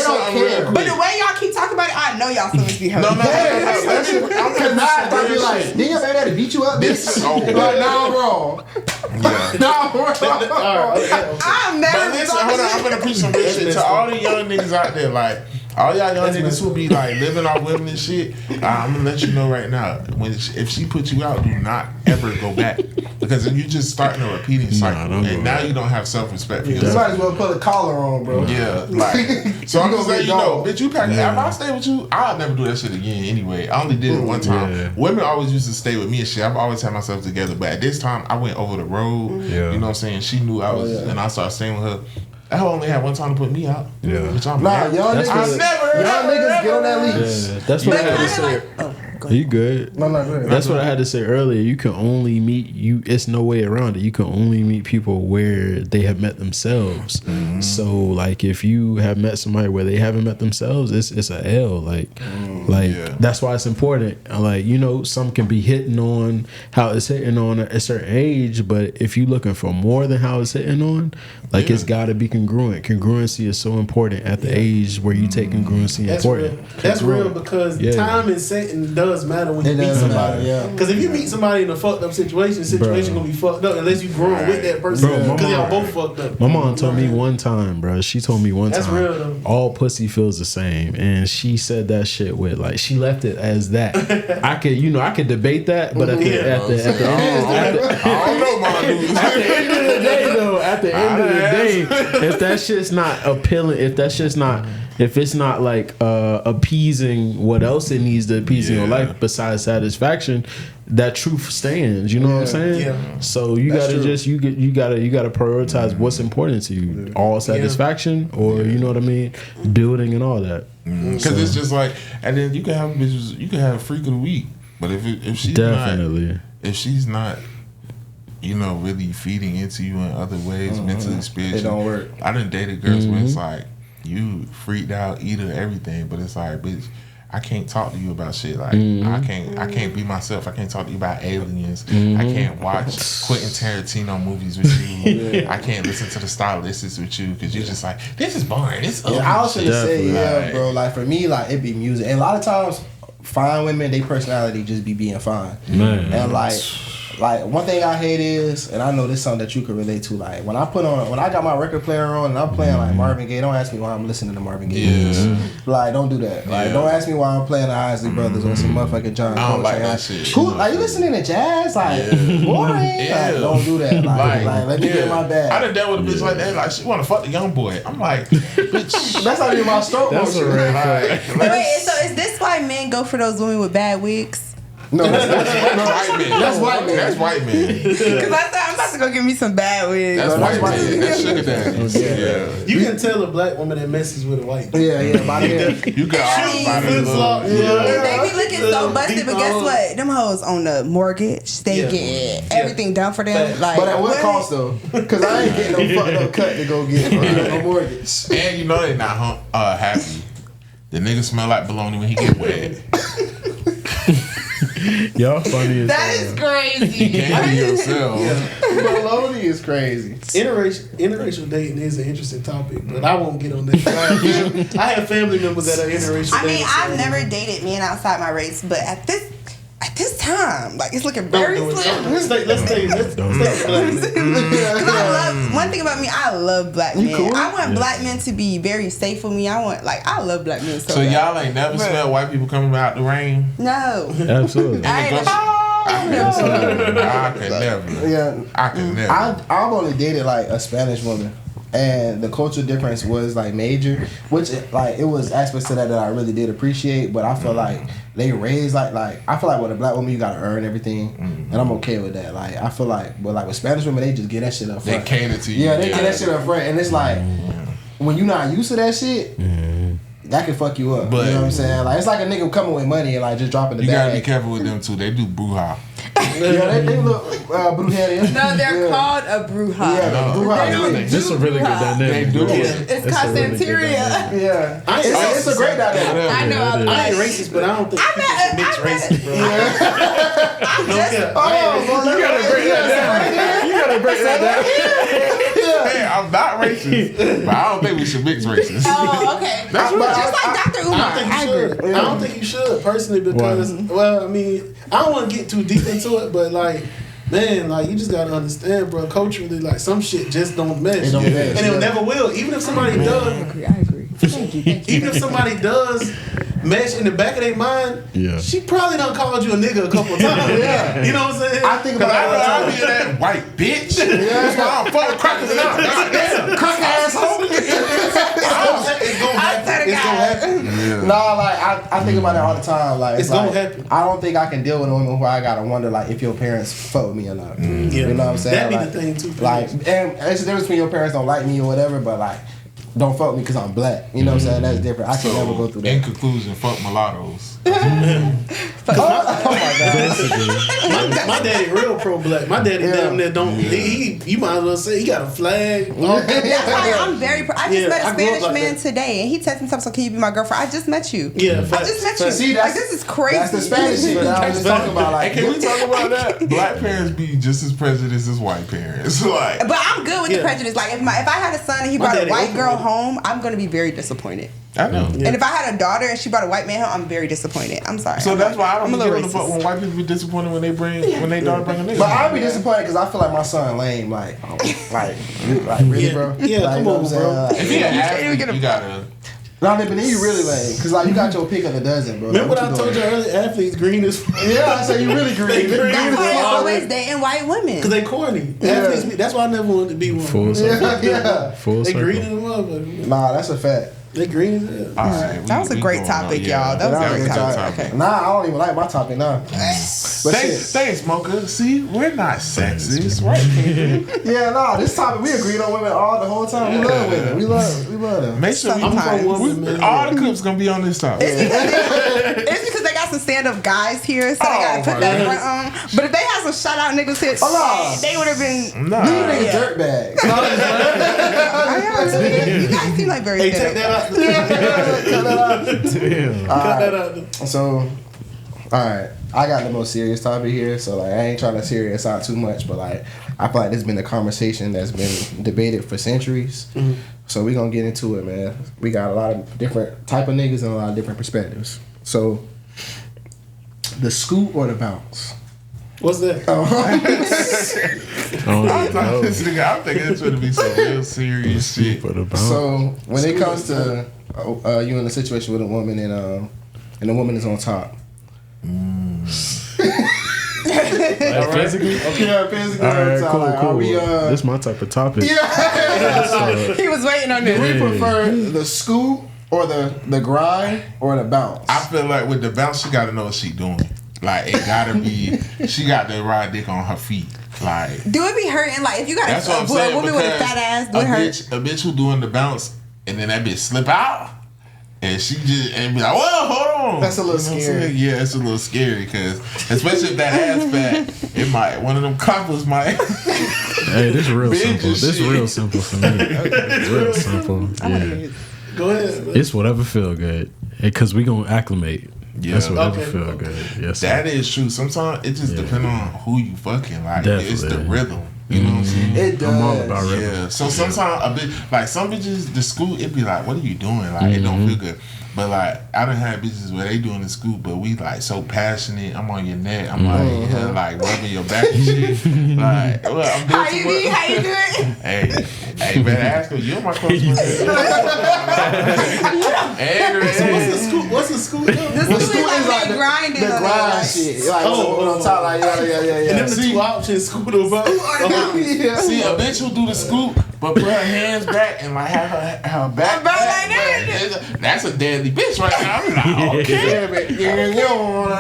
don't care. But the way y'all keep talking about it, I know y'all feelings be hurt. No. Cause now I be like, didn't your baby daddy beat you up, bitch? Like, now I'm wrong. Now I'm wrong. I'm never. But listen, hold on, I'm gonna preach some real shit to all the young niggas out there. Like, all y'all young niggas who be like living off women and shit, I'm gonna let you know right now. If she put you out, do not ever go back, because if you just starting a repeating cycle, and now you don't have self respect for You yourself. might as well put a collar on, bro. Yeah, like, so I'm You just gonna letting get you know, dog. bitch, you pack. If I stay with you, I'll never do that shit again anyway. I only did it one time. Yeah. Women always used to stay with me and shit. I've always had myself together, but at this time, I went over the road. Yeah. You know what I'm saying? She knew I was, and I started staying with her. That hoe only had one time to put me out. Yeah. Bitch, I'm Nah, mad. young niggas, I never young niggas get on that leash. Yeah, that's what I had to say. You good? No, go ahead. That's what I had to say earlier. You can only meet you. It's no way around it. You can only meet people where they have met themselves. So like, if you have met somebody where they haven't met themselves, it's a L. That's why it's important. Like, you know, some can be hitting on how it's hitting on at a certain age, but if you're looking for more than how it's hitting on, like it's got to be congruent. Congruency is so important at the age where you take congruency important. That's real because time and setting does matter when you meet somebody. Because if you meet somebody in a fucked up situation gonna be fucked up unless you grow with that person. Because y'all both fucked up. My mom told me one time, bro. She told me one time. That's real though. All pussy feels the same, and she said that shit with like she left it as that. I could debate that, but at the end of the day, if that shit's not appealing, if it's not like appeasing what else it needs to appease in your life besides satisfaction, that truth stands. You know what I'm saying? Yeah. So you gotta you gotta prioritize what's important to you. All satisfaction, or you know what I mean, building and all that. Because it's just like, and then you can have bitches, you can have a freak of the week, but if she's not, you know, really feeding into you in other ways, mentally, spiritually, it don't work. I done dated girls where it's like you freaked out, eater, everything, but it's like, bitch, I can't talk to you about shit. Like I can't be myself. I can't talk to you about aliens. I can't watch Quentin Tarantino movies with you. I can't listen to the stylistics with you because you're just like, this is boring. It's I was gonna say, bro. Like for me, like it be music, and a lot of times, fine women, they personality just be being fine, and like one thing I hate is, and I know this is something that you can relate to, like when I got my record player on and I'm playing like Marvin Gaye, don't ask me why I'm listening to Marvin Gaye. Like don't do that. Like don't ask me why I'm playing the Isley Brothers or some motherfucking John Cole. I don't like that shit. Cool. Like you listening to jazz? Like boring. Like, don't do that. Like let me get my bag. I done dealt with a bitch like that. Like she want to fuck the young boy. I'm like, bitch. That's not even my stroke. That's a red flag. Wait, so is this why men go for those women with bad wigs? No, that's white men. That's white men. That's white men. Because I thought I'm about to go get me some bad wigs. That's white men. That's sugar daddies. Yeah. You can tell a black woman that messes with a white man. Yeah. By the you got flip flop. They be looking so busted, but guess what? Them hoes on the mortgage. They get everything done for them. Like, but at what cost though? Because I ain't getting no fucked up cut to go get no mortgage. And you know they not happy. The nigga smell like bologna when he get wet. Y'all funny as that is crazy. You can't be yourself. Bologna is crazy. Interracial dating is an interesting topic, but I won't get on that. I have family members that are interracial. I mean, I've never dated men outside my race, but at this time, like it's looking very slim. Let's stay black. One thing about me, I love black men. Cool? I want black men to be very safe for me. I love black men so bad. Y'all ain't never smelled white people coming out the rain? No. Absolutely. I could never. Yeah. I could never. I've only dated like a Spanish woman, and the cultural difference was like major, which like it was aspects to that I really did appreciate. But I feel like they raised like I feel like with a black woman you gotta earn everything, and I'm okay with that. Like I feel like, but like with Spanish women they just get that shit up front. They cater to you. Yeah, they get that shit up front, and it's like when you're not used to that shit. That can fuck you up. But, you know what I'm saying? Like it's like a nigga coming with money and like just dropping the bag. You gotta be careful with them too. They do bruja. They look brujeria. No, they're called a bruja. Yeah, bruja. This is a really good dynamic. They do it. It's Casanteria. Yeah, it's a great dynamic. I know. I ain't racist, but I don't think people should mix races, bro. You gotta break that down. Hey, I'm not racist, but I don't think we should mix races. Oh, okay. That's just like Dr. Umar. I don't think you should personally because well, I mean, I don't want to get too deep into it, but like, man, like you just gotta understand, bro. Culturally, like some shit just don't mesh, and it never will. Even if somebody does, I agree. Thank you. Even if somebody does mesh in the back of their mind, she probably done called you a nigga a couple times. You know what I'm saying? I think about I'll be that white bitch. That's why I'm fucking crackers out. Goddamn, crack asshole. It's gonna happen. Nah, like I think about it all the time. Like it's gonna happen. I don't think I can deal with a woman where I gotta wonder like if your parents fuck with me or not. You know what I'm saying? That be like, the thing too. Like, and it's the difference between your parents don't like me or whatever, but like. don't fuck me because I'm black. You know what I'm saying? That's different. I can never go through that. In conclusion, fuck mulattoes. Oh my god. My daddy real pro-black. My daddy damn near don't. You might as well say he got a flag. That's why I'm very. I just met a I grew up Spanish like man that. today, and he texted me something. So can you be my girlfriend? I just met you. Yeah, I just met you. See, like this is crazy. That's the Spanish shit that I was just talking about. Like, Hey, can we talk about that? Black parents be just as prejudiced as white parents. Like, But I'm good with the prejudice. Like if I had a son and he brought a daddy white open girl with it. home, I'm gonna be very disappointed. I know. And if I had a daughter and she brought a white man home, I'm very disappointed. I'm sorry. So that's why I don't I'm a give little a fuck racist. when white people be disappointed when they daughter bring a nigga. but I'd be disappointed because I feel like my son lame. Like really, bro. Yeah, like, come you know on, what I'm saying? bro. Like, If he an athlete, you gotta. no, but then you really lame because like you got your pick of the dozen, bro. Remember Like, what I told you earlier? Athletes green as Yeah, I say you really green. That's why I always dating white women. because they corny. Athletes, that's why I never wanted to be one. Full circle. Yeah. Full They green circle. as a motherfucker. Nah, that's a fact. They green as hell. All right, That was a great topic, y'all. That was a great topic. Okay. Nah, I don't even like my topic now. But Thanks, Mocha. See, we're not sexist, right? yeah, nah, this topic we agreed on women all the whole time. We love women. We love them. Make sure Sometimes. all the clips gonna be on this topic. It's because they got some stand-up guys here, so they gotta put that front on. But if they had some shout-out niggas here, they would have been. Nah. You niggas dirtbags. You guys seem like very Hey, take stand-up. that out. Cut that out. Damn. Cut that out. So, alright, I got the most serious topic here. So, like, I ain't trying to serious out too much, but like, I feel like this has been a conversation that's been debated for centuries. Mm-hmm. So we gonna get into it, man. We got a lot of different type of niggas and a lot of different perspectives. So, the scoop or the bounce? What's that? I'm thinking it's gonna be some real serious shit. So when it comes to you in a situation with a woman and the woman is on top. Like physically? Yeah, physically. All right, on top. cool, Like, cool. Are we, This is my type of topic. yeah. He was waiting on Do this. we prefer the scoop or the grind or the bounce? I feel like with the bounce, she gotta know what she doing. Like it gotta be, she got to ride dick on her feet. Like Do it be hurting? Like if you got that's what I'm a saying. woman with a because fat ass, do it hurt? a bitch who doing the bounce and then that bitch slip out. And she just and be like, well, hold on. That's a little You know what I'm scary. saying? Yeah, it's a little scary because especially if that ass fat, it might one of them coppers might. Hey, this real Binge simple. and This shit. real simple for me. Real simple. Yeah. Go ahead. It's whatever feel good. Because we gonna acclimate. Yeah. That's whatever Okay. feel good. Yes. That sir. is true. Sometimes it just depends on who you fucking. Like it's the Definitely. rhythm. You know what I'm saying? It does. I'm all about rhythm. Yeah. So sometimes a bit like some bitches the scoop it be like, what are you doing? Like it don't feel good. But like I done had bitches where they doing the scoop, but we like so passionate. I'm on your neck. I'm like yeah, like rubbing your back and shit. Like well, I'm doing How too you much. do? How you do it? Hey, better ask her. You're my close friend. What's the scoop? The The scoop scoop is is like like they grinding the on it, grind like- shit. Like on top, like yeah. And then the two options, scoop or bounce. Yeah. See, a bitch who do the scoop, but put her hands back and like have her back. back like that. That's a deadly bitch right now. I'm like, okay. Yeah, but you don't want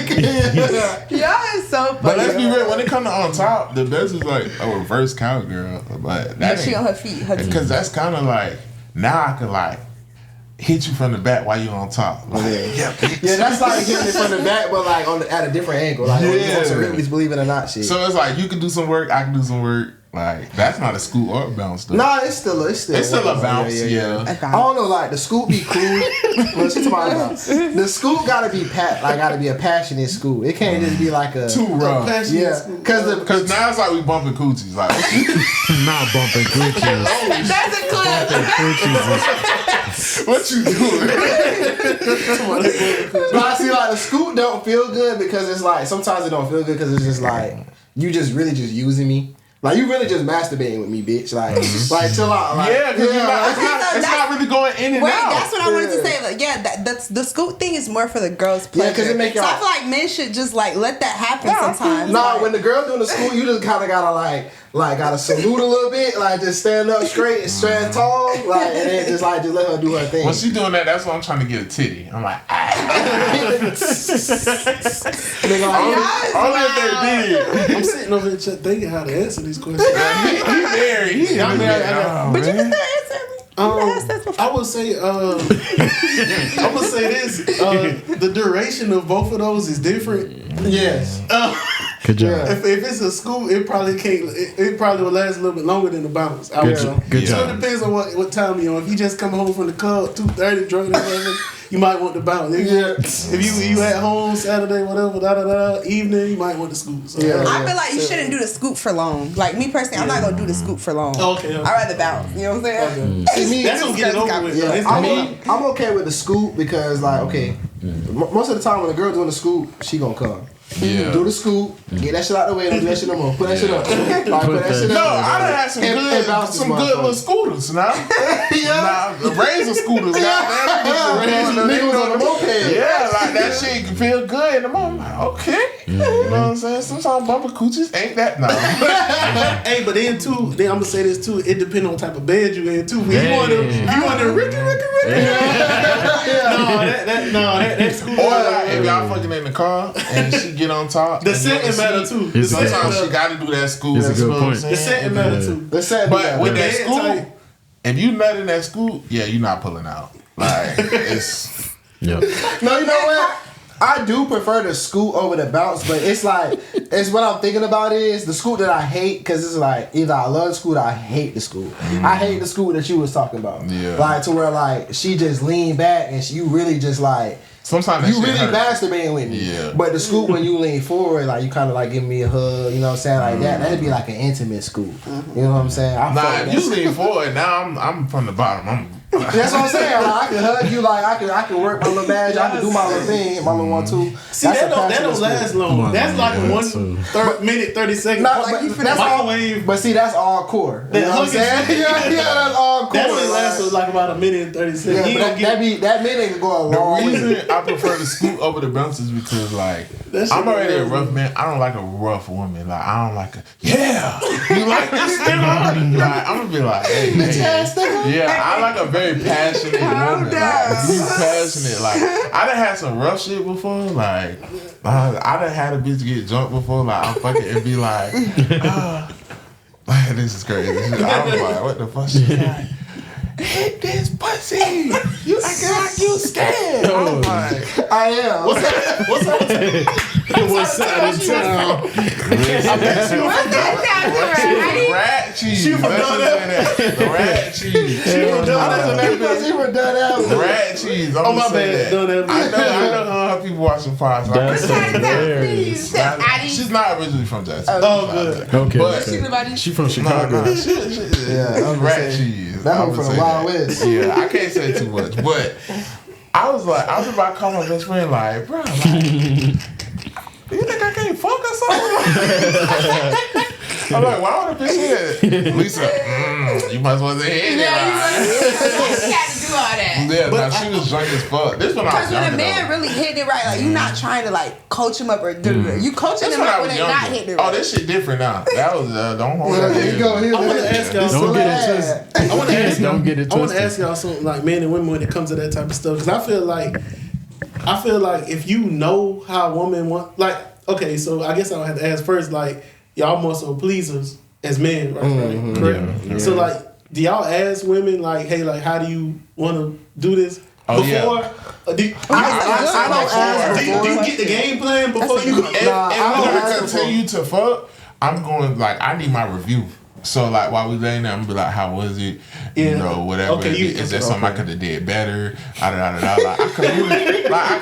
to. Y'all is so funny. But let's be real. When it comes to on top, the best is like a reverse cowgirl. But that She on her feet. Her because that's kind of like now I can like hit you from the back while you're on top. Like, yeah, bitch. Yeah, that's like hitting it from the back, but like at a different angle. Like Yeah. so really believe it or not, shit. So it's like you can do some work, I can do some work. Like that's not a scoop or a bounce though. Nah, it's still a bounce. Yeah. I don't know, like the scoop be cool. What you talking about? The scoop gotta be gotta be a passionate scoop. It can't just be like a Too rough. yeah. Cause now it's like we bumping coochies. Like Not bumping coochies. That's a clip. what you doing? But I see like the scoop don't feel good because it's like sometimes it don't feel good because it's just like you just really just using me. Like you really just masturbating with me, bitch. Like chill out. Like, Yeah, because it's not really going in and Wait, out. that's what I wanted to say. Like, yeah, that's the scoop thing is more for the girls' pleasure. Yeah, 'cause it make so y'all- I feel like men should just like let that happen sometimes. Nah, like, when the girl doing the scoop, you just kind of gotta like gotta salute a little bit, like just stand up straight, stand tall, like and then just let her do her thing. When she doing that, that's when I'm trying to get a titty. I'm like, Nigga, like, only if they did. I'm sitting over here thinking how to answer these questions. He married. He I mean, married. but you can still answer me. I would say, I'm gonna say this: the duration of both of those is different. Yes. Good job. If it's a school, it probably can't. It probably will last a little bit longer than the bounce. Good So job. it depends on what time you're on. If you just come home from the club 2:30 drunk, you might want the bounce. If you at home Saturday, whatever, evening, you might want the scoop. So, I feel like you shouldn't do the scoop for long. Like me personally, I'm not gonna do the scoop for long. Okay. I'd rather bounce. You know what I'm saying? See, me, that's gonna get it over with. Yeah, I'm okay with the scoop because, like, okay, most of the time when a girl doing the scoop, she gonna come. Yeah. Do the scoop, get that shit out the way, don't do that shit no more. Put that shit up. Like, put that shit No, up. I done had some good little scooters now. Nah, the Razor scooters. Niggas on the moped. Yeah, like that shit can feel good in the moment. Like, okay. You know what I'm saying? Sometimes bumper coochies ain't that now. Hey, but then too, I'm gonna say this too. It depends on what type of bed you in too. If you want to Ricky. That's cool. Or like if y'all fucking in the car and she get on top. The setting matter too. Sometimes she got to do that scoop. It's a good point. The setting matter too. But with that bed scoop, type. if you nut in that scoop, yeah, you're not pulling out. Like it's. Yep. No, you know what? I do prefer the scoot over the bounce, but it's like, it's what I'm thinking about is the scoot that I hate, because it's like, either I love the scoot or I hate the scoot. I hate the scoot that you was talking about. Yeah. Like, to where, like, she just lean back and you really just, like, Sometimes you really masturbating with me. Yeah. But the scoop when you lean forward, like, you kind of, like, give me a hug, you know what I'm saying? Like, that'd be like an intimate scoop. You know what I'm saying? Nah, if you lean forward, now I'm from the bottom. That's what I'm saying. Like, I can hug you. Like I can work my little badge. I can do my little thing, my little 1-2. See, that don't last long. That's like a 1 minute 30 seconds. That's microwave. But see, that's all core. You know what I'm saying? Yeah, that's all core. That only lasts like about a minute and 30 seconds. Yeah, that minute can go a long way. The reason I prefer to scoot over the bounce is because, like, I'm already a rough man. I don't like a rough woman. Like, I don't like you like this nigga? Like, I'm gonna be like, hey, yeah, I like a very passionate woman. Like, you passionate. Like, I done had some rough shit before. Like, I done had a bitch get drunk before. Like, I'm fucking and be like, this is crazy. I was like, what the fuck? She's like, hit this pussy. You acting like you scared. I'm like, I am. What's up? What's up? What's up in town? Rat cheese. The rat cheese. She from Dunn. Rat cheese. Oh, my bad. I know how people watching Fox. That's hilarious. She's not originally from Jackson. Oh, good. Okay. But She from Chicago. Yeah, rat cheese. That one from the Wild West. Yeah, I can't say too much, but I was about to call my best friend, like, bro, like, you think I can't fuck or something? I'm like, why would a bitch say Lisa, you might as well say, hey, You got to do all that. yeah, but she was drunk as fuck. This when I was Because when younger, a man though. really hitting it right, like you're not trying to like coach him up or do you coaching That's them when I up when was they're not younger. hitting it right. Oh, this shit different now. That was don't hold Well, that. there you go. I want to ask y'all Don't get it something. twisted. I want to ask y'all. Don't get it I want to twisted. ask y'all something like men and women when it comes to that type of stuff. Because I feel like if you know how a woman want, like, okay, so I guess I would have to ask first, like, y'all more so pleasers as men, right? Correct? Yeah. So, like, do y'all ask women, like, hey, like, how do you want to do this? Oh, yeah. Before? Do you I get the game plan before you go? If I'm gonna continue to fuck, I'm going, like, I need my review. So, like, while we laying there, I'm gonna be like, how was it? Yeah. You know, whatever. Okay, is there something I could have did better? Like, I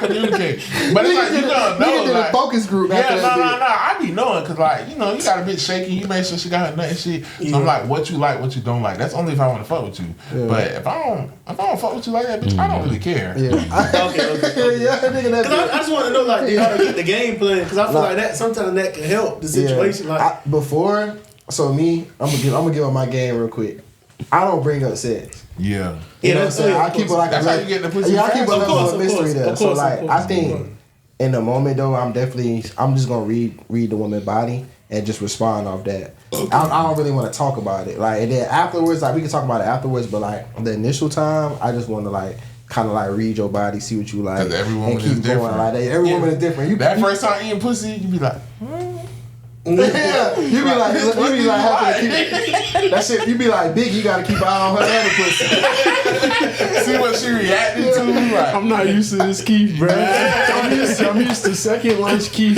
communicate. But it's like, you don't know. Nigga did Like, a focus group. yeah, no. I be knowing, because, like, you know, you got a bitch shaky. You make sure she got her nut and shit. So I'm like, what you like, what you don't like. That's only if I want to fuck with you. Yeah. But if I don't fuck with you like that, bitch, I don't really care. Yeah. Okay. Yeah, nigga, that I just want to know, like, do y'all get the game plan? Because I feel like that sometimes that can help the situation. Like, before, so me, I'm gonna give up my game real quick. I don't bring up sex. Yeah. You know what I'm saying? I keep it like That's how you get the pussy. Yeah, I keep it like a mystery there. So Of like, course. I think in the moment though, I'm just gonna read the woman's body and just respond off that. I don't really want to talk about it. Like, and then afterwards, like we can talk about it afterwards, but like the initial time, I just want to like kind of like read your body, see what you like, every woman and keep is going different. like that. Every woman is different. That first time eating pussy, you be like, Yeah, you be like having to keep that shit. You be like, Big, you gotta keep an eye on her other pussy. See what she reacted to? Like, I'm not used to this Keith, bro. I'm used to second lunch Keith.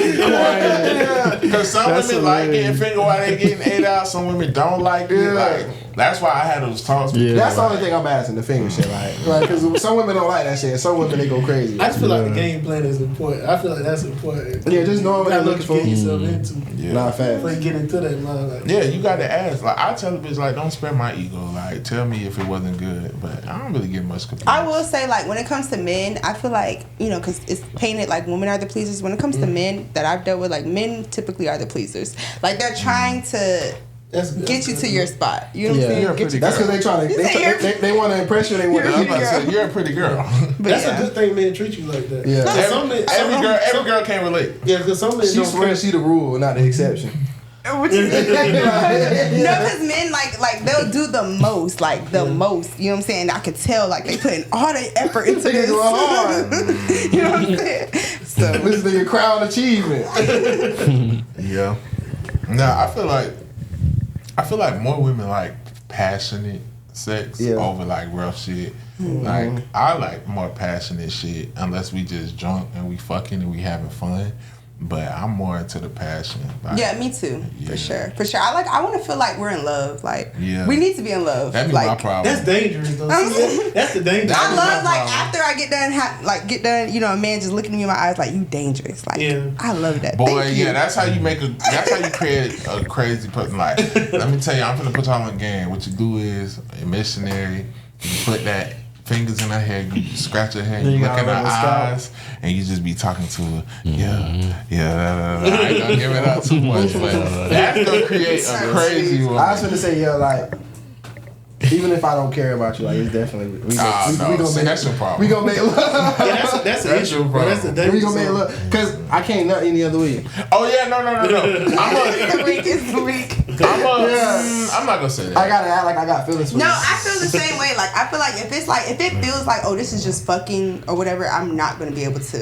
Because some women like getting fingered while they getting ate out. Some women don't like it. Like, that's why I had those talks. Yeah. That's the only thing I'm asking, the finger shit. Like, because some women don't like that shit. Some women, they go crazy. I just feel like the game plan is important. I feel like that's important. Yeah, just knowing what they're looking for. Get yourself into. Yeah. Not fast. Before you get into that line. Like, Yeah, you got to ask. Like, I tell a bitch, like, don't spare my ego. Like, tell me if it wasn't good. But I don't really get much complaints. I will say, like, when it comes to men, I feel like, you know, because it's painted like women are the pleasers. When it comes to men that I've dealt with, like, men typically are the pleasers. Like, they're trying to get you to your spot. You know what I'm saying? You're a pretty That's girl. because they want to impress you. They want I was to about to say, you're a pretty girl. But that's yeah. a good thing men treat you like that. Yeah. Every girl can't relate. Yeah, because some men She don't swears she the rule, not the exception. No, because men like they'll do the most, like the most. You know what I'm saying? I could tell like they putting all their effort into this. Niggas go hard. You know what I'm saying? So This is your crown achievement. Yeah. Nah, I feel like more women like passionate sex over like rough shit. Like, I like more passionate shit unless we just drunk and we fucking and we having fun. But I'm more into the passion. Like, yeah, me too. Yeah. For sure. I want to feel like we're in love. Like Yeah. we need to be in love. That'd be like, my problem. That's dangerous though. See, that's the danger. I love my like problem. after I get done, you know, a man just looking me in my eyes like you dangerous. Like I love that. Boy, Thank you. that's how you create a crazy person. Like, let me tell you, I'm gonna put y'all in the game. What you do is a missionary, you put that fingers in her hair, you scratch her hair, you look in her eyes, and you just be talking to her. I ain't gonna give it up too much, but that's gonna create a crazy one. I was gonna say, like, even if I don't care about you, like, it's definitely we gonna make that's your problem. We gonna make love. That's the issue, bro. That's the danger. We gonna make love because I can't nut any other week. Oh yeah, no. It's the week. I'm not gonna say that. I gotta act like I got feelings for No, you. I feel the same way. Like I feel like if it feels like this is just fucking or whatever, I'm not gonna be able to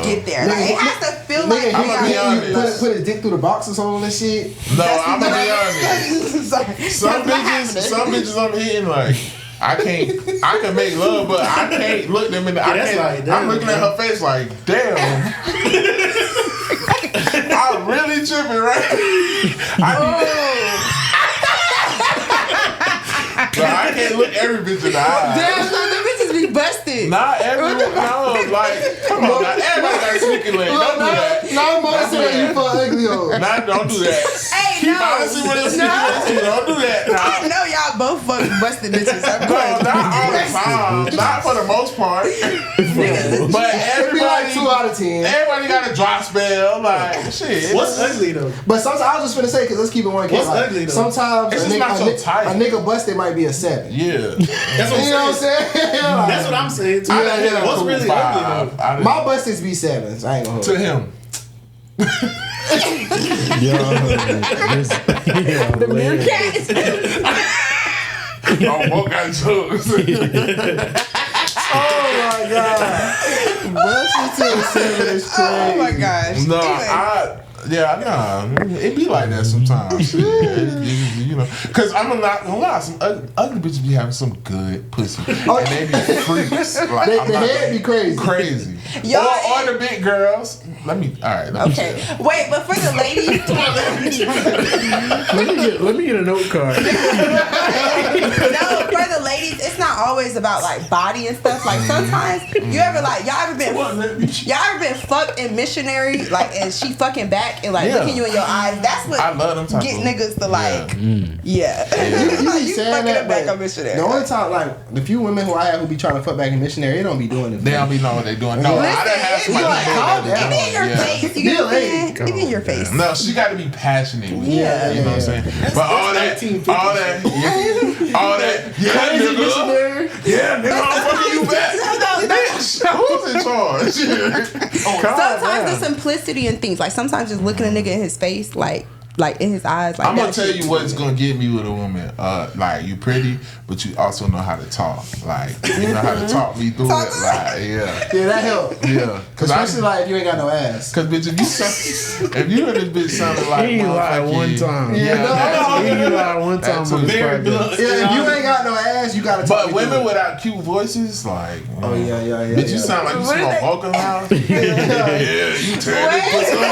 get there. Like, it has to feel like I'm gonna be honest. Put his dick through the boxes hole and shit. No, I'm gonna be honest. Some bitches I'm hitting like I can make love, but I can't look them in the I'm looking at her face like, damn. I'm really tripping, right? But I can't look every bitch in the eye. Damn, so the bitches be busted. Not everyone. No, like, come on now. Everybody got sneaky leg. Don't do that. No more saying you for ugly hoes. Don't do that. Hey, Keep honestly with your sneaky legs. Don't do that. I know y'all both fuck busted bitches. No, not all the time. Not for the most part. But It'd be like everybody, 2 out of 10. everybody got a drop spell. Like, shit. What's ugly though? But sometimes I was just gonna say, because let's keep it 1K. What's like, ugly, though? Sometimes It's a just not so tight. a nigga busted might be a 7. Yeah. That's what You know what I'm saying? That's what I'm saying too. I done hit a What's cool really 5. ugly though? My busteds be 7s. I ain't gonna hold To you. him. The Cats. Oh, both got jokes. Oh my god. Busted to a 7 is crazy. Oh my gosh. No, Anyway. it be like that sometimes. You know, because I'm not gonna lie, some ugly bitches be having some good pussy, and they be freaks. Like, The head be crazy. crazy. Y'all- Or the big girls. Let me Okay. Wait, but for the ladies, Let me get a note card. no, for the ladies, it's not always about like body and stuff. Like sometimes y'all ever been fucked in missionary, like, and she fucking back and like looking you in your eyes. That's what I love them type get of- niggas to like, yeah. You be You saying fucking that, it back but on missionary. the only time, like, the few women who I have who be trying to fuck back in missionary, they don't be doing it. They don't be knowing what they doing. No, Listen, I done had it's somebody like, do calm that. down. It be in your face. You get what I'm saying? It be in your face. No, she got to be passionate with it. Yeah. You know what I'm saying? But all that, yeah, nigga. Yeah, nigga, I'm fucking you back. Bitch, who's in charge? Sometimes the simplicity in things, like sometimes just looking a nigga in his face, like like in his eyes. Like I'm gonna that tell shit you what's gonna get me with a woman. Like you pretty, but you also know how to talk. Like you know how to talk me through it. Like Yeah, that help. yeah. Especially like if you ain't got no ass. Cause bitch, if you and this bitch sounding like He lied one time. Yeah, He lied one time on this podcast. Yeah, if you ain't got no ass, you gotta talk. But women without cute voices, like, Oh yeah. bitch, you sound like you smoke Vulcan House. You turn this pussy on, boy.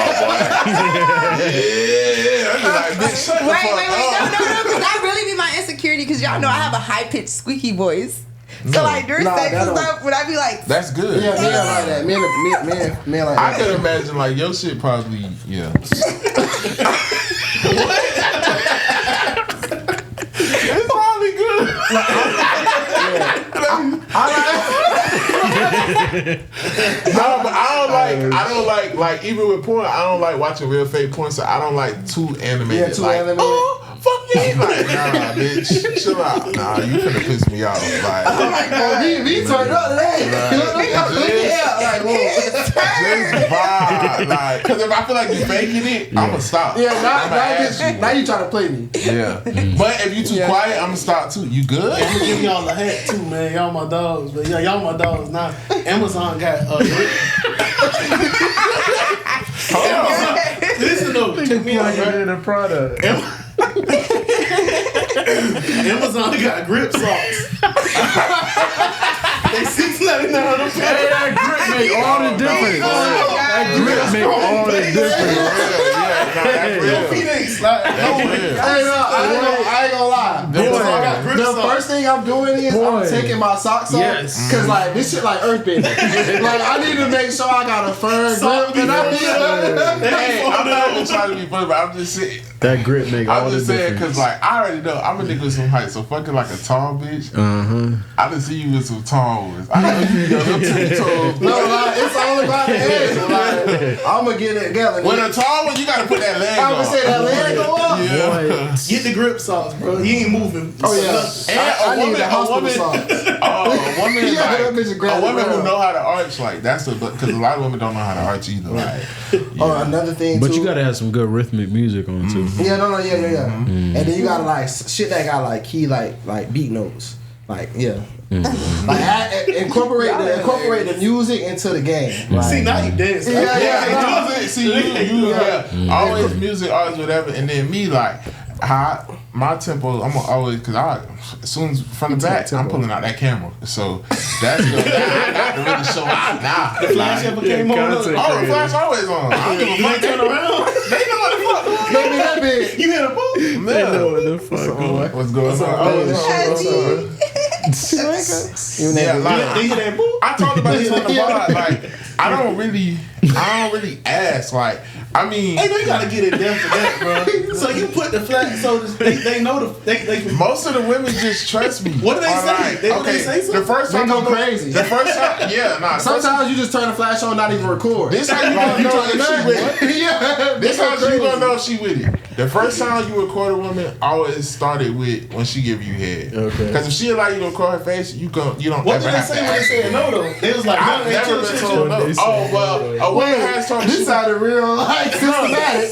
Yeah, I be like, bitch, shut the Wait, fuck no, up. because that really be my insecurity. Because y'all know I have a high pitched squeaky voice. So like during sex and stuff, would I be like? That's good. Yeah, men like that. Men like that. I can imagine like your shit probably, yeah. It's probably good. No, but I don't like even with porn, I don't like watching real fake porn, so I don't like too animated. Yeah, too like, animated. Oh, fuck me. Like, nah, bitch, chill out. Nah, you finna piss me off. Like, we turned up today. Just vibe. Like, cause if I feel like you faking it, I'ma stop. Yeah, now you trying to play me. Yeah. But if you too quiet, I'ma stop too. You good? I'm gonna give y'all a hat too, man. Y'all my dogs, but y'all my dogs now. Amazon got listen though, check me out, bro. The product. Amazon got grip socks. They $6.99 on the Hey, that grip make all the difference. That grip make all the difference. Your feet ain't sliding. I ain't gonna lie. The first thing I'm doing is I'm taking my socks off. Yes. Cause like this shit like earthbending. Like I need to make sure I got a firm grip. And Hey, I'm not even trying to be funny, but I'm just saying. That grip make all I'm the just saying, difference. cause like I already know I'm a nigga with some height, so fucking like a tall bitch. I done see you with some tall ones. I know you got them 2 toes. no, like it's all about the edge. Like I'm gonna get it together. With a tall one, you gotta put that leg I'm on. gonna say that leg go up. Yeah. Get the grip socks, bro. He ain't moving. Oh yeah. I need the hospital socks. A woman Yeah, that bitch is like, a woman around. who know how to arch, like that's because a lot of women don't know how to arch either. Like, Oh, another thing But too. you gotta have some good rhythmic music on too. Yeah, And then you gotta like shit that got like key like beat notes. Like like incorporate the music into the game. Like, See, now you dance. See you always music, always whatever, and then me like how my tempo. I'm always because as soon as from the back I'm pulling out that camera, so that's good. I got to really show out now. The flash ever came on. Oh, the flash always on. I don't give a fuck. Turn around. They know what the fuck going on. Maybe that big. You hit a boot. They know what the fuck. What's going on? Yeah, like, They hit that boot. I talked about this on the pod. Like, I don't really ask. Like, I mean, Hey, you gotta get it down for that, bro. So you put the flag, so they know they most of the women just trust me. What do they Or say? Like, They okay, say something? the first time They go crazy. The first time, Sometimes you just turn the flash on, not even record. This how you gonna know if she with it. Yeah, This how you gonna know if she with it. The first time you record a woman always started with when she give you head. Okay. Because if she allow you to record her face, you don't What ever did they have to say when they ask. said no though? They was like, I've no, they never been told no. They Oh said well, a woman has told me this she sounded real like systematic.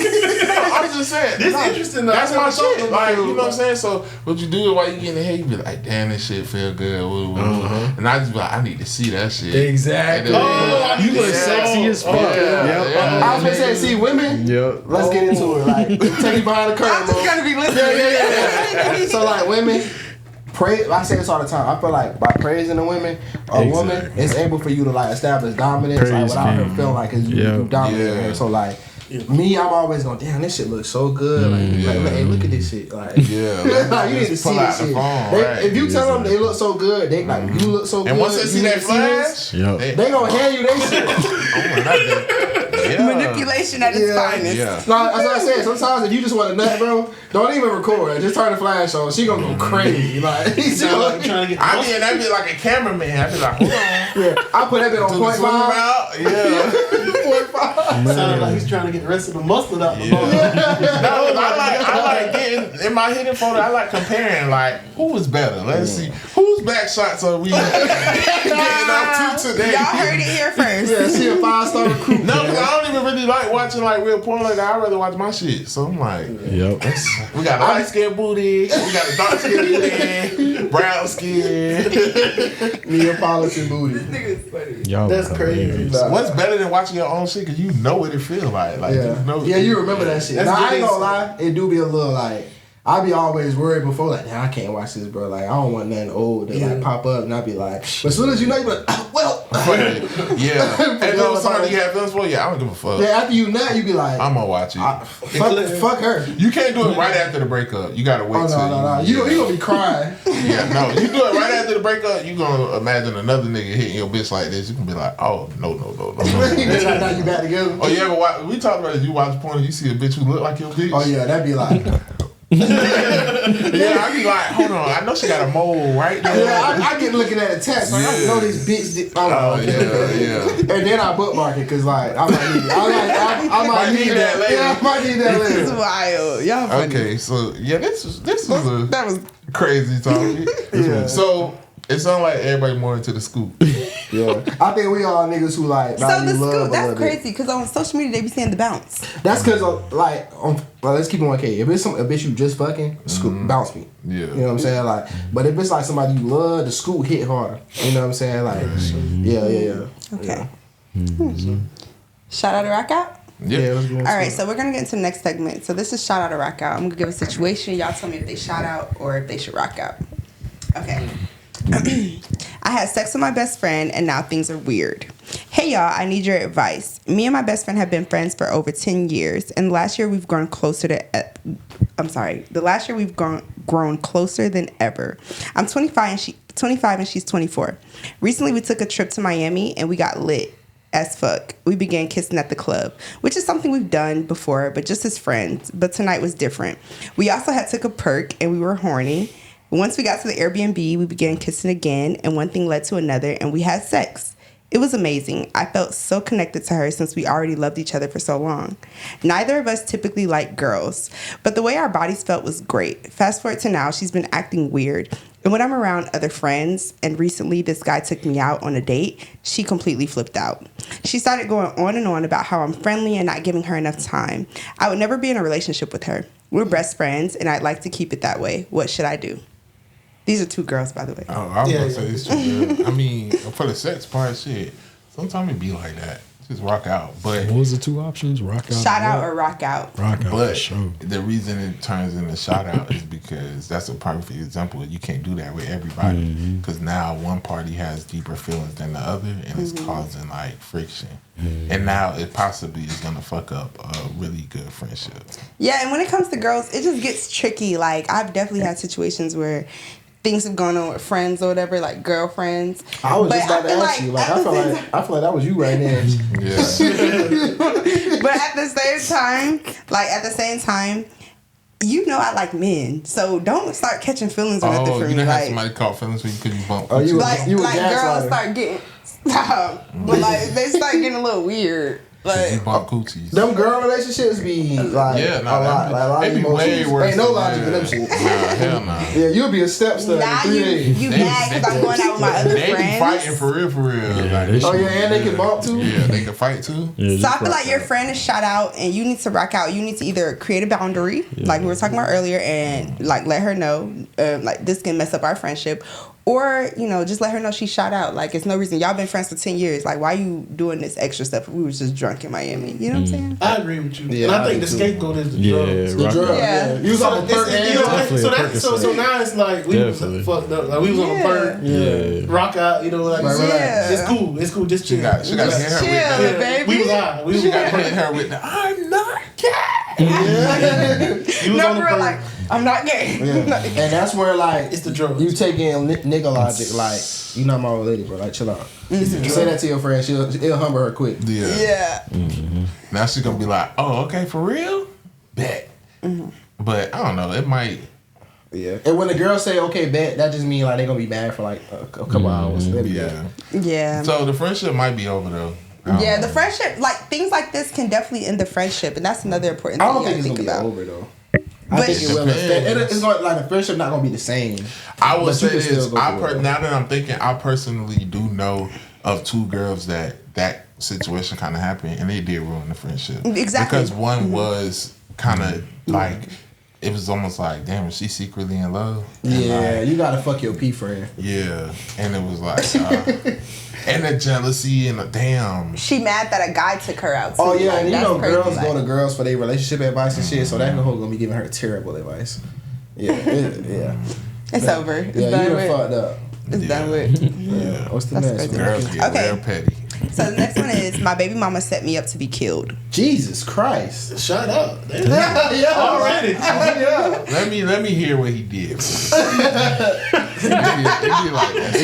I'm just saying. This interesting though. That's I my never thought shit. about Like, it. you know what I'm saying? So, what you do while you getting the head, you be like, damn, this shit feel good. And I just be like, I need to see that shit. Exactly. And You look sexy as fuck. Yeah. I was gonna say, see women. Yep. Let's get into it. Like, take you behind the curtain. I'm just bro. gonna be listening. Yeah. So like women, praise. I say this all the time. I feel like by praising the women, a woman is able for you to like establish dominance like, without her feeling like you dominate her. So like. Me, I'm always going, damn, this shit looks so good. Like, hey, look at this shit. Like, like you need to see this shit. If you tell them they look so good, they like, you look so good. And once they see that flash, they gonna hand you their shit. Manipulation at its finest. Like, as I said, sometimes if you just want a nut, bro, don't even record. Just turn the flash on. She gonna go crazy. Like, she Like, trying to get I mean, that'd be like a cameraman. I'd be like, hold on. I put that bit on Zoom .5. out. Yeah. Sounds like he's trying to get the rest of the mustard out the ball. No, I like getting in my hidden folder. I like comparing. Like, who was better? Let's see whose back shots are we getting up to today. Y'all heard it here first. Yeah, she a 5-star recruit. No, because I don't even really like watching like real porn. Like I'd rather watch my shit. So I'm like, Yep. we got a light skin booty, we got a dark skin booty, brown skin. Neapolitan booty. Y'all That's crazy. What's better than watching your own shit? Because you know what it feels like. Like Yeah, you know. yeah, you remember that shit. That's Nah, I good ain't gonna insight. lie, it do be a little like I be always worried before like, nah, I can't watch this, bro. Like I don't want nothing old to like pop up, and I be like, but as soon as you know, you be like, oh, well, Yeah. And then when somebody you have feelings for, yeah, I don't give a fuck. yeah. After you nut, you be like, I'm gonna watch it. fuck her. You can't do it right after the breakup. You gotta wait Oh till no, you gonna be crying. Yeah, no. You do it right after the breakup, you gonna imagine another nigga hitting your bitch like this. You can be like, oh no. It's like, now you back together. Oh, you ever watch? We talked about it. You watch porn and you see a bitch who look like your bitch. Oh yeah, that'd be like, Yeah, I be like, hold on. I know she got a mole right there. yeah, I get looking at a text like I know this bitch. Oh yeah. And then I bookmark it because like I might need, I might need that later. Yeah, I might need that This is later. wild. Y'all funny. Okay, so yeah, this was That was crazy topic. Yeah. So it sounds like everybody more into the scoop. Yeah, I think we all niggas who like so value the love scoop. a That's little bit. crazy because on social media they be saying the bounce. That's because like well, let's keep it 1K. If it's a bitch you just fucking, scoop bounce me. Yeah. You know what I'm saying? Like, but if it's like somebody you love, the scoop hit harder. You know what I'm saying? Like, yeah. Okay. Shout out to Rock Out. Yeah. Let's get into All right, it. so we're gonna get into the next segment. So this is shout out or rock out. I'm gonna give a situation. Y'all tell me if they shout out or if they should rock out. Okay. I had sex with my best friend and now things are weird. Hey y'all, I need your advice. Me and my best friend have been friends for over 10 years, and last year we've grown closer to. The last year we've grown closer than ever. I'm 25 and she's 24. Recently we took a trip to Miami and we got lit as fuck. We began kissing at the club, which is something we've done before, but just as friends. But tonight was different. We also had took a perk and we were horny. Once we got to the Airbnb, we began kissing again, and one thing led to another, and we had sex. It was amazing. I felt so connected to her since we already loved each other for so long. Neither of us typically like girls, but the way our bodies felt was great. Fast forward to now, she's been acting weird. And when I'm around other friends, and recently this guy took me out on a date, she completely flipped out. She started going on and on about how I'm friendly and not giving her enough time. I would never be in a relationship with her. We're best friends, and I'd like to keep it that way. What should I do? These are two girls, by the way. Oh, I was gonna say it's too good. I mean, for the sex part, shit. Sometimes it be like that. Just rock out, but What was the two options? Rock out. Shout out or rock out? Rock out. But Sure. the reason it turns into shout out is because that's a perfect example. You can't do that with everybody because now one party has deeper feelings than the other, and it's causing like friction. And now it possibly is gonna fuck up a really good friendship. Yeah, and when it comes to girls, it just gets tricky. Like, I've definitely had situations where things have gone on with friends or whatever, like girlfriends. I was But just about to feel ask you. Like, at I the feel same like that was you right there. Yeah. But at the same time, you know I like men, so don't start catching feelings or nothing Oh, for you me. done had Like, somebody caught feelings when you couldn't bump. Oh, you like a girls gaslighter. start getting but like they start getting a little weird. You Like, bump coochies. Them girl relationships be like Yeah, a lot. Like a lot they of be emotions. way worse. Ain't no than logic in them that. shit. Nah, hell no. Yeah, you'll be a stepson now in 3 days. you mad because I'm going out with my other They be friends. fighting for real. Yeah, Like, Oh yeah, and they can bump too. yeah, they can fight too. Yeah, So just I feel rock like your out. friend is shout out and you need to rock out. You need to either create a boundary, like we were talking about earlier, and like let her know, like this can mess up our friendship. Or, you know, just let her know she shot out. Like, it's no reason. Y'all been friends for 10 years. Like, why you doing this extra stuff if we was just drunk in Miami? You know what I'm saying? I agree with you. Yeah, and I I think do the too. scapegoat is the Yeah, drugs. The rock drug, out. Yeah. yeah. You was on the perk and Definitely a so Percocet. now it's like we was Definitely. fucked up. Like we was on a perk, Yeah. rock out, you know, like Right, Yeah. it's cool. It's cool. Just She chill. got hit her with Chill, the. baby. We was high. We was She got on hit her with the. I'm not gay. You was No, on the for real, perk. like, I'm not gay. Yeah. And that's where like It's the drugs. you take in nigga logic. Like you not my old lady, bro. Like chill out. Say that to your friend. It'll humble her quick. Yeah. Yeah. Now she's gonna be like, oh, okay, for real? Bet. But I don't know. It might. Yeah. And when the girls say okay, bet, that just means like they gonna be mad for like a couple hours. They be Yeah. bad. Yeah. So the friendship might be over though. Yeah, the friendship, like things like this can definitely end the friendship, and that's another important I thing don't you think gotta it's think gonna about. be over though. I think it will. It's not like the friendship not gonna be the same. I would But you say can still this. go through it. Now that I'm thinking, I personally do know of 2 girls that situation kind of happened, and they did ruin the friendship. Exactly. Because one was kind of like, it was almost like, damn, is she secretly in love? And Yeah, like, you gotta fuck your P friend. yeah, and it was like, and the jealousy and the damn. She mad that a guy took her out. Too. Oh yeah, Like, and you that's know crazy. girls Like, go to girls for their relationship advice and shit, so that hoe gonna be giving her terrible advice. Yeah, it's over. It's yeah, done you done with. fucked up. It's done with. Yeah, what's the That's next crazy. one? Girls get Okay. real petty. So the next one is my baby mama set me up to be killed. Jesus Christ! Shut up. Yeah, Already. Yeah. Let me hear what he did. It be like that.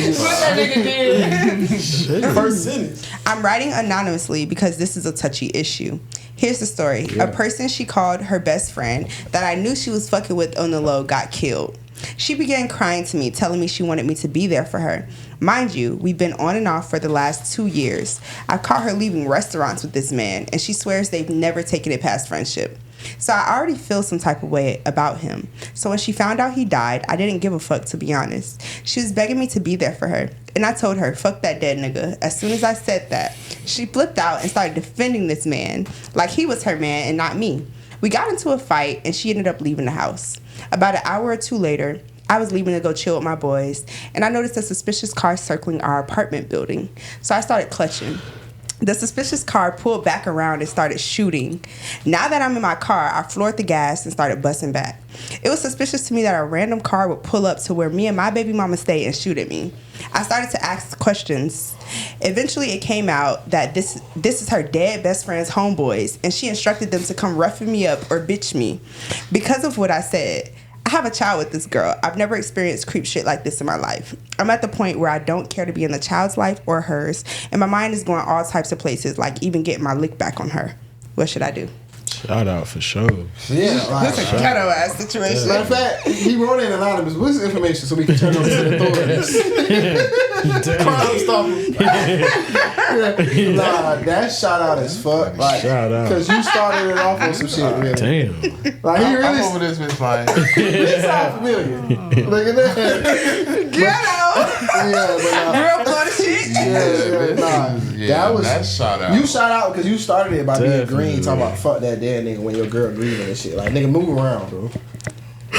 First sentence. I'm writing anonymously because this is a touchy issue. Here's the story. A person she called her best friend that I knew she was fucking with on the low got killed. She began crying to me, telling me she wanted me to be there for her. Mind you, we've been on and off for the last 2 years. I've caught her leaving restaurants with this man, and she swears they've never taken it past friendship. So I already feel some type of way about him. So when she found out he died, I didn't give a fuck, to be honest. She was begging me to be there for her, and I told her, fuck that dead nigga. As soon as I said that, she flipped out and started defending this man like he was her man and not me. We got into a fight, and she ended up leaving the house. About an hour or 2 later, I was leaving to go chill with my boys, and I noticed a suspicious car circling our apartment building. So I started clutching. The suspicious car pulled back around and started shooting. Now that I'm in my car, I floored the gas and started busting back. It was suspicious to me that a random car would pull up to where me and my baby mama stay and shoot at me. I started to ask questions. Eventually, it came out that this is her dead best friend's homeboys, and she instructed them to come roughing me up or bitch me. Because of what I said, I have a child with this girl. I've never experienced creep shit like this in my life. I'm at the point where I don't care to be in the child's life or hers, and my mind is going all types of places, like even getting my lick back on her. What should I do? Shout out for sure. Yeah, like, That's a ghetto ass situation. matter of fact, he wrote in anonymous. What's his information so we can turn over to the authorities? Crime Stopper. Nah, that shout out as fuck. Like, Shout out. because you started it off on some shit, really. Damn. Like, he I'm really over this bitch like, he sound familiar. Look at that. Ghetto! Yeah, but Real Florida shit. that was that shout out. You shout out because you started it by being Definitely. green, talking about fuck that dead nigga when your girl grieving and shit. Like, nigga, move around, bro.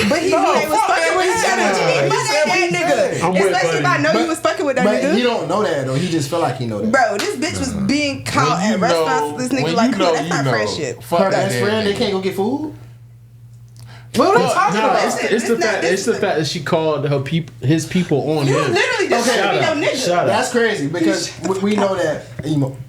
But he knew they was fucking with each other. What you mean, fuck that nigga? I'm with Especially if I know you was fucking with that But nigga. he don't know that though. He just feel like he know that. Bro, this bitch was being caught at restaurants with this nigga. Like, come on, that's not friendship. Fuck Her that best dead friend, they nigga. can't go get food. What are we talking Nah, about? it's the fact. It's the fact that she called his people on You him. literally just Okay. said be your nigga. Shout out. That's crazy because we know that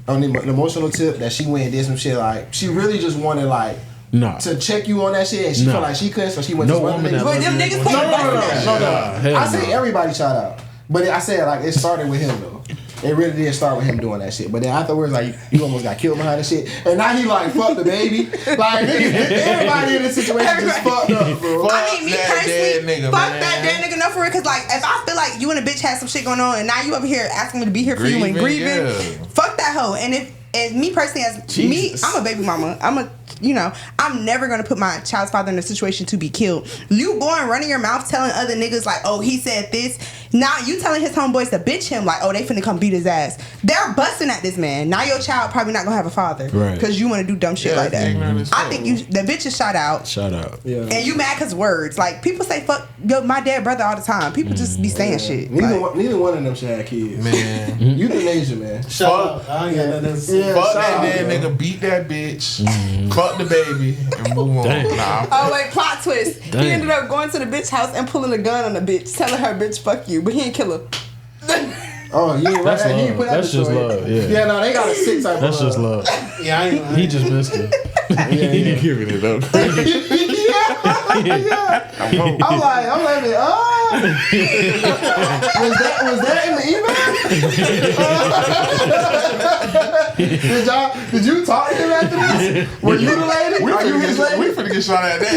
on the emotional tip that she went and did some shit like she really just wanted like Nah. to check you on that shit and she Nah. felt like she couldn't, so she went No to some other woman that niggas. But them niggas can't No. Hell I say no. everybody shout out, but I said like it started with him though. It really did start with him doing that shit. But then afterwards, like you almost got killed behind the shit, and now he like fuck the baby. Like niggas, everybody in this situation just fucked up, bro. Fuck I mean, me that personally, dead nigga, fuck man. that dead nigga, no for real. Cause like, if I feel like you and a bitch had some shit going on, and now you over here asking me to be here for you and Grieving, grieving, yeah. fuck that hoe. And if me personally, as Jesus. me, I'm a baby mama. I'm never gonna put my child's father in a situation to be killed. You going running your mouth telling other niggas like, oh, he said this. Now you telling his homeboys to bitch him like, oh, they finna come beat his ass. They're busting at this man. Now your child probably not gonna have a father, Right. Because you want to do dumb shit Yeah, like that. ignorant as I fuck. think the bitch is shout out. Shout out. Yeah. And you mad cause words. Like people say fuck my dead brother all the time. People just be saying shit. Neither Like, one of them should have kids. Man. Euthanasia, man. Shout out. I ain't got nothing to say. Yeah, Fuck shout that out, dead bro. nigga, beat that bitch, fuck the baby, and move on. Damn. Nah, oh wait, plot twist. Damn. He ended up going to the bitch house and pulling a gun on the bitch, telling her bitch fuck you, but he ain't kill her. Oh, you ain't That's right. love. You ain't put that That's in the just story. love, yeah. Yeah, no, they got a 6 type That's of just love. Yeah, I ain't. He just missed it. Yeah. He giving it up. I'm like, was that in the email? Did you talk to him after this? Were you the lady? Are you his we lady? finna get shot at that.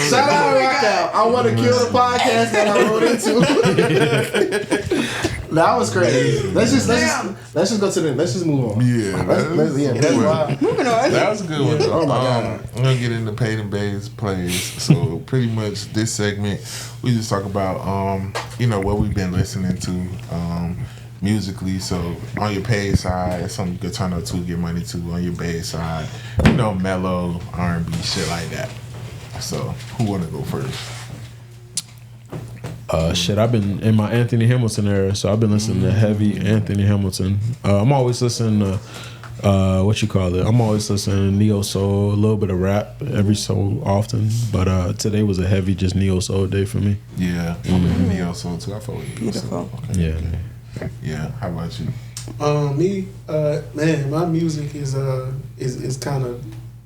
Shout out to Rock Out. I want to kill the podcast that I wrote into. That was crazy. Let's just go to the. Let's just move on. Yeah, that's wild. Moving on. That was a good one. Oh my God. I'm gonna get into Paid N Bazed plays. So pretty much this segment, we just talk about what we've been listening to musically. So on your paid side, that's something you could turn up to, get money to. On your paid side, mellow R&B shit like that. So who wanna go first? I've been in my Anthony Hamilton era, so I've been listening to heavy Anthony Hamilton. I'm always listening to I'm always listening to neo soul, a little bit of rap every so often. But today was a heavy just neo soul day for me. Yeah, I'm in neo soul too. I feel like Beautiful. Okay. Yeah. How about you? Me, man, my music is kind of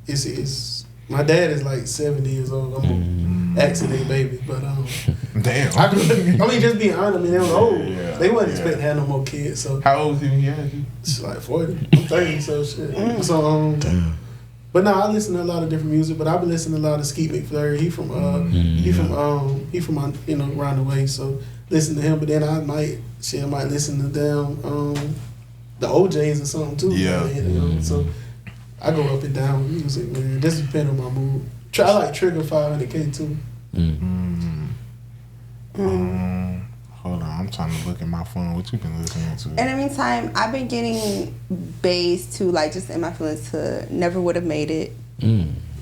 it's my dad is like 70 years old. I'm an accident baby, but damn. I mean, just being honest, they was old. Yeah, they wasn't expecting to have no more kids. So how old was he when he had you? It's like 40. I'm 30, so shit. So Damn. But no, I listen to a lot of different music. But I've been listening to a lot of Skeet McFlurry. He from around the way. So listen to him. But then I might listen to them the OJs or something too. Yeah. Man, so I go up and down with music, man. Just depend on my mood. I like Trigger 500K too. Hold on, I'm trying to look at my phone. What you been listening to? In the meantime, I've been getting based to like just in my feelings to Never Would Have Made It.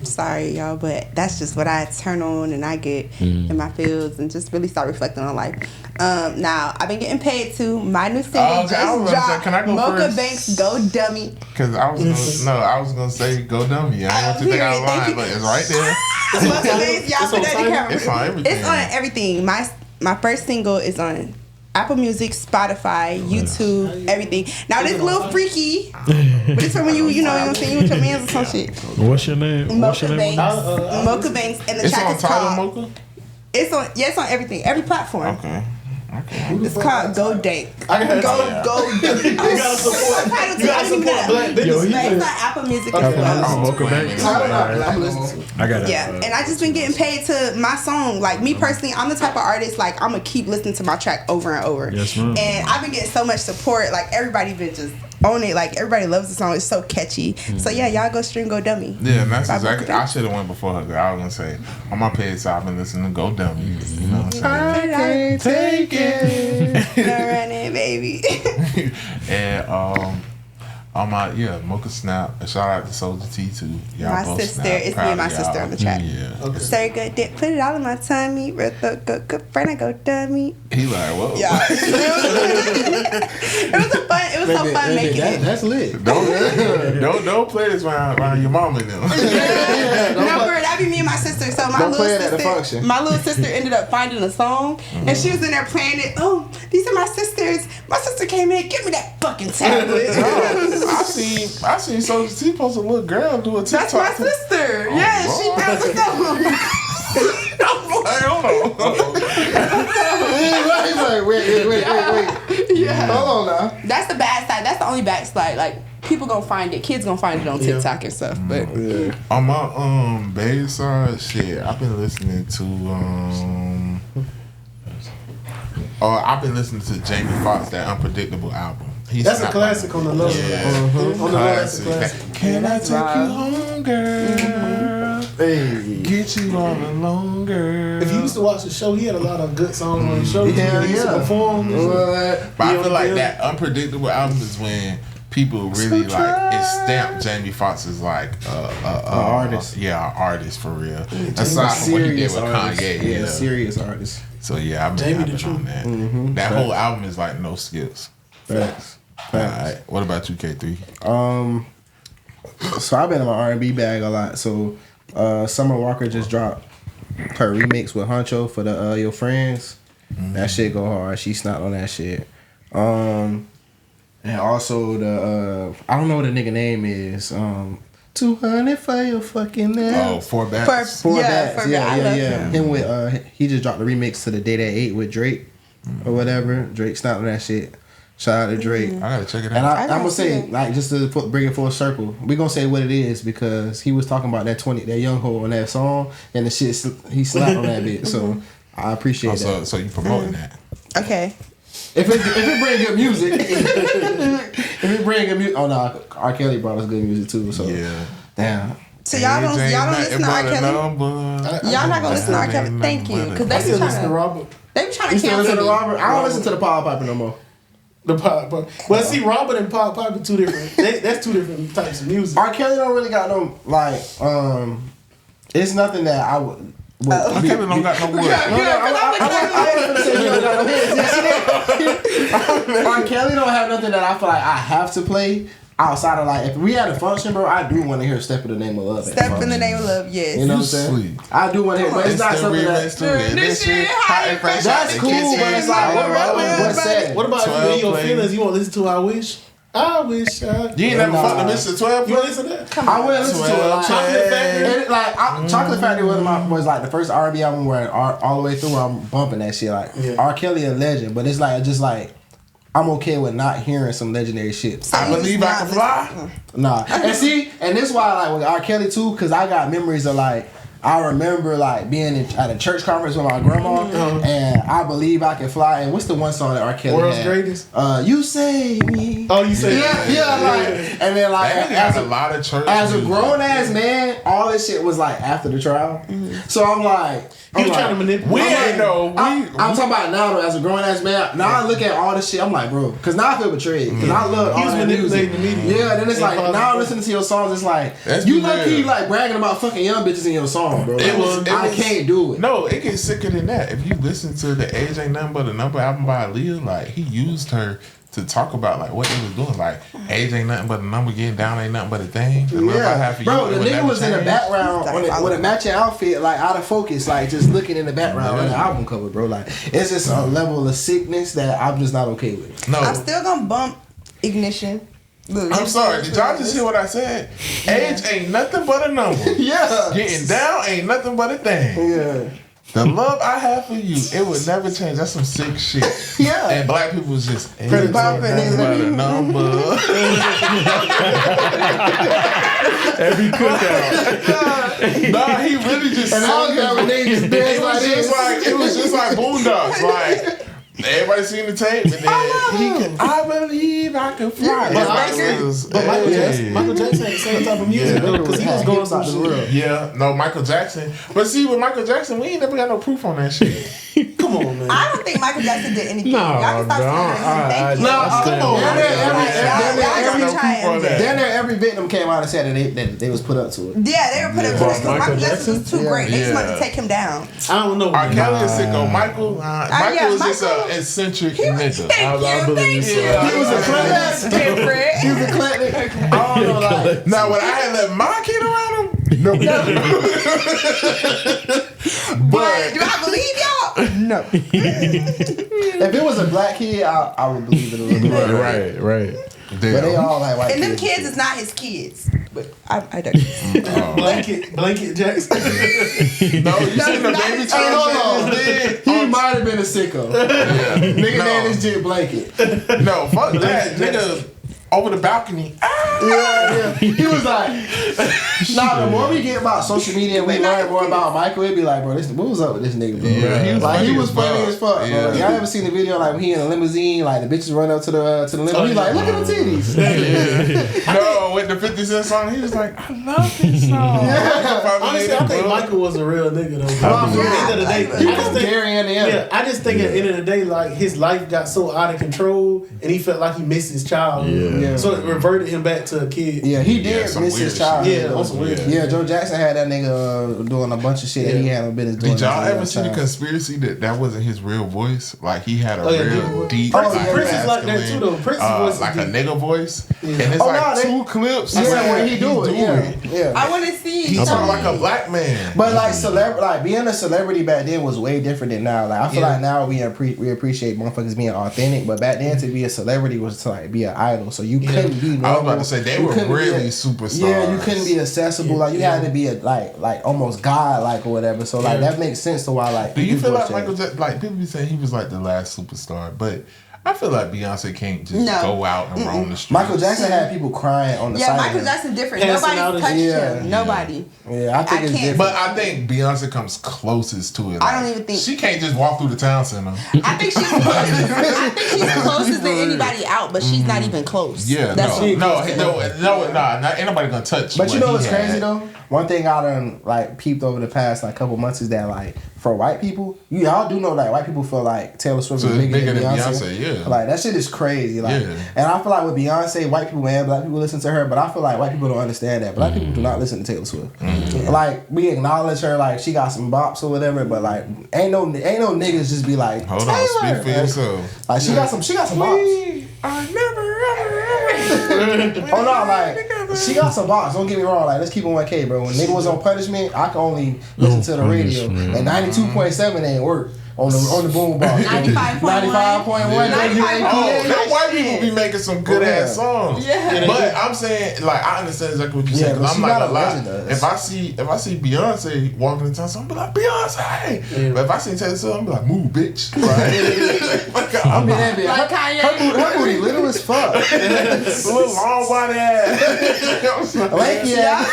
Sorry, y'all, but that's just what I turn on and I get in my feels and just really start reflecting on life. Now, I've been getting paid to my new single just dropped. Can I go Mocha first? Banks, Go Dummy. Because I was gonna say Go Dummy. I didn't want you to think I was lying, but it's right there. Mocha Banks, y'all put that in camera. It's on everything. It's on everything. My first single is on Apple Music, Spotify, YouTube, everything. Now this a little freaky, but it's from when you know what I'm saying, you with your mans or some shit. What's your name? Mocha Banks. Mocha Banks, and the It's track on is Tidal called. Mocha? It's on everything, every platform. Okay. It's called Go Dank. Go. You gotta support. You gotta support black business. It's on Apple Music as well. Mocha Banks. I got it. Yeah, and I just been getting paid to my song. Like me personally, I'm the type of artist like I'm gonna keep listening to my track over and over. Yes, ma'am. And I've been getting so much support. Like everybody been just on it. Like everybody loves the song. It's so catchy. So yeah, y'all go stream Go Dummy. Yeah, and that's exactly. I should have went before her. I was gonna say on my paid side, I've been listening to Go Dummy. You know what I'm saying? I Take it. running, baby. And on my Mocha Snap. Shout out to Soldier T too. Y'all My both sister, snap. it's me Proud and my of sister y'all. on the track. Yeah. Okay. Sir, good dick, put it all in my tummy. Go friend, I go dummy. He like, whoa. Yeah. It was so fun making it. That's lit. Don't play this around your mama now. No, bro, that be me and my sister. So Don't play it at the function. my little sister ended up finding a song, and she was in there playing it. Oh, these are my sisters. My sister came in, give me that fucking tablet. I seen Soldier T post a little girl do a TikTok. That's my sister. Yeah, Lord. she does it. Hold on. He's like, wait. Yeah. Hold on now. That's the bad side. That's the only backslide. Like people gonna find it. Kids gonna find it on TikTok and stuff. But On my bass side, shit, I've been listening to I've been listening to Jamie Foxx, that Unpredictable album. That's a classic on the low. On the low, that's a classic. Can I take you home, girl? Hey. Get you all alone, girl. If you used to watch the show, he had a lot of good songs on the show. Hell He used to yeah. perform. But I feel like that Unpredictable album is when people really it stamped Jamie Foxx as like artist. Yeah, an artist for real. Aside from what he did with Kanye. Yeah, serious artist. So yeah, I've been Jamie the rapping on Truth. that. Mm-hmm. That whole album is like no skips. Facts. Alright, what about you, K3? So I've been in my R&B bag a lot. So Summer Walker just dropped her remix with Huncho for the Your Friends. That shit go hard. She snot on that shit. And also the I don't know what the nigga name is. 200 for your fucking ass. Oh, Four Bats. Four Yeah, Bats. for Yeah. him. Him with he just dropped the remix to the Day That 8 with Drake or whatever. Drake snot on that shit. Shout out to Drake. I gotta check it out. And I'm gonna see say, it. like, just to bring it full circle, we gonna say what it is because he was talking about that young hoe on that song, and the shit he slapped on that bit. So I appreciate that. So you promoting that? Okay. If it bring good music, if it bring good music, oh no, R. Kelly brought us good music too. So Yeah. damn. So y'all don't listen to R. Kelly? Y'all not gonna listen to R. Kelly? Thank you, because I they still be listen to trying to. Robert. They be trying You to still listen cancel to me. Robert? I don't listen to the Pied Piper no more. The Pied Piper. Well, see, Robert and Pied Piper two different. That's two different types of music. R. Kelly don't really got no like. It's nothing that I would. R. Kelly don't got no wood. R. Kelly don't have nothing that I feel like I have to play outside of like if we had a function, bro. I do want to hear "Step in the Name of Love." Step in the Name of Love, yes. You know what I'm saying? Sweet. I do want to hear, but it's not something that. This shit hot and fresh. That's cool, but it's like what said? What about if you in your feelings? You want to listen to I Wish? I wish I. You ain't never fucked with Mr. 12? You want to listen to that? I wouldn't listen to it. Like, Chocolate Factory. and, like Chocolate Factory was like the first R&B album where all the way through I'm bumping that shit. Like R. Kelly a legend, but it's like just like I'm okay with not hearing some legendary shit. I believe I can fly. Nah, and see, and this why I like with R. Kelly too, because I got memories of like. I remember like being at a church conference with my grandma, and I believe I can fly. And what's the one song that R. Kelly World's had? Greatest. You Save Me. Oh, you say Yeah, like, and then like As a lot of church. as a grown ass man, all this shit was like after the trial. So I'm like, he was trying to manipulate. We ain't know. I'm talking about now though, as a grown ass man. Now I look at all this shit. I'm like, bro, because now I feel betrayed. Because I love all was that music. manipulating the media. Yeah, then it's like now I'm listening to your songs. It's like you low key like bragging about fucking young bitches in your song, bro. I can't do it. No, it gets sicker than that. If you listen to the Age Ain't Nothing But a Number album by Aaliyah, like he used her to talk about like what they was doing. Like age ain't nothing but a number, getting down ain't nothing but a thing. The love I have for bro, you, the nigga was in the background with a matching outfit, like out of focus, like just looking in the background on the album cover, bro. Like it's just a level of sickness that I'm just not okay with. No, I'm still gonna bump Ignition. I'm sorry, did y'all just hear what I said? Age ain't nothing but a number. Yeah. Getting down ain't nothing but a thing. Yeah. The love I have for you, it would never change. That's some sick shit. Yeah. And black people was just age Pretty ain't bumping, nothing but a number. Every cookout. Nah, he really just And all that when they just dance like this. it was just like Boondocks. Like everybody seen the tape, and then I believe I can fly. But Michael Jackson had the same type of music though, because he was going through shit. Yeah, no, Michael Jackson. But see, with Michael Jackson, we ain't never got no proof on that shit. Come on, man. I don't think Michael Jackson did anything. No, Y'all can stop saying Then every victim came out and said that they was put up to it. Yeah, they were put up to it because Michael Jackson was too great. They just wanted to take him down. I don't know. R. Kelly is sicko. Michael is just an eccentric nigga. I believe so. He was a Different. He was eclectic. I don't know, like, Now, would I have let my kid around him? No. But do I believe y'all? No. if it was a black kid, I would believe it a little bit. Right. But they all like white And them kids is not his kids. But I don't. Blanket Jackson. No, you seen the baby hold change? He might have been a sicko. Nigga named his jit Blanket. No, fuck that. Nigga over the balcony. Yeah. He was like, nah, the more we get about social media and we learn more about Michael, it'd be like, bro, what was up with this nigga, bro? Yeah, he was funny as fuck, yeah. bro. Y'all ever seen the video like when he in a limousine, like the bitches run up to the limo, he's like, look at the titties. No, with the 50 Cent song, he was like, I love this song. Honestly, I think Michael was a real nigga though. At the end of the day, I just think at the end of the day, like his life got so out of control and he felt like he missed his childhood. Yeah. So it reverted him back to a kid. Yeah, he did miss his childhood. Yeah, on some weird. Yeah, Joe Jackson had that nigga doing a bunch of shit that he had no business doing. Did y'all ever see the conspiracy that wasn't his real voice? Like he had a real deep, Prince is like that too though. Prince's voice is like deep. a nigga voice, and it's two clips. Where he do it. Yeah. I want to see. He talk like a black man. But like being a celebrity back then was way different than now. Like I feel like now we appreciate motherfuckers being authentic, but back then to be a celebrity was to like be an idol. So you couldn't be normal. I was about to say they were really superstars. Yeah, you couldn't be accessible. Like you had to be like almost god like or whatever. So like that makes sense to why like. Do you feel like Michael Jackson? Like people be saying he was like the last superstar, but I feel like Beyonce can't just go out and roam the streets. Michael Jackson had people crying on the side. Yeah, Michael Jackson different. Nobody touched him. Nobody. Yeah, I think it's different. But I think Beyonce comes closest to it. Like, I don't even think she can't just walk through the town center. I think she's closest. I think she's closest than anybody out, but she's not even close. Yeah, That's not anybody gonna touch. But you know what's crazy though? One thing I done like peeped over the past like couple months is that like for white people, y'all do know like white people feel like Taylor Swift is bigger than Beyonce. Yeah, like that shit is crazy. Like, and I feel like with Beyonce, white people and black people listen to her, but I feel like white people don't understand that. Black people do not listen to Taylor Swift. Like we acknowledge her, like she got some bops or whatever, but like ain't no niggas just be like, hold on, speak for yourself. Like she got some bops. I never ever. Oh no, like she got some bops. Don't get me wrong. Like let's keep it 1K, bro. When nigga was on punishment, I could only listen to the radio, and 92.7 ain't work on the boom box. 95.1. 95.1. That white people be making some good ass songs. Yeah. But I'm saying, like, I understand exactly what you're saying. Cause I'm not gonna lie. If I see Beyonce walking in town, I'm be like Beyonce. Yeah. But if I see Taylor Swift, I'm be like, move, bitch. Right? I mean that bitch. Her booty little as fuck. It's a little long body ass. Lanky ass.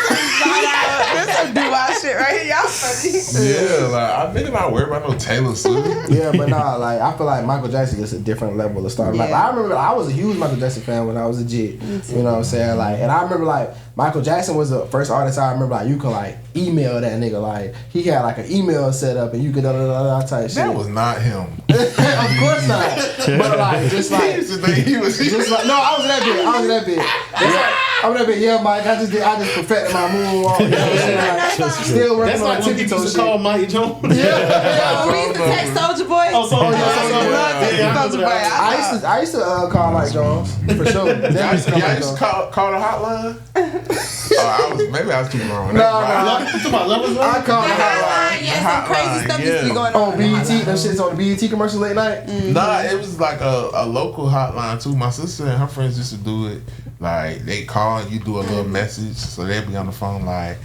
This some do-out shit right here. Y'all funny. Yeah, like I think not worried about no Taylor Swift. Yeah, but nah, like I feel like Michael Jackson is a different level of star. Like I remember, I was a huge Michael Jackson fan when I was a kid. You know what I'm saying? Like, and I remember like Michael Jackson was the first artist I remember like you could like email that nigga. Like he had like an email set up and you could type shit. That was not him. Of course not. But like just like he was just like no, I was that bit. I was that bit. Yeah, Mike. I just perfected my moonwalk. You know what I'm saying? Like, still working on tippy toe shit. Call Mike Jones. Yeah. We used to text Soulja Boy. Oh, Soulja Boy. I used to call Mike Jones for sure. I used to call the hotline. Maybe I was too wrong. No. I called the hotline. Yeah, some crazy stuff used to be going on. On BET, them shits on the BET commercial late night. Nah, it was like a local hotline too. My sister and her friends used to do it. Like they call, you do a little message, so they'd be on the phone like,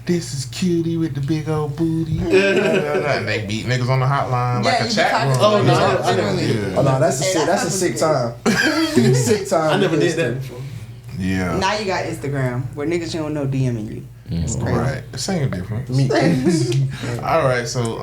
"This is Cutie with the big old booty," and they beat niggas on the hotline like a chat room. Oh no, that's a sick time. Sick time. I never did that before. Yeah. Now you got Instagram where niggas you don't know DMing you. It's crazy. Right. Same difference. All right, so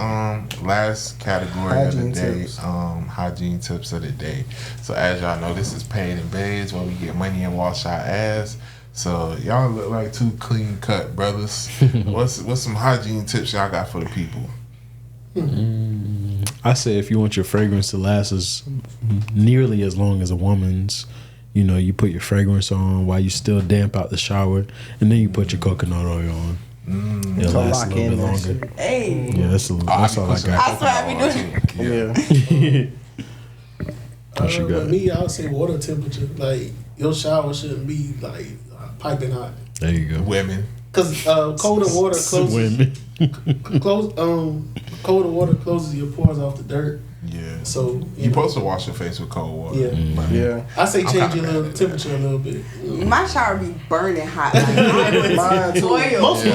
last category hygiene of the day, tips. Hygiene tips of the day. So as y'all know, this is Paid N Bazed where we get money and wash our ass. So y'all look like two clean cut brothers. What's some hygiene tips y'all got for the people? I say if you want your fragrance to last as nearly as long as a woman's, you know, you put your fragrance on while you still damp out the shower, and then you put your coconut oil on. It'll last a little bit longer. Hey. Yeah, that's all I got. I swear I be doing. Yeah. With me, I would say water temperature. Like your shower shouldn't be like piping hot. There you go. Women. Cause colder water closes. Colder water closes your pores off the dirt. Yeah. So you're supposed to wash your face with cold water. Yeah. Yeah. I say change your little temperature a little bit. My shower be burning hot. Like, I too. boil. Most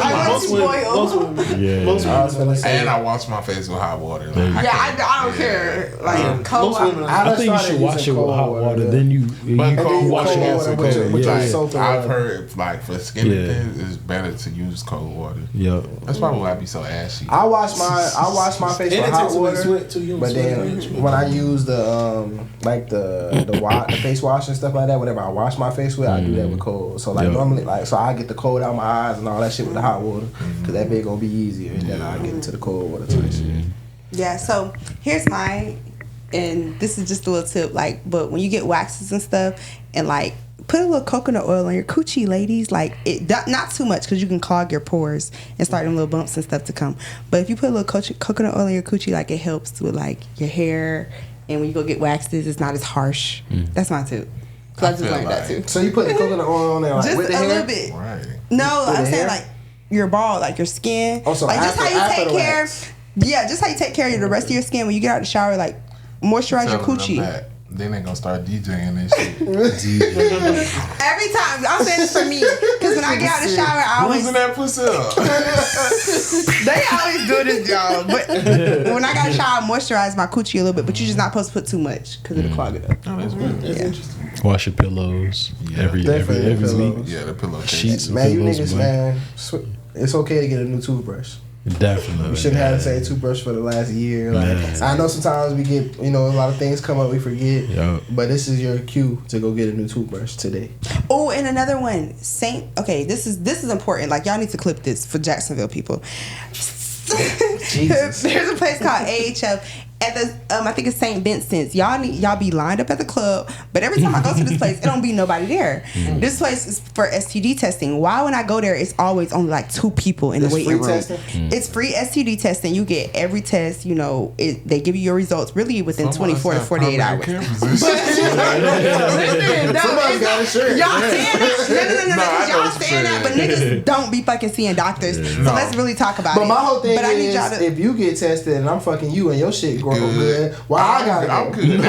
women. And I wash my face with hot water. Like, I don't care. Like cold water. I think you should wash it with hot water. Then you wash it with cold water. I've heard like for skin things, it's better to use cold water. Yeah. That's probably why I be so ashy. I wash my face with hot water, but then when I use the the face wash and stuff like that, whenever I wash my face with, I do that with cold. So like normally, like so I get the cold out my eyes and all that shit with the hot water, cause that bit gonna be easier, and then I get into the cold water type shit. Yeah. So here's mine, and this is just a little tip. Like, but when you get waxes and stuff, and like put a little coconut oil on your coochie, ladies. Like it, not too much, because you can clog your pores and start them little bumps and stuff to come. But if you put a little coconut oil on your coochie, like it helps with like your hair, and when you go get waxes, it's not as harsh. That's my tip. Cause I just learned that too. So you put the coconut oil on there, like just with the a hair? little bit. Right. No, I'm saying like your ball, like your skin. Also, like just how you take care. Wax. Yeah, just how you take care of the rest of your skin when you get out of the shower. Like moisturize your coochie. Then they gonna start DJing and shit. Every time, I'm saying this for me, because when I get out of the shower, I always losing that pussy up. they always do this, y'all. But when I got a shower, I moisturize my coochie a little bit, but you're just not supposed to put too much because it'll clog it up. Oh, that's weird. That's interesting. Wash your pillows every pillows. week. Yeah, the pillowcase. Sheets and Man, you pillows, niggas, man, it's okay to get a new toothbrush. Definitely. We shouldn't have the same toothbrush for the last year. Like, I know sometimes we get, a lot of things come up, we forget. Yep. But this is your cue to go get a new toothbrush today. Oh, and another one, this is important. Like, y'all need to clip this for Jacksonville people. Jesus. There's a place called AHF at the I think it's St. Vincent's. Y'all be lined up at the club, but every time I go to this place, it don't be nobody there. This place is for STD testing. Why when I go there, it's always only like 2 people in the waiting room. It's free STD testing. You get every test. They give you your results really within 24 to 48 hours. Listen, Somebody's got a shirt. Y'all saying that? No, y'all saying that, but niggas don't be fucking seeing doctors. So let's really talk about it. But my whole thing I need y'all is, to, if you get tested and I'm fucking you and your shit grow good, why I gotta go? I'm good.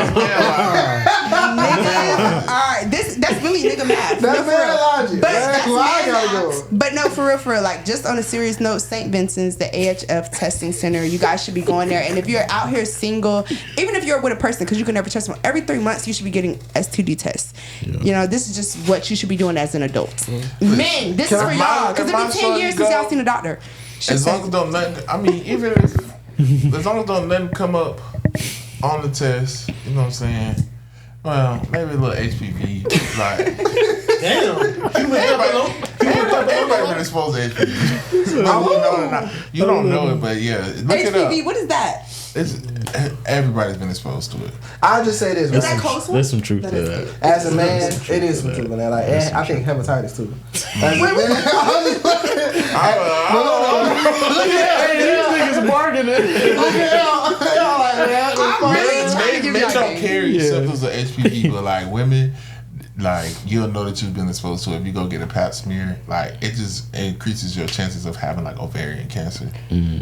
niggas, all right, that's really nigga math. That's very logic. But that's why I gotta go. But no, for real, like, just on a serious note, St. Vincent's, the AHF testing center, you guys should be going there. And if you're out here single, even if you're with a person, because you can never test them, every 3 months you should be getting STD tests. Yeah. This is just what you should be doing as an adult. Men, this is for y'all, because it's been 10 years since y'all seen a doctor. As long as don't nothing, even if, as long as don't nothing come up on the test, you know what I'm saying? Well, maybe a little HPV, like. Damn. Everybody been exposed to HPV. You don't know it, but yeah, look it up. HPV, what is that? Everybody's been exposed to it. I'll just say this, Is that close? There's some truth to that. As a man, it is some truth in that. Like, I think hepatitis too. As a man, Look at these niggas bargaining. Men don't carry symptoms of HPV, but like women, like you'll know that you've been exposed to it if you go get a pap smear. Like it just increases your chances of having like ovarian cancer.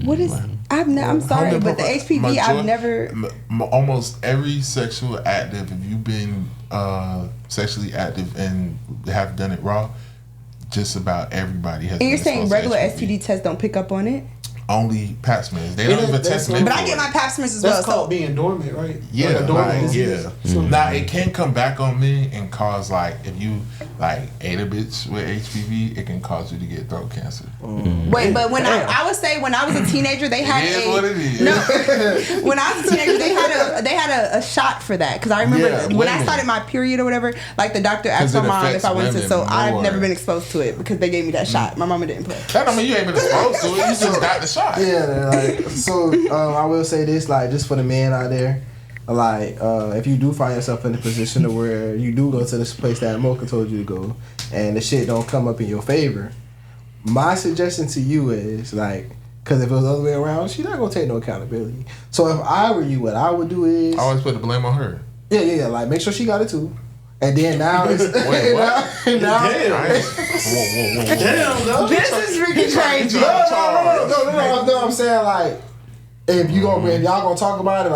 What is? I'm sorry, but the HPV I've never. Almost every sexual active, if you've been sexually active and have done it raw, just about everybody has. And you're saying regular STD tests don't pick up on it? Only pap smears. They don't even test men. But I get my pap smears as well. That's called being dormant, right? Yeah, dormant. Now it can come back on men and cause like if you like ate a bitch with HPV, it can cause you to get throat cancer. Wait, but when I would say when I was a teenager, they had what it is. No, when I was a teenager, they had a shot for that because I remember when I started my period or whatever, like the doctor asked my mom if I wanted to. So I've never been exposed to it because they gave me that shot. My mama didn't play. That don't mean you ain't been exposed to it. You just got the shot. Yeah, like, so I will say this, like, just for the men out there, like, if you do find yourself in a position to where you do go to this place that Mocha told you to go, and the shit don't come up in your favor, my suggestion to you is, like, because if it was the other way around, she's not gonna take no accountability. So if I were you, what I would do is I always put the blame on her. Yeah, like, make sure she got it too. And then now it's wait, what? Damn, no. This is freaking crazy. No, I'm saying, like, if y'all gonna talk about it,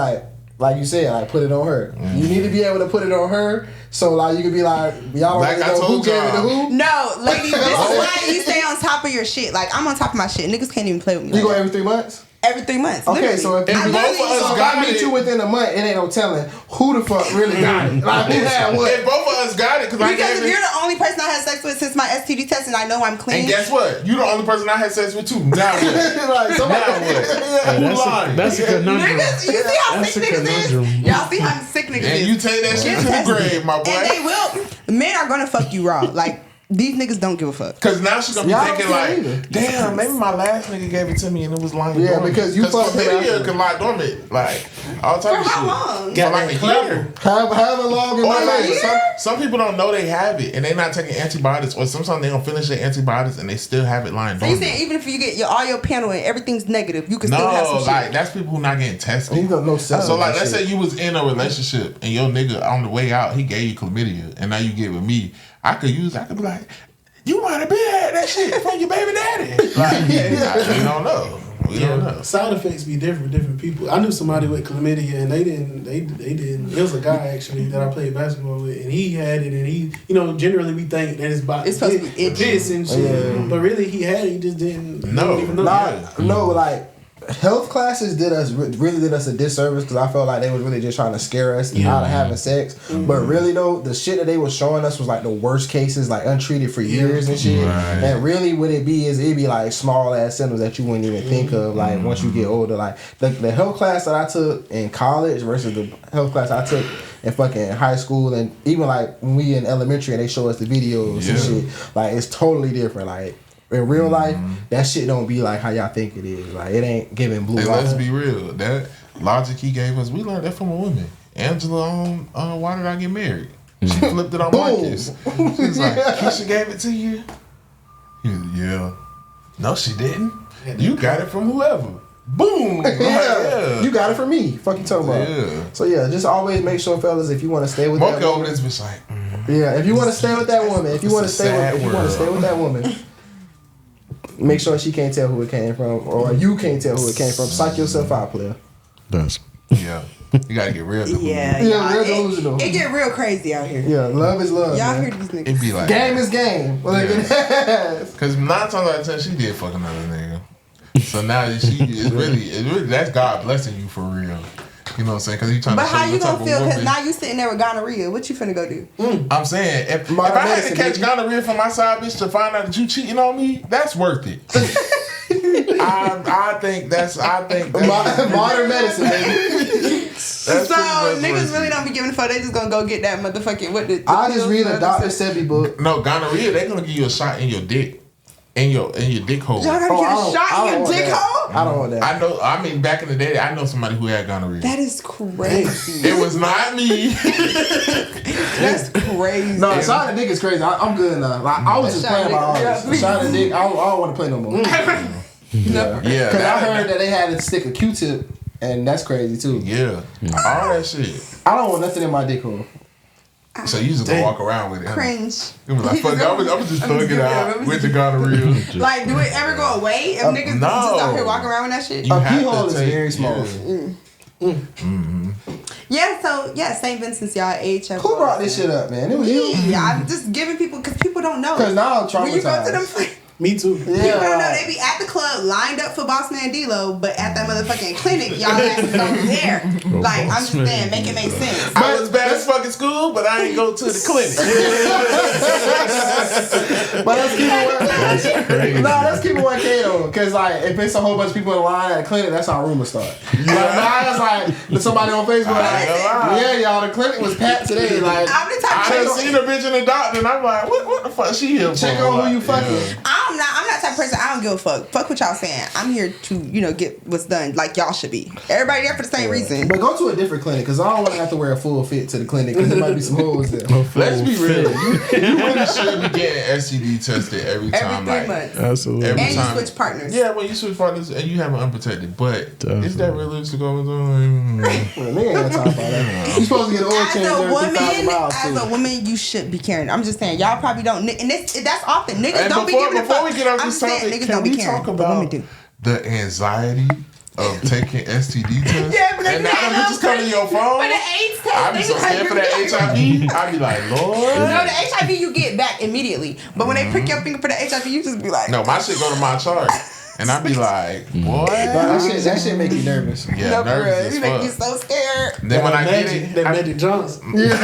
like you said, like, put it on her. You need to be able to put it on her, so like you can be like, y'all don't know who gave it to who. No, ladies, this is why you stay on top of your shit. Like, I'm on top of my shit. Niggas can't even play with me. You go every 3 months? Every 3 months. Okay, literally. so if I meet you within a month, it ain't no telling who the fuck really got it. Like, who had what? If both of us got it, because if you're the only person I had sex with since my STD test and I know I'm clean. And guess what? You the only person I had sex with too. Now what? Who lying? That's a conundrum. Niggas, you see how sick niggas is? Y'all see how sick niggas is? And you take that shit to the grave, my boy. And they will. Men are gonna fuck you raw. Like, these niggas don't give a fuck. Cause now she's gonna be thinking like, damn, maybe my last nigga gave it to me and it was lying dormant. Yeah, because you fucked chlamydia can lie dormant, like all type of shit. For how long? For like a year. However long in my life. Some people don't know they have it and they not taking antibiotics, or sometimes they don't finish their antibiotics and they still have it lying dormant. So you saying even if you get all your panel and everything's negative, you can still have some shit? No, like that's people who not getting tested. You don't know. So like, let's say you was in a relationship and your nigga on the way out he gave you chlamydia and now you get with me. I could be like, you might have been had that shit from your baby daddy. Like, we don't know. We don't know. Side effects be different for different people. I knew somebody with chlamydia and they didn't. There was a guy actually that I played basketball with and he had it and he, generally we think that it's supposed to be piss and shit. Yeah. But really he had it, he just didn't. No. No, like, health classes really did us a disservice because I felt like they was really just trying to scare us out of having sex. But really though, the shit that they was showing us was like the worst cases, like untreated for years and shit. Right. And really what it'd be like small ass symptoms that you wouldn't even think of like once you get older. Like the health class that I took in college versus the health class I took in fucking high school, and even like when we in elementary and they show us the videos and shit, like it's totally different. Like in real life, that shit don't be like how y'all think it is. Like it ain't giving blue. Hey, let's be real. That logic he gave us, we learned that from a woman. Angela on Why Did I Get Married? She flipped it on Marcus. She was like, Keisha gave it to you? He was, yeah. No, she didn't. You got it from whoever. Boom. Yeah. You got it from me. Fuck you talking about. Yeah. So yeah, just always make sure, fellas, if you want to stay with that woman. This bitch like, yeah, if you want to stay with that woman, if you want to stay with that woman, make sure she can't tell who it came from, or you can't tell who it came from. Psych yourself out, player. That's yeah. You gotta get real delusional. Real delusional. It get real crazy out here. Yeah, love is love. Y'all man. hear these niggas. It be like game is game. Because 9 times out of 10 she did fuck another nigga. So now she is really that's God blessing you for real. You know what I'm saying? Because he trying to show how you gonna feel? Because woman. now you sitting there with gonorrhea. What you finna go do? I'm saying if I had to catch gonorrhea from my side bitch to find out that you cheating on me, that's worth it. I think that's modern medicine, baby. So niggas really don't be giving a fuck. They just gonna go get that motherfucking I just read a Dr. Sebi book. No, gonorrhea. They gonna give you a shot in your dick. In your dick hole. Y'all gotta get a shot in your dick hole? I don't want that. I know. I mean, back in the day, I know somebody who had gonorrhea. That is crazy. It was not me. That's crazy. No, shot in the dick is crazy. I'm good now. Like I was just playing my arms. Shot in the dick. I don't want to play no more. Yeah. Because I heard that they had to stick a Q-tip, and that's crazy too. Yeah. All that shit. I don't want nothing in my dick hole. So you just gonna walk around with it? Cringe. It was like, fuck, I'm just thug it out with the gonorrhea. Like, do it ever go away if niggas just out here walking around with that shit? A pee hole is very small. Yeah, so St. Vincent's y'all HF. Who brought this shit up, man? It was you. Yeah, I'm just giving people because people don't know. Because now I'm traumatized. When you go to them. Me too. Yeah. People don't know they be at the club lined up for Boss Man D-Lo, but at that motherfucking clinic, y'all asses over there. Like, I'm just saying, make it make sense. I was bad as fucking school, but I ain't go to the clinic. But let's keep it 1K though, because like if it's a whole bunch of people in line at a clinic, that's how rumors start. Like now it's like somebody on Facebook like, y'all, the clinic was packed today. Like I done seen a bitch in the doctor, and I'm like, what the fuck she here for? Check on who you fucking. Yeah. I'm not that type of person. I don't give a fuck. Fuck what y'all saying. I'm here to, get what's done like y'all should be. Everybody there for the same reason. But go to a different clinic, because I don't want to have to wear a full fit to the clinic, because there might be some holes there. Let's be real. You really should be getting STD tested every time. Every 3 months. Absolutely. And you switch partners. Yeah, when you switch partners and you have an unprotected. But is that realistic all the time? Well, nigga ain't got time for that. You supposed to get an oil change every 3,000 miles too. As a woman, you should be caring. I'm just saying, y'all probably don't. And that's often. Niggas don't be giving a fuck. Before we get off this topic, can we talk about the anxiety of taking STD tests? Yeah, but and now the bitches come to your phone. For the AIDS test, I be so scared for that HIV. I be like, Lord. No, the HIV you get back immediately. But when they prick your finger for the HIV, you just be like, no, my shit go to my chart. And I be like, boy. That shit make you nervous. Yeah, nervous. It make you so scared. Then when I get it, that Magic Johnson. Yeah.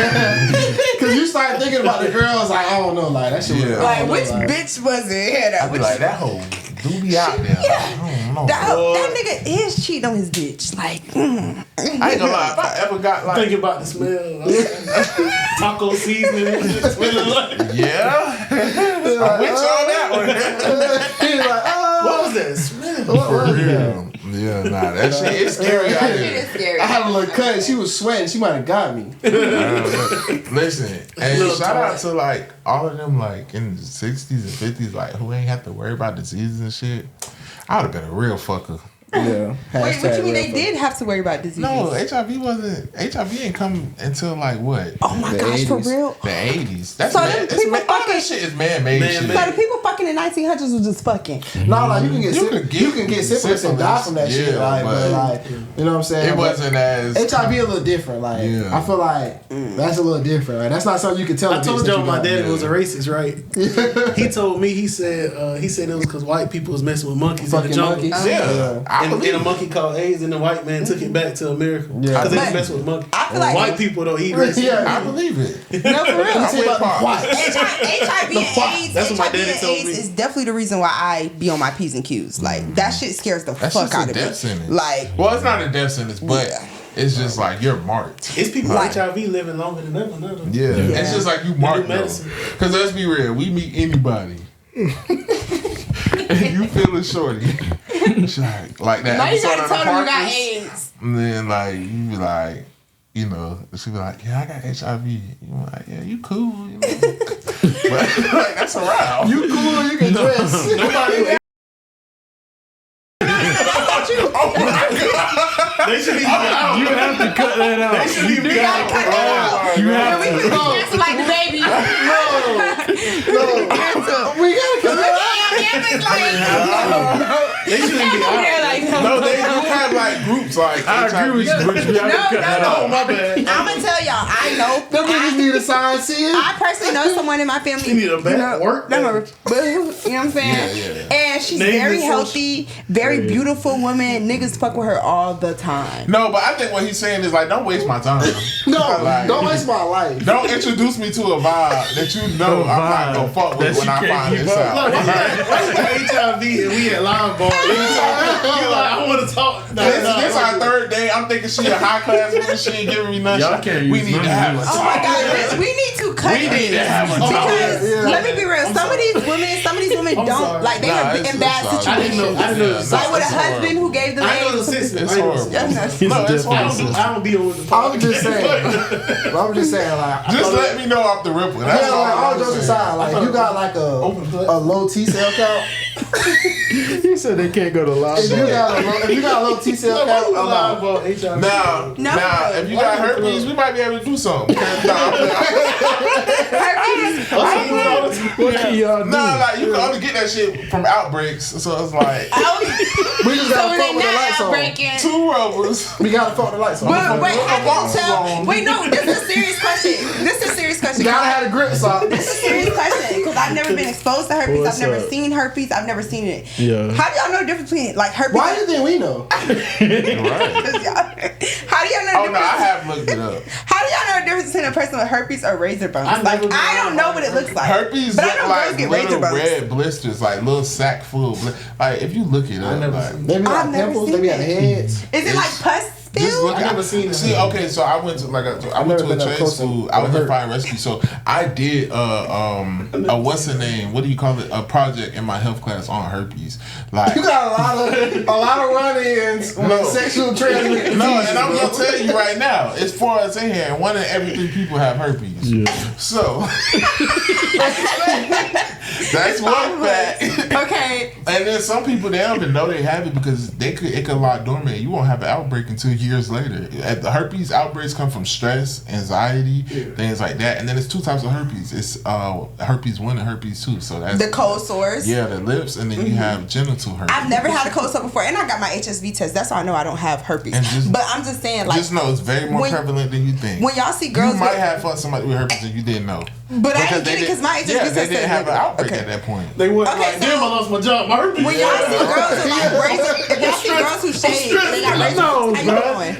Because you start thinking about the girls, like, I don't know, like, that shit was like, which bitch was it? I be like, that hoe do be out there. I don't know. That nigga is cheating on his bitch. Like, I ain't gonna lie. If I ever got like. Thinking about the smell. Taco seasoning. Smelling like. Yeah. I'm with you on that one. He's like, what was that smell? For real. Yeah, nah, that shit is scary out it here. is scary. I had a little cut. She was sweating. She might have got me. Listen, and shout out to like all of them like in the 60s and 50s, like who ain't have to worry about diseases and shit. I would have been a real fucker. Yeah. Wait, what you mean they did have to worry about disease? No, HIV ain't come until like what? Oh my gosh, 80s. for real? The 80s. That's So all them people that fucking shit is man-made shit. So the people fucking in 1900s was just fucking. No, like you can get syphilis and die from that shit. Like, but like, you know what I'm saying? It wasn't as HIV a little different. Like, I feel like that's a little different. Like, that's not something you can tell. I told y'all my daddy was a racist, right? He told me, he said it was because white people was messing with monkeys in the jungle. Yeah. and a monkey called AIDS, and the white man took it back to America because they mess with monkeys. I feel like white people don't eat racist. I believe it. No, for real. HIV and AIDS. That's what my daddy told me. Is definitely the reason why I be on my P's and Q's. Like that shit scares the fuck out of me. Like, well, it's not a death sentence, but it's just like you're marked. It's people with HIV living longer than ever. Yeah, it's just like you marked medicine. Because let's be real, we meet anybody, and you feeling shorty, like that. now you gotta tell them you got AIDS, and then like you be like, you know, she be like, yeah, I got HIV. You like, yeah, you cool, you know. But like that's around. You cool, you can dress. Nobody. Oh my God. They should even You have to cut that out. They should even cut that out. You have we to. dance like the baby. We gotta cut that out. They shouldn't be out. No, they do have like groups like I agree with you, but you have to cut that out. Oh, my bad. I'm gonna tell y'all. I know. Them niggas need a sign seeing. I personally know someone in my family. You need a back work. You know what I'm saying? Yeah. And she's very healthy, very beautiful woman. Niggas fuck with her all the time. No, but I think what he's saying is like, don't waste my time. No, Like, don't waste my life. Don't introduce me to a vibe that you know I'm not gonna fuck with when I find this out. Look, why you got HIV and we at live bar? You're like, I want to talk. This our third day. I'm thinking she a high class woman. She ain't giving me nothing. Y'all can't we use need to have a Oh talk. my God, we need to cut We need to have a because talk. let me be real. Some of these women I'm don't sorry. like they are in bad sorry. situations. I didn't know the Like with a It's husband who gave them I know the AIDS. system. It's horrible. No, it's horrible. I don't deal with the I'm just saying. I'm just saying, like. Just let me know off the ripple. That's Yeah, like, all all I'm jokes saying. aside, like, you got like a low T cell count. He said they can't go to live. If you got a low T cell count, I'm out. HIV. Now, if you got herpes, we might be able to do something. What can y'all do? Nah, like you can only get that shit from outbreaks. So it's like We just gotta fuck with the lights on. 2 rubbers. We gotta fuck the lights on. But wait, Put the I can boxes tell. on. Wait, no, this is a serious question. This is a serious question. You gotta have the grips on. This is a serious question because I've never been exposed to herpes. What's I've never up? seen herpes. I've never seen it. Yeah. How do y'all know the difference between like herpes? Why do you think we know? How do y'all know? Oh no, I have looked it up. How do y'all know the difference between a person with herpes or razor bumps? I don't know what it looks like. Herpes but I look know like girls get razor little bumps. red blisters, like little sack full. Like if you look it up, like, They be like I've never pimples, seen they be on the heads. Is it like pus just spill? look. I never seen it. See, okay, so I went to I went to never a been up trade close to school. I was hurt. in fire rescue, so I did a what's the name? What do you call it? A project in my health class on herpes. Like You got a lot of run-ins with sexual transmission. no, and I'm gonna tell you right now, it's 4 us in here, and 1 in every 3 people have herpes. Yeah. So that's one fact. Okay. And then some people, they don't even know they have it because it could lie dormant. You won't have an outbreak until years later. The herpes outbreaks come from stress, anxiety, things like that. And then there's 2 types of herpes. It's herpes 1 and herpes 2. So that's The cold sores. Yeah, the lips, and then you have genital herpes. I've never had a cold sore before, and I got my HSV test. That's how I know I don't have herpes. And just- but I'm just saying, like, just know it's very more when- prevalent than you think. when y'all see girls you might with- have fucked somebody with herpes and you didn't know. But I didn't get it because my HSV yeah, test they didn't said have an negative. outbreak Okay. at that point. They wasn't Okay, like, damn, so- I lost my job. My herpes. When y'all see girls with like razor, if y'all see girls who shave, they got razor. No, How you bro. doing?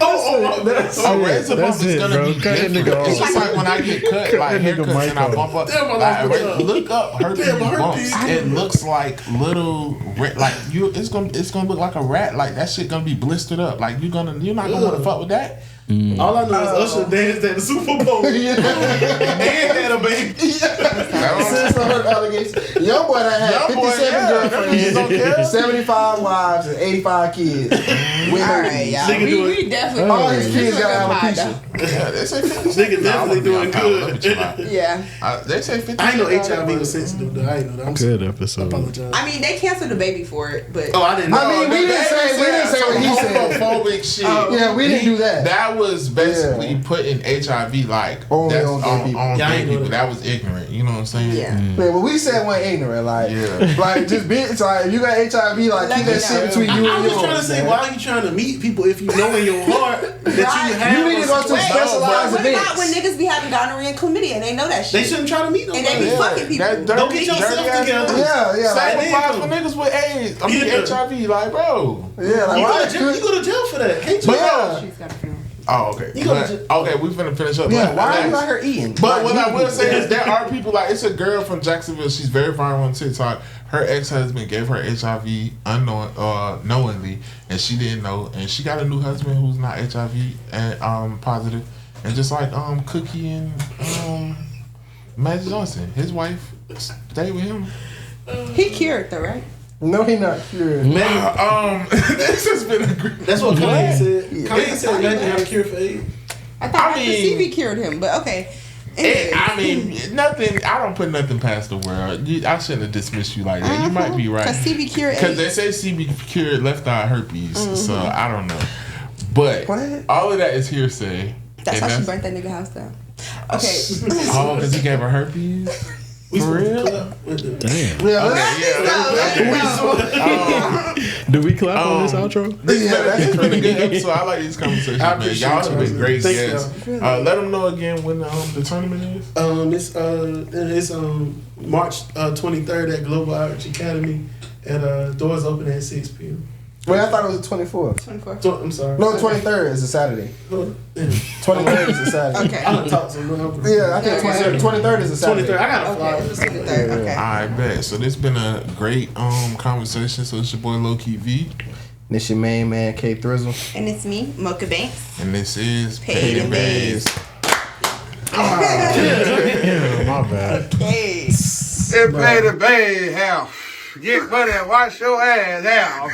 That's A razor bump That's is it, gonna bro. be Cut that different. nigga It's off. just like when I get cut, Cut like that nigga haircuts, and I mic bump up. Damn, I lost my job. Look up herpes Damn, my bumps. herpes. It looks like little, like you. It's gonna look like a rat. Like that shit gonna be blistered up. Like you're not gonna want to fuck with that. All I know is Usher danced at the Super Bowl and had a baby. Since I heard allegations. Young boy that had Young boy, 57 yeah, girlfriends, don't care. 75 wives, and 85 kids. With All right, y'all. Nigga do it. We definitely. all his this kids was a got good pod, alopecia. Yeah, they say 50. Nigga definitely doing good. though. Yeah. They say 50. I ain't know HIV was sensitive though. I ain't know that. Good I episode. apologize. I mean, they canceled the baby for it, but Oh, I didn't know. I mean, we didn't say what he said. Homophobic shit. Yeah, we didn't do that. That that was basically putting HIV like Only that's on gay people. on Yeah, I gay ain't know people. that. That was ignorant. You know what I'm saying? Yeah. Man, but we said one ignorant, like, Yeah. like just be. It's like if you got HIV, like keep that shit between you I and was yours. trying to say, man. why are you trying to meet people if you know in your heart that you have? You need to go to Wait, specialized what events. about when niggas be having gonorrhea and chlamydia and they know that They shit? shouldn't try to meet And they be nobody. fucking people. That Go get yourself dirty ass together. Yeah, Same like, applies for niggas with AIDS. I mean Yeah. HIV. Like, bro. yeah, like You why? go to jail for that. Hate But you. yeah, She's got a feeling. Oh, okay. You gonna Okay, we finna finish up. yeah. But Why are you relax. out here eating? But what Like, I will say is there are people like it's a girl from Jacksonville. She's very viral on TikTok. Her ex-husband gave her HIV knowingly, and she didn't know. And she got a new husband who's not HIV and positive. And just like Cookie and Magic Johnson, his wife stayed with him. He cured though, right? No, he not cured. This has been a great. That's what Kanye said. Kanye said Magic had a cure for AIDS. I thought I mean- CV cured him, but okay. Anyways. I mean, nothing. I don't put nothing past the world. I shouldn't have dismissed you like that. You might be right. Cause CB cured Because AIDS. they say CB cured left eye herpes, so I don't know. But What? all of that is hearsay. That's And why she burnt that nigga house down. Okay. Oh, because he gave her herpes? For real? Damn. Yeah, Do we clap on this outro? It's been a good episode. I like these conversations, man. appreciate Y'all have been y'all. great Thank guests. Let them know again when the tournament is. It's March 23rd at Global Outreach Academy, and doors open at 6 p.m. Wait, I thought it was the 24th. 24. I'm sorry. No, the 23rd is a Saturday. 23rd is a Saturday. Okay. I done talked to him. Yeah, I think 23rd is a Saturday. 23rd. I got a Okay. flyer. It was 23rd. Okay. I bet. So this been a great conversation. So it's your boy Low Key V. This your main man, K Thrizzle. And it's me, Mocha Banks. And this is Paid N Bazed. Yeah, my bad. Hey. It paid the bad house. Get money and wash your ass out.